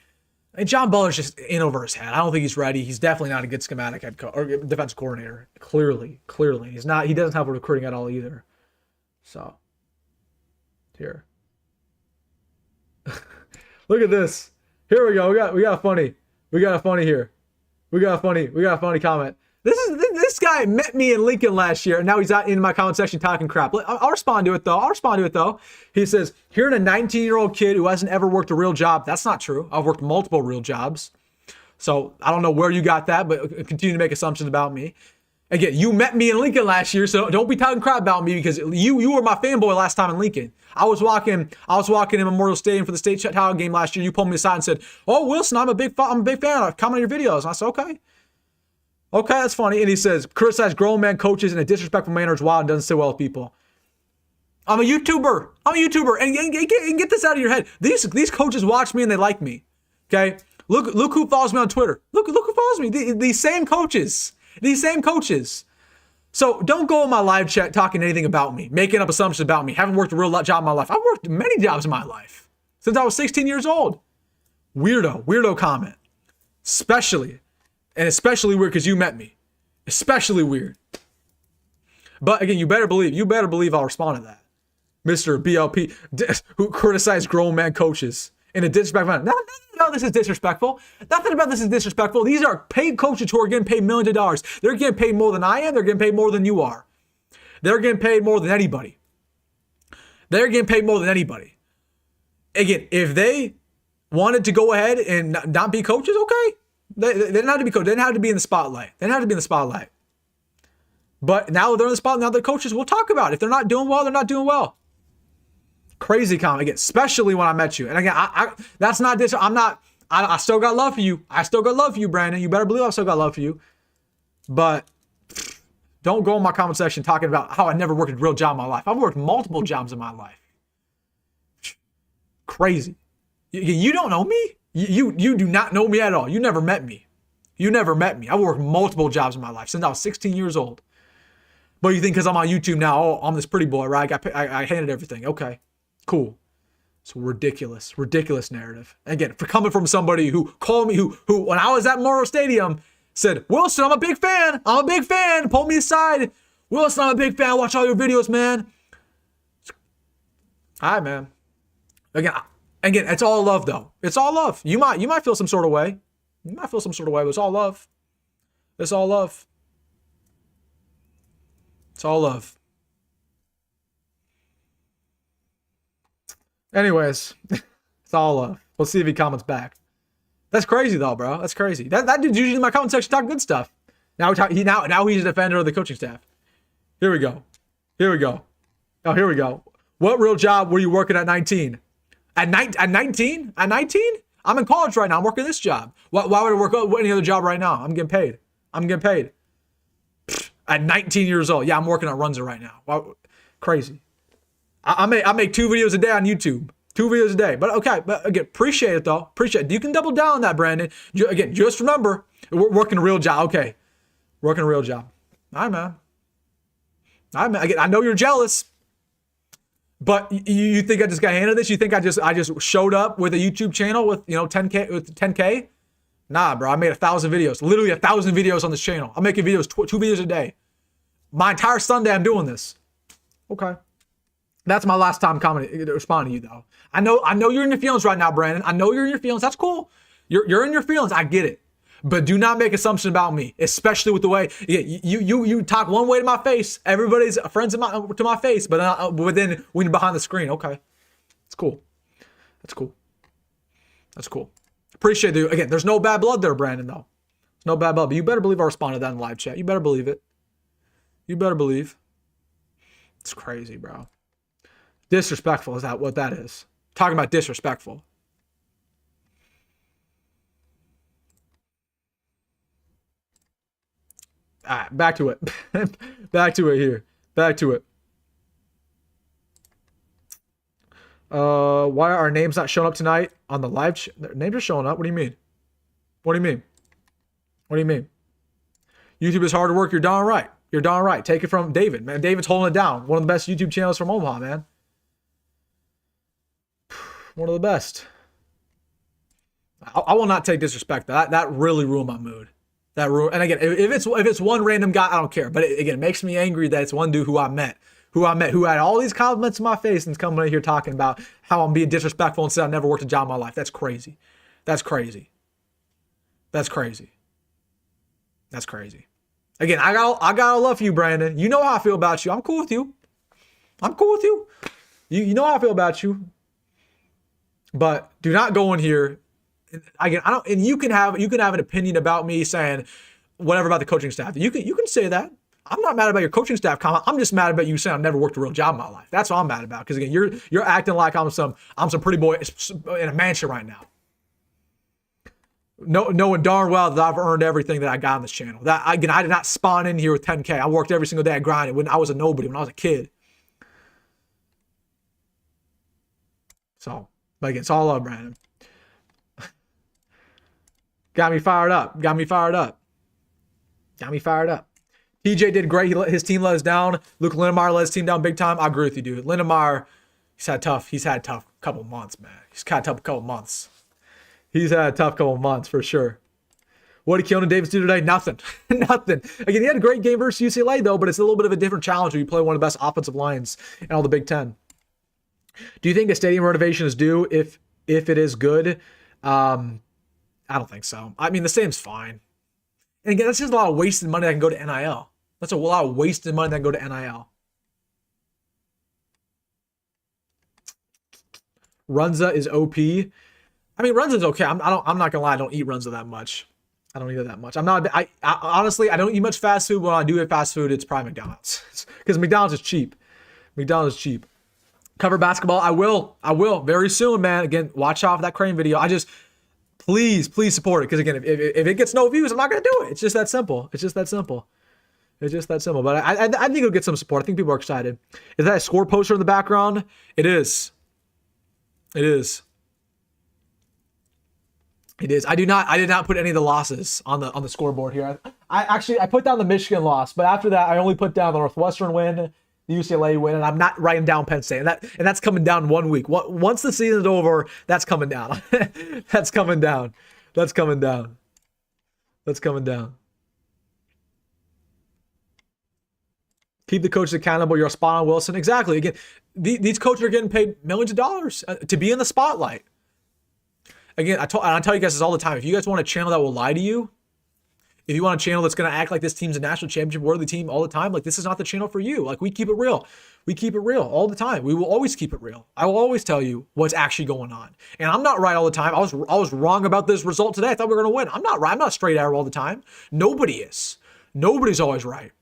I mean, John Butler's just in over his head. I don't think he's ready. He's definitely not a good schematic head coach or defense coordinator. Clearly. He's not. He doesn't have recruiting at all either. So, here. Look at this. Here we go. We got a funny. We got a funny here. We got a funny comment. This guy met me in Lincoln last year, and now he's out in my comment section talking crap. I'll respond to it, though. He says, hearing a 19-year-old kid who hasn't ever worked a real job. That's not true. I've worked multiple real jobs. So I don't know where you got that, but continue to make assumptions about me. Again, you met me in Lincoln last year, so don't be talking crap about me because you were my fanboy last time in Lincoln. I was walking in Memorial Stadium for the state title game last year. You pulled me aside and said, "Oh, Wilson, I'm a big fan. I comment on your videos." And I said, "Okay." Okay, that's funny. And he says, criticize grown man coaches in a disrespectful manner is wild and doesn't sit well with people. I'm a YouTuber. And get this out of your head. These coaches watch me and they like me. Okay? Look who follows me on Twitter. Look who follows me. These same coaches. So don't go in my live chat talking anything about me, making up assumptions about me. Haven't worked a real job in my life. I've worked many jobs in my life since I was 16 years old. Weirdo comment. Especially weird because you met me. Especially weird. But again, you better believe I'll respond to that. Mr. BLP, who criticized grown man coaches in a disrespectful manner. No, this is disrespectful. Nothing about this is disrespectful. These are paid coaches who are getting paid millions of dollars. They're getting paid more than I am. They're getting paid more than you are. They're getting paid more than anybody. Again, if they wanted to go ahead and not be coaches, okay. They didn't have to be coaches. They didn't have to be in the spotlight. But now they're in the spotlight. Now they're coaches. We'll talk about it. If they're not doing well, they're not doing well. Crazy comment again, especially when I met you. And again, that's not this. I still got love for you. I still got love for you, Brandon. You better believe I still got love for you. But don't go in my comment section talking about how I never worked a real job in my life. I've worked multiple jobs in my life. Crazy. You don't know me. You do not know me at all. You never met me. I've worked multiple jobs in my life since I was 16 years old. But you think because I'm on YouTube now, oh, I'm this pretty boy, right? I handed everything. Okay, cool. It's ridiculous narrative. Again, for coming from somebody who called me, who when I was at Memorial Stadium said, Wilson, I'm a big fan. Pulled me aside. Wilson, I'm a big fan. Watch all your videos, man. All right, man. Again, it's all love, though. It's all love. You might feel some sort of way. But it's all love. It's all love. Anyways, it's all love. We'll see if he comments back. That's crazy, though, bro. That's crazy. That dude's usually in my comment section talking good stuff. Now he's a defender of the coaching staff. Here we go. Here we go. Oh, here we go. What real job were you working at 19? At 19? At 19? I'm in college right now. I'm working this job. Why would I work any other job right now? I'm getting paid. At 19 years old. Yeah, I'm working on Runza right now. Wow, crazy. I make 2 videos a day on YouTube. 2 videos a day. But okay, but again, appreciate it though. Appreciate it. You can double down on that, Brandon. Again, just remember, we're working a real job. Okay. Working a real job. All right, man. Again, I know you're jealous. But you think I just got handed this? You think I just showed up with a YouTube channel with 10K? Nah, bro. I made 1,000 videos. Literally 1,000 videos on this channel. I'm making videos, 2 videos a day. My entire Sunday, I'm doing this. Okay. That's my last time responding to you, though. I know you're in your feelings right now, Brandon. I know you're in your feelings. That's cool. You're in your feelings. I get it. But do not make assumptions about me, especially with the way you talk one way to my face. Everybody's friends to my face, but then when you're behind the screen, okay, it's cool. That's cool. Appreciate it. Again, there's no bad blood there, Brandon. Though, there's no bad blood. But you better believe I responded to that in the live chat. You better believe it. You better believe. It's crazy, bro. Disrespectful is that what that is? Talking about disrespectful. All right, back to it. Back to it here. Back to it. Why are our names not showing up tonight on the live? Names are showing up. What do you mean? What do you mean? What do you mean? YouTube is hard work. You're darn right. You're darn right. Take it from David, man. David's holding it down. One of the best YouTube channels from Omaha, man. One of the best. I will not take disrespect. That really ruined my mood. And again, if it's one random guy, I don't care. But it makes me angry that it's one dude who I met, who had all these compliments in my face and coming in here talking about how I'm being disrespectful and said I never worked a job in my life. That's crazy. That's crazy. That's crazy. That's crazy. Again, I gotta love you, Brandon. You know how I feel about you. I'm cool with you. I'm cool with you. You know how I feel about you. But do not go in here. Again, I don't. And you can have an opinion about me saying whatever about the coaching staff. You can say that. I'm not mad about your coaching staff comment. I'm just mad about you saying I've never worked a real job in my life. That's what I'm mad about. Because again, you're acting like I'm some pretty boy in a mansion right now. Knowing darn well that I've earned everything that I got on this channel. That I did not spawn in here with 10K. I worked every single day. I grinded when I was a nobody, when I was a kid. So, but again, it's all love, Brandon. Got me fired up. TJ did great. His team let us down. Luke Lindenmeyer let his team down big time. I agree with you, dude. Lindenmeyer, he's had a tough couple months, man. He's had a tough couple months. He's had a tough couple months for sure. What did Keona Davis do today? Nothing. Nothing. Again, he had a great game versus UCLA, though, but it's a little bit of a different challenge when you play one of the best offensive lines in all the Big Ten. Do you think a stadium renovation is due if it is good? I don't think so. I mean, the stadium's fine. And again, that's just a lot of wasted money that can go to NIL. That's a lot of wasted money that can go to NIL. Runza is OP. I mean, Runza's okay. I'm not gonna lie. I don't eat Runza that much. I don't eat it that much. I honestly, I don't eat much fast food. When I do eat fast food, it's probably McDonald's. Because McDonald's is cheap. Cover basketball. I will very soon, man. Again, watch out for that Crane video. Please support it. Because again, if it gets no views, I'm not gonna do it. It's just that simple. But I think it'll get some support. I think people are excited. Is that a score poster in the background? It is. I did not put any of the losses on the scoreboard here. I put down the Michigan loss, but after that, I only put down the Northwestern win, the UCLA win, and I'm not writing down Penn State. And that's coming down in 1 week. Once the season's over, that's coming down. That's coming down. Keep the coaches accountable. You're spot on, Wilson. Exactly. Again, these coaches are getting paid millions of dollars to be in the spotlight. Again, I tell you guys this all the time. If you guys want a channel that will lie to you, if you want a channel that's going to act like this team's a national championship worthy team all the time, like this is not the channel for you. Like we keep it real. We keep it real all the time. We will always keep it real. I will always tell you what's actually going on. And I'm not right all the time. I was wrong about this result today. I thought we were going to win. I'm not right. I'm not straight arrow all the time. Nobody is. Nobody's always right.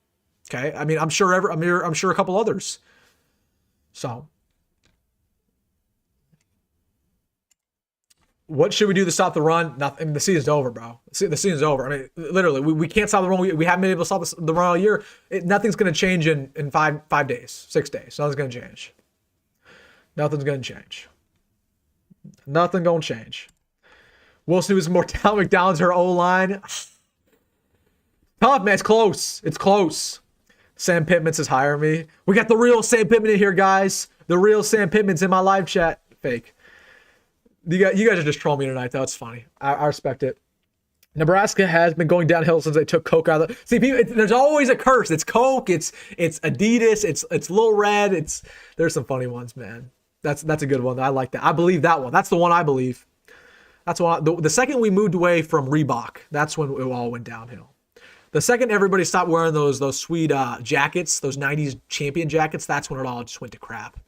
Okay, I mean, I'm sure a couple others. So, what should we do to stop the run? Nothing. The season's over, bro. The season's over. I mean, literally, we can't stop the run. We haven't been able to stop the run all year. Nothing's going to change in 5 days, 6 days. Nothing's going to change. Nothing's going to change. Nothing going to change. Wilson was more Tal McDonald's her O-line. Tough, man. It's close. It's close. Sam Pittman says, hire me. We got the real Sam Pittman in here, guys. The real Sam Pittman's in my live chat. Fake. You guys are just trolling me tonight, though. It's funny. I respect it. Nebraska has been going downhill since they took Coke out of the... See, people, there's always a curse. It's Coke. It's Adidas. It's Lil Red. There's some funny ones, man. That's a good one. I like that. I believe that one. That's the one I believe. That's the second we moved away from Reebok, that's when it all went downhill. The second everybody stopped wearing those sweet jackets, those 90s champion jackets, that's when it all just went to crap.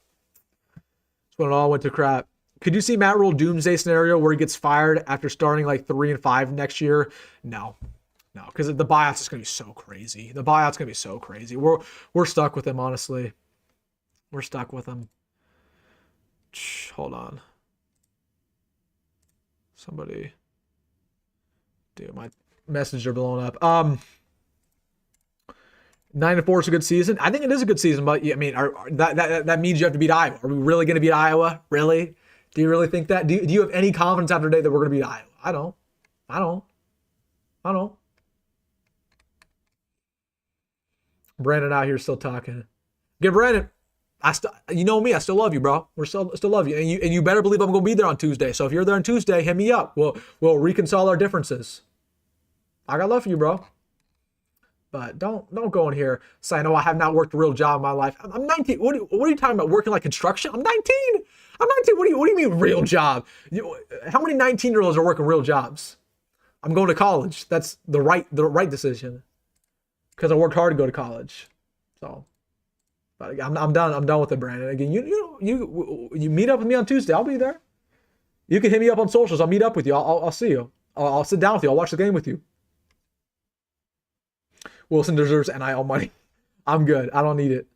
That's when it all went to crap. Could you see Matt Rule doomsday scenario where he gets fired after starting like 3-5 next year? No, because the buyout's just gonna be so crazy. The buyout's gonna be so crazy. We're stuck with him, honestly. We're stuck with him. Hold on. Somebody, dude, my messages are blowing up. 9-4 is a good season. I think it is a good season, but I mean, that means you have to beat Iowa. Are we really going to beat Iowa? Really? Do you really think that? Do you have any confidence after today that we're going to beat Iowa? I don't. Brandon out here still talking. Get Brandon. You know me, I still love you, bro. We're still love you. And you better believe I'm gonna be there on Tuesday. So if you're there on Tuesday, hit me up. We'll reconcile our differences. I got love for you, bro. But don't go in here saying, "Oh, I have not worked a real job in my life." I'm 19. What are you talking about? Working like construction? I'm 19. I'm 19. What do you mean real job? How many 19-year-olds are working real jobs? I'm going to college. That's the right decision. Because I worked hard to go to college. So. But I'm done. I'm done with it, Brandon. Again, you meet up with me on Tuesday. I'll be there. You can hit me up on socials. I'll meet up with you. I'll see you. I'll sit down with you. I'll watch the game with you. Wilson deserves NIL money. I'm good. I don't need it.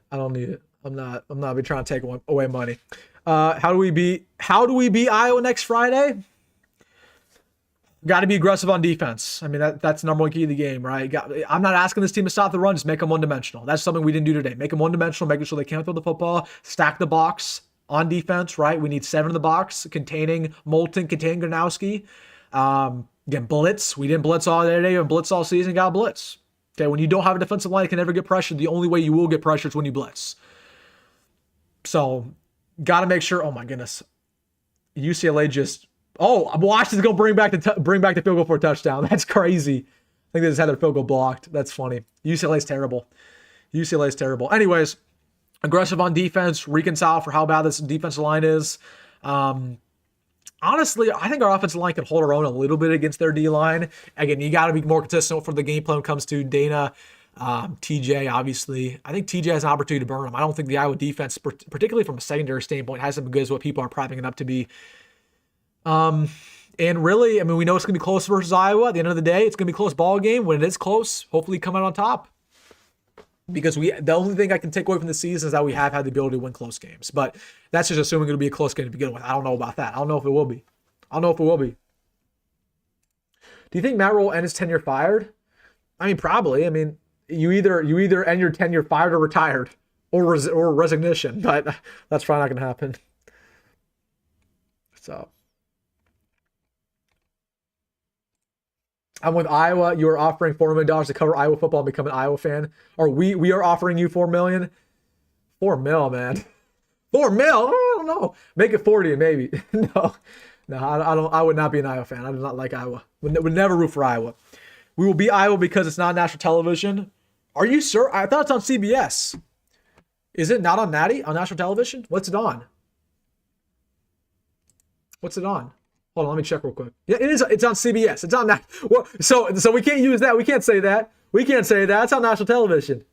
I'm not be trying to take away money. How do we beat Iowa next Friday? Got to be aggressive on defense. I mean, that's the number one key to the game, right? I'm not asking this team to stop the run. Just make them one-dimensional. That's something we didn't do today. Make them one-dimensional, making sure they can't throw the football, stack the box on defense, right? We need 7 in the box, containing Moulton, containing Gronowski. Again, blitz. We didn't blitz all day and blitz all season. Got blitz. Okay, when you don't have a defensive line that can never get pressured, the only way you will get pressure is when you blitz. So, got to make sure. Oh my goodness, UCLA just. Oh, Washington's going to bring back the field goal for a touchdown. That's crazy. I think they just had their field goal blocked. That's funny. UCLA's terrible. Anyways, aggressive on defense, reconcile for how bad this defensive line is. Honestly, I think our offensive line can hold our own a little bit against their D-line. Again, you got to be more consistent for the game plan when it comes to Dana, TJ, obviously. I think TJ has an opportunity to burn him. I don't think the Iowa defense, particularly from a secondary standpoint, hasn't been good as what people are propping it up to be. And really, I mean, we know it's going to be close versus Iowa. At the end of the day, it's going to be a close ball game. When it is close, hopefully come out on top. Because the only thing I can take away from the season is that we have had the ability to win close games. But that's just assuming it'll be a close game to begin with. I don't know about that. I don't know if it will be. Do you think Matt Rule end his tenure fired? I mean, probably. I mean, you either end your tenure fired or retired or resignation. But that's probably not going to happen. So. I'm with Iowa. You are offering $4 million to cover Iowa football and become an Iowa fan. Or we are offering you $4 million. $4 million, man. $4 million? I don't know. Make it 40 maybe. No, I would not be an Iowa fan. I do not like Iowa. Would never root for Iowa. We will beat Iowa because it's not national television. Are you sure? I thought it's on CBS. Is it not on Natty on national television? What's it on? Hold on, let me check real quick. Yeah, it is. It's on CBS. It's on that. Well, so we can't use that. We can't say that. It's on national television.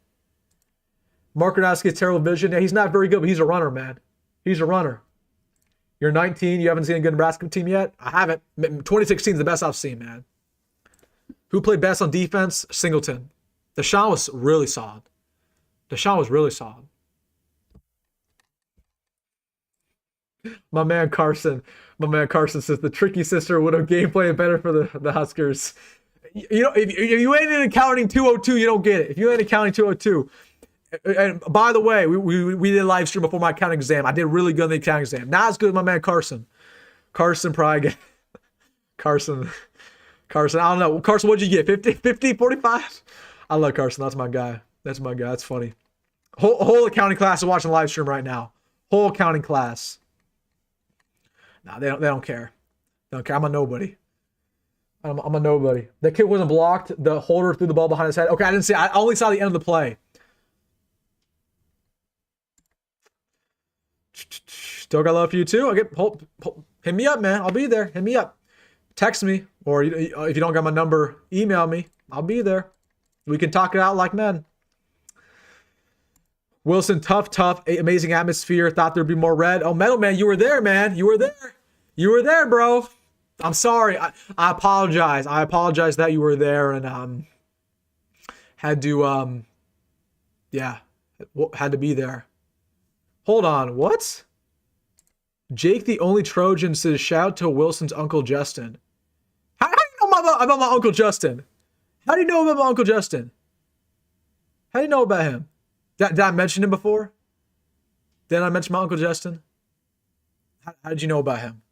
Mark Gronowski has terrible vision. Yeah, he's not very good, but he's a runner, man. He's a runner. You're 19. You haven't seen a good Nebraska team yet? I haven't. 2016 is the best I've seen, man. Who played best on defense? Singleton. Deshaun was really solid. Deshaun was really solid. My man Carson says the tricky sister would have game played better for the Huskers. You know, if you ain't in accounting 202, you don't get it. If you ain't accounting 202. And by the way, we did a live stream before my accounting exam. I did really good in the accounting exam. Not as good as my man Carson. Carson probably Carson, I don't know. Carson, what'd you get? 50, 45? I love Carson. That's my guy. That's funny. Whole accounting class is watching the live stream right now. Whole accounting class. No, they don't care. They don't care. I'm a nobody. I'm a nobody. The kid wasn't blocked. The holder threw the ball behind his head. Okay, I didn't see. I only saw the end of the play. Still got love for you too. Okay, hit me up, man. I'll be there. Hit me up. Text me, or if you don't got my number, email me. I'll be there. We can talk it out like men. Wilson, tough, amazing atmosphere. Thought there'd be more red. Oh, Metal Man, you were there, man. You were there, bro. I'm sorry. I apologize. I apologize that you were there and had to had to be there. Hold on, what? Jake the Only Trojan says shout to Wilson's Uncle Justin. How do you know about my Uncle Justin? How do you know about my Uncle Justin? How do you know about him? Did I mention him before? Did I mention my Uncle Justin? How did you know about him?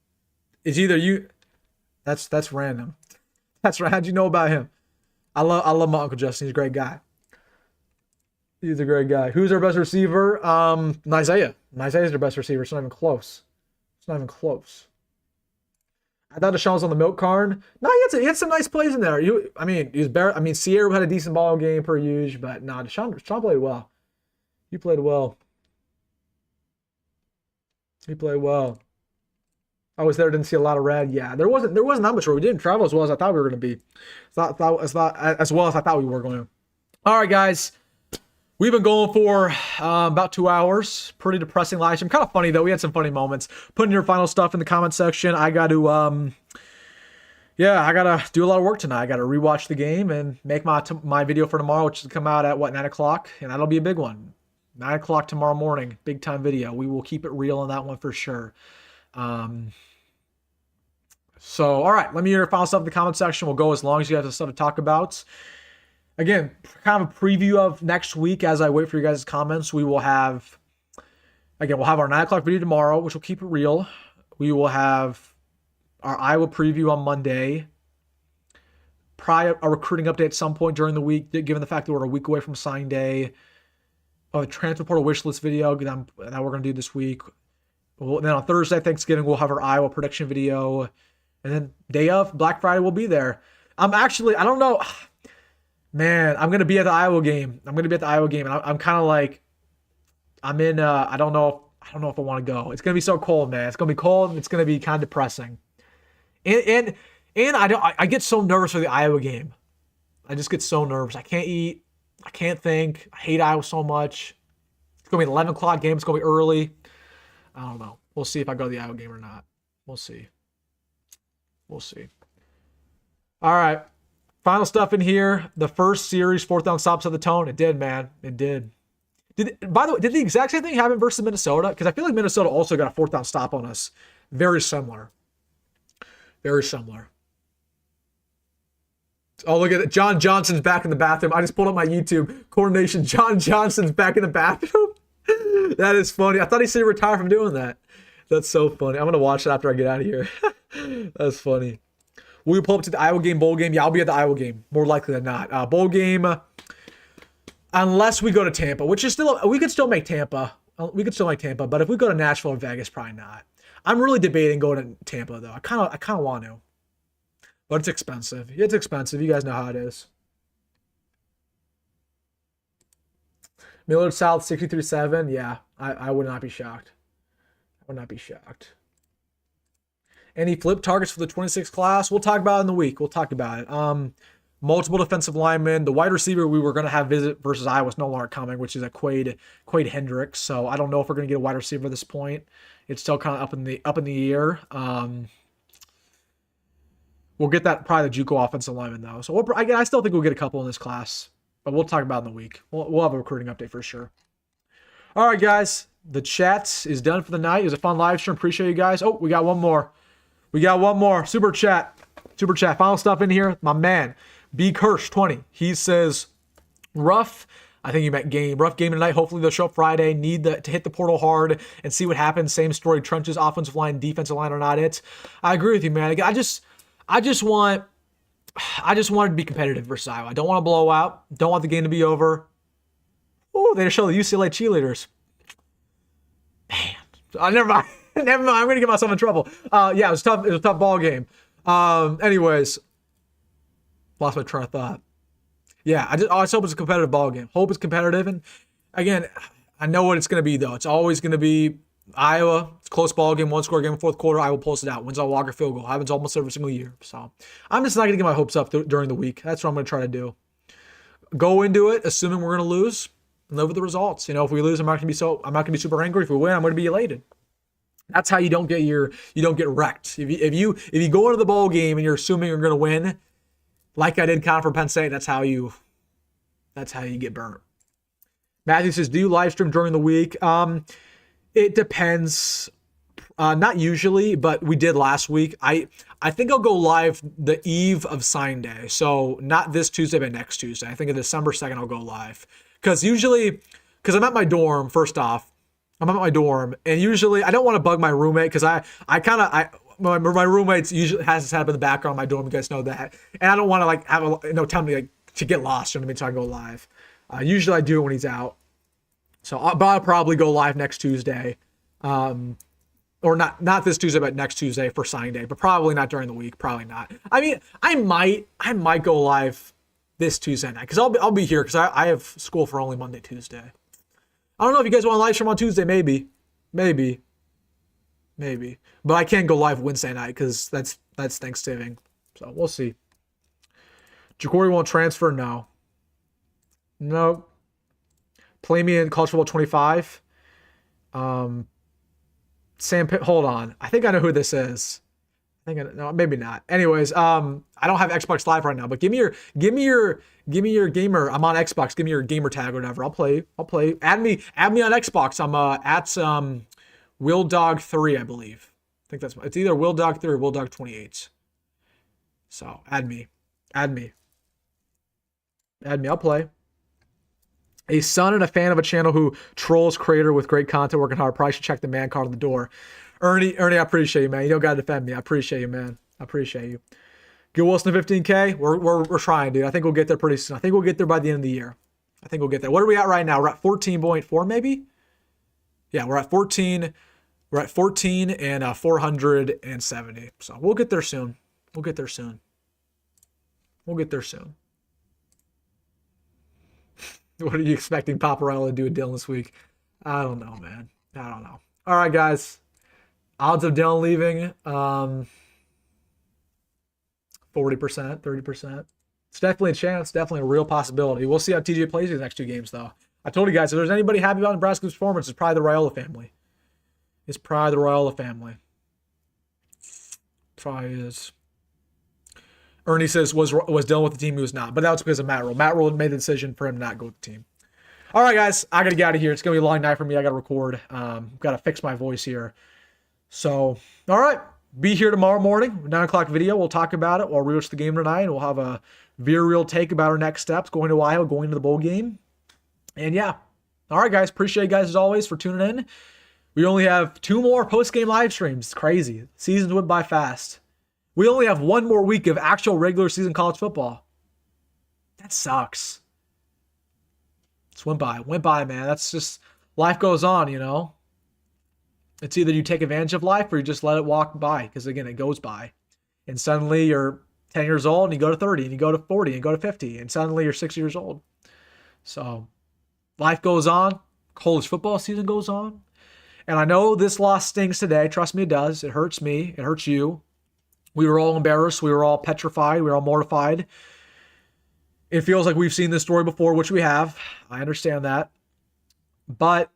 It's either you... That's random. That's right. How'd you know about him? I love my Uncle Justin. He's a great guy. He's a great guy. Who's our best receiver? Nyziah. Nyziah's our best receiver. It's not even close. It's not even close. I thought Deshaun was on the milk carton. No, he had some nice plays in there. He was better. I mean, Sierra had a decent ball game per usual, but no, Deshaun played well. He played well. He played well. I was there, didn't see a lot of red. Yeah, there wasn't that much. We didn't travel as well as I thought we were going to be. It's not as well as I thought we were going to. All right, guys. We've been going for about 2 hours. Pretty depressing live stream. Kind of funny, though. We had some funny moments. Putting your final stuff in the comment section. I got to, I got to do a lot of work tonight. I got to rewatch the game and make my video for tomorrow, which will come out at, 9 o'clock? And that'll be a big one. 9 o'clock tomorrow morning. Big time video. We will keep it real on that one for sure. So, all right. Let me hear your final stuff in the comment section. We'll go as long as you have stuff to talk about. Again, kind of a preview of next week as I wait for you guys' comments. We'll have our 9 o'clock video tomorrow, which will keep it real. We will have our Iowa preview on Monday. Probably a recruiting update at some point during the week, given the fact that we're a week away from signing day. A transfer portal wish list video that we're going to do this week. Then on Thursday, Thanksgiving, we'll have our Iowa prediction video. And then day of, Black Friday, we'll be there. I don't know. Man, I'm going to be at the Iowa game. And I'm kind of like, I'm in, I don't know if I want to go. It's going to be so cold, man. It's going to be cold and it's going to be kind of depressing. And I get so nervous for the Iowa game. I just get so nervous. I can't eat. I can't think. I hate Iowa so much. It's going to be an 11 o'clock game. It's going to be early. I don't know. We'll see if I go to the Iowa game or not. We'll see. All right. Final stuff in here. The first series, 4th down stop set the tone. It did, man. It did. By the way, did the exact same thing happen versus Minnesota? Because I feel like Minnesota also got a 4th down stop on us. Very similar. Very similar. Oh, look at it. John Johnson's back in the bathroom. I just pulled up my YouTube. Coordination. John Johnson's back in the bathroom. That is funny. I thought he said he retired from doing that. That's so funny. I'm going to watch it after I get out of here. That's funny. Will you pull up to the Iowa game, bowl game? Yeah, I'll be at the Iowa game, more likely than not. Bowl game, unless we go to Tampa, which is still, we could still make Tampa. But if we go to Nashville or Vegas, probably not. I'm really debating going to Tampa, though. I kind of want to. But it's expensive. It's expensive. You guys know how it is. Millard South, 63-7. Yeah, I would not be shocked. Any flip targets for the 26 class? We'll talk about it in the week. We'll talk about it. Multiple defensive linemen. The wide receiver we were going to have visit versus Iowa is no longer coming, which is a Quade Heinrich. So I don't know if we're going to get a wide receiver at this point. It's still kind of up in the air. We'll get that probably the JUCO offensive lineman though. So I still think we'll get a couple in this class. But we'll talk about it in the week. We'll have a recruiting update for sure. All right, guys. The chat is done for the night. It was a fun live stream. Appreciate you guys. Oh, we got one more. Super chat. Final stuff in here. My man, B Kirsch 20. He says, rough. I think he meant game. Rough game tonight. Hopefully they'll show up Friday. Need to hit the portal hard and see what happens. Same story. Trenches, offensive line, defensive line are not it. I agree with you, man. I just want it to be competitive versus Iowa. I don't want to blow out. Don't want the game to be over. Oh, they just show the UCLA cheerleaders. Man, never mind. Never mind. I'm gonna get myself in trouble. Yeah, it was tough. It was a tough ball game. Anyways, lost my train of thought. Yeah, I just hope it's a competitive ball game. Hope it's competitive. And again, I know what it's gonna be though. It's always gonna be Iowa. It's a close ball game, 1-score game, fourth quarter. Iowa pulls it out. Wins on Walker field goal. Happens almost every single year. So I'm just not gonna get my hopes up during the week. That's what I'm gonna try to do. Go into it assuming we're gonna lose. And live with the results. If we lose, I'm not gonna be super angry. If we win, I'm gonna be elated. That's how you don't get wrecked. If you go into the bowl game and you're assuming you're gonna win, like I did Conor for Penn State, that's how you get burnt. Matthew says, do you live stream during the week? It depends. Not usually, but we did last week. I think I'll go live the eve of sign day. So not this Tuesday, but next Tuesday. I think on December 2nd I'll go live. Because I'm at my dorm, first off. I'm at my dorm, and usually I don't want to bug my roommate because my roommate usually has his head up in the background of my dorm. You guys know that, and I don't want to have tell me to get lost. You know what I mean? So I go live. Usually I do it when he's out. So I'll probably go live next Tuesday, or not this Tuesday, but next Tuesday for sign day. But probably not during the week. Probably not. I mean, I might go live this Tuesday night because I'll be here because I have school for only Monday, Tuesday. I don't know if you guys want to live stream on Tuesday. Maybe. But I can't go live Wednesday night because that's Thanksgiving. So we'll see. Jacory won't transfer? No. Play me in College Football 25. Sam Pitt, hold on. I think I know who this is. No, maybe not. Anyways, I don't have Xbox Live right now, but give me your gamer. I'm on Xbox. Give me your gamer tag or whatever. I'll play. Add me on Xbox. I'm at WilDog3, I believe. I think it's either WilDog3 or WilDog28. So add me. I'll play. A son and a fan of a channel who trolls creator with great content, working hard. Probably should check the man card on the door. Ernie, I appreciate you, man. You don't gotta defend me. I appreciate you, man. I appreciate you. Get Wilson to 15K. We're trying, dude. I think we'll get there pretty soon. I think we'll get there by the end of the year. I think we'll get there. What are we at right now? We're at 14.4, maybe? Yeah, we're at 14. We're at 14 and 470. So we'll get there soon. What are you expecting Paparella to do with Dylan this week? I don't know, man. I don't know. All right, guys. Odds of Dylan leaving, 40%, 30%. It's definitely a chance, definitely a real possibility. We'll see how TJ plays these next two games, though. I told you guys, if there's anybody happy about Nebraska's performance, it's probably the Raiola family. Probably is. Ernie says, was Dylan with the team? He was not. But that was because of Matt Rule. Matt Rule made the decision for him to not go with the team. All right, guys. I got to get out of here. It's going to be a long night for me. I got to record. Got to fix my voice here. So, all right. Be here tomorrow morning. 9 o'clock video. We'll talk about it. We'll rewatch the game tonight. And we'll have a very real take about our next steps. Going to Iowa. Going to the bowl game. And yeah. All right, guys. Appreciate you guys, as always, for tuning in. We only have 2 more post-game live streams. It's crazy. Seasons went by fast. We only have 1 more week of actual regular season college football. That sucks. It's went by, man. That's just, life goes on, you know. It's either you take advantage of life or you just let it walk by, because again, it goes by. And suddenly you're 10 years old and you go to 30 and you go to 40 and you go to 50 and suddenly you're 6 years old. So life goes on. College football season goes on. And I know this loss stings today. Trust me, it does. It hurts me. It hurts you. We were all embarrassed. We were all petrified. We were all mortified. It feels like we've seen this story before, which we have. I understand that. But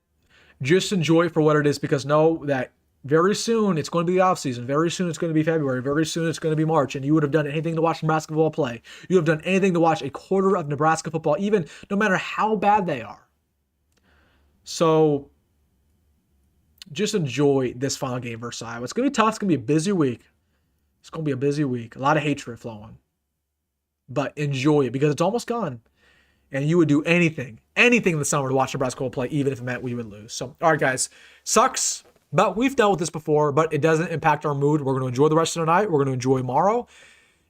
just enjoy it for what it is, because know that Very soon, it's going to be the offseason. Very soon, it's going to be February. Very soon, it's going to be March. And you would have done anything to watch Nebraska football play. You have done anything to watch a quarter of Nebraska football, even no matter how bad they are. So just enjoy this final game versus Iowa. It's going to be tough. It's going to be a busy week. It's going to be a busy week. A lot of hatred flowing. But enjoy it because it's almost gone. And you would do anything in the summer to watch Nebraska football play, even if it meant we would lose. So, all right, guys. Sucks. But we've dealt with this before, but it doesn't impact our mood. We're going to enjoy the rest of the night. We're going to enjoy tomorrow,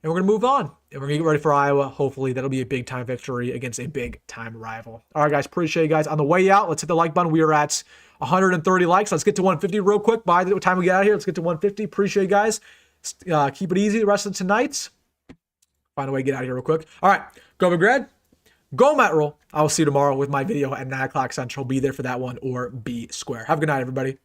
and we're going to move on. And we're going to get ready for Iowa. Hopefully, that'll be a big-time victory against a big-time rival. All right, guys, appreciate you guys. On the way out, let's hit the like button. We are at 130 likes. Let's get to 150 real quick. By the time we get out of here, let's get to 150. Appreciate you guys. Keep it easy the rest of tonight. Find a way to get out of here real quick. All right, go McGred. Go Matt Roll. I will see you tomorrow with my video at 9 o'clock Central. Be there for that one or be square. Have a good night, everybody.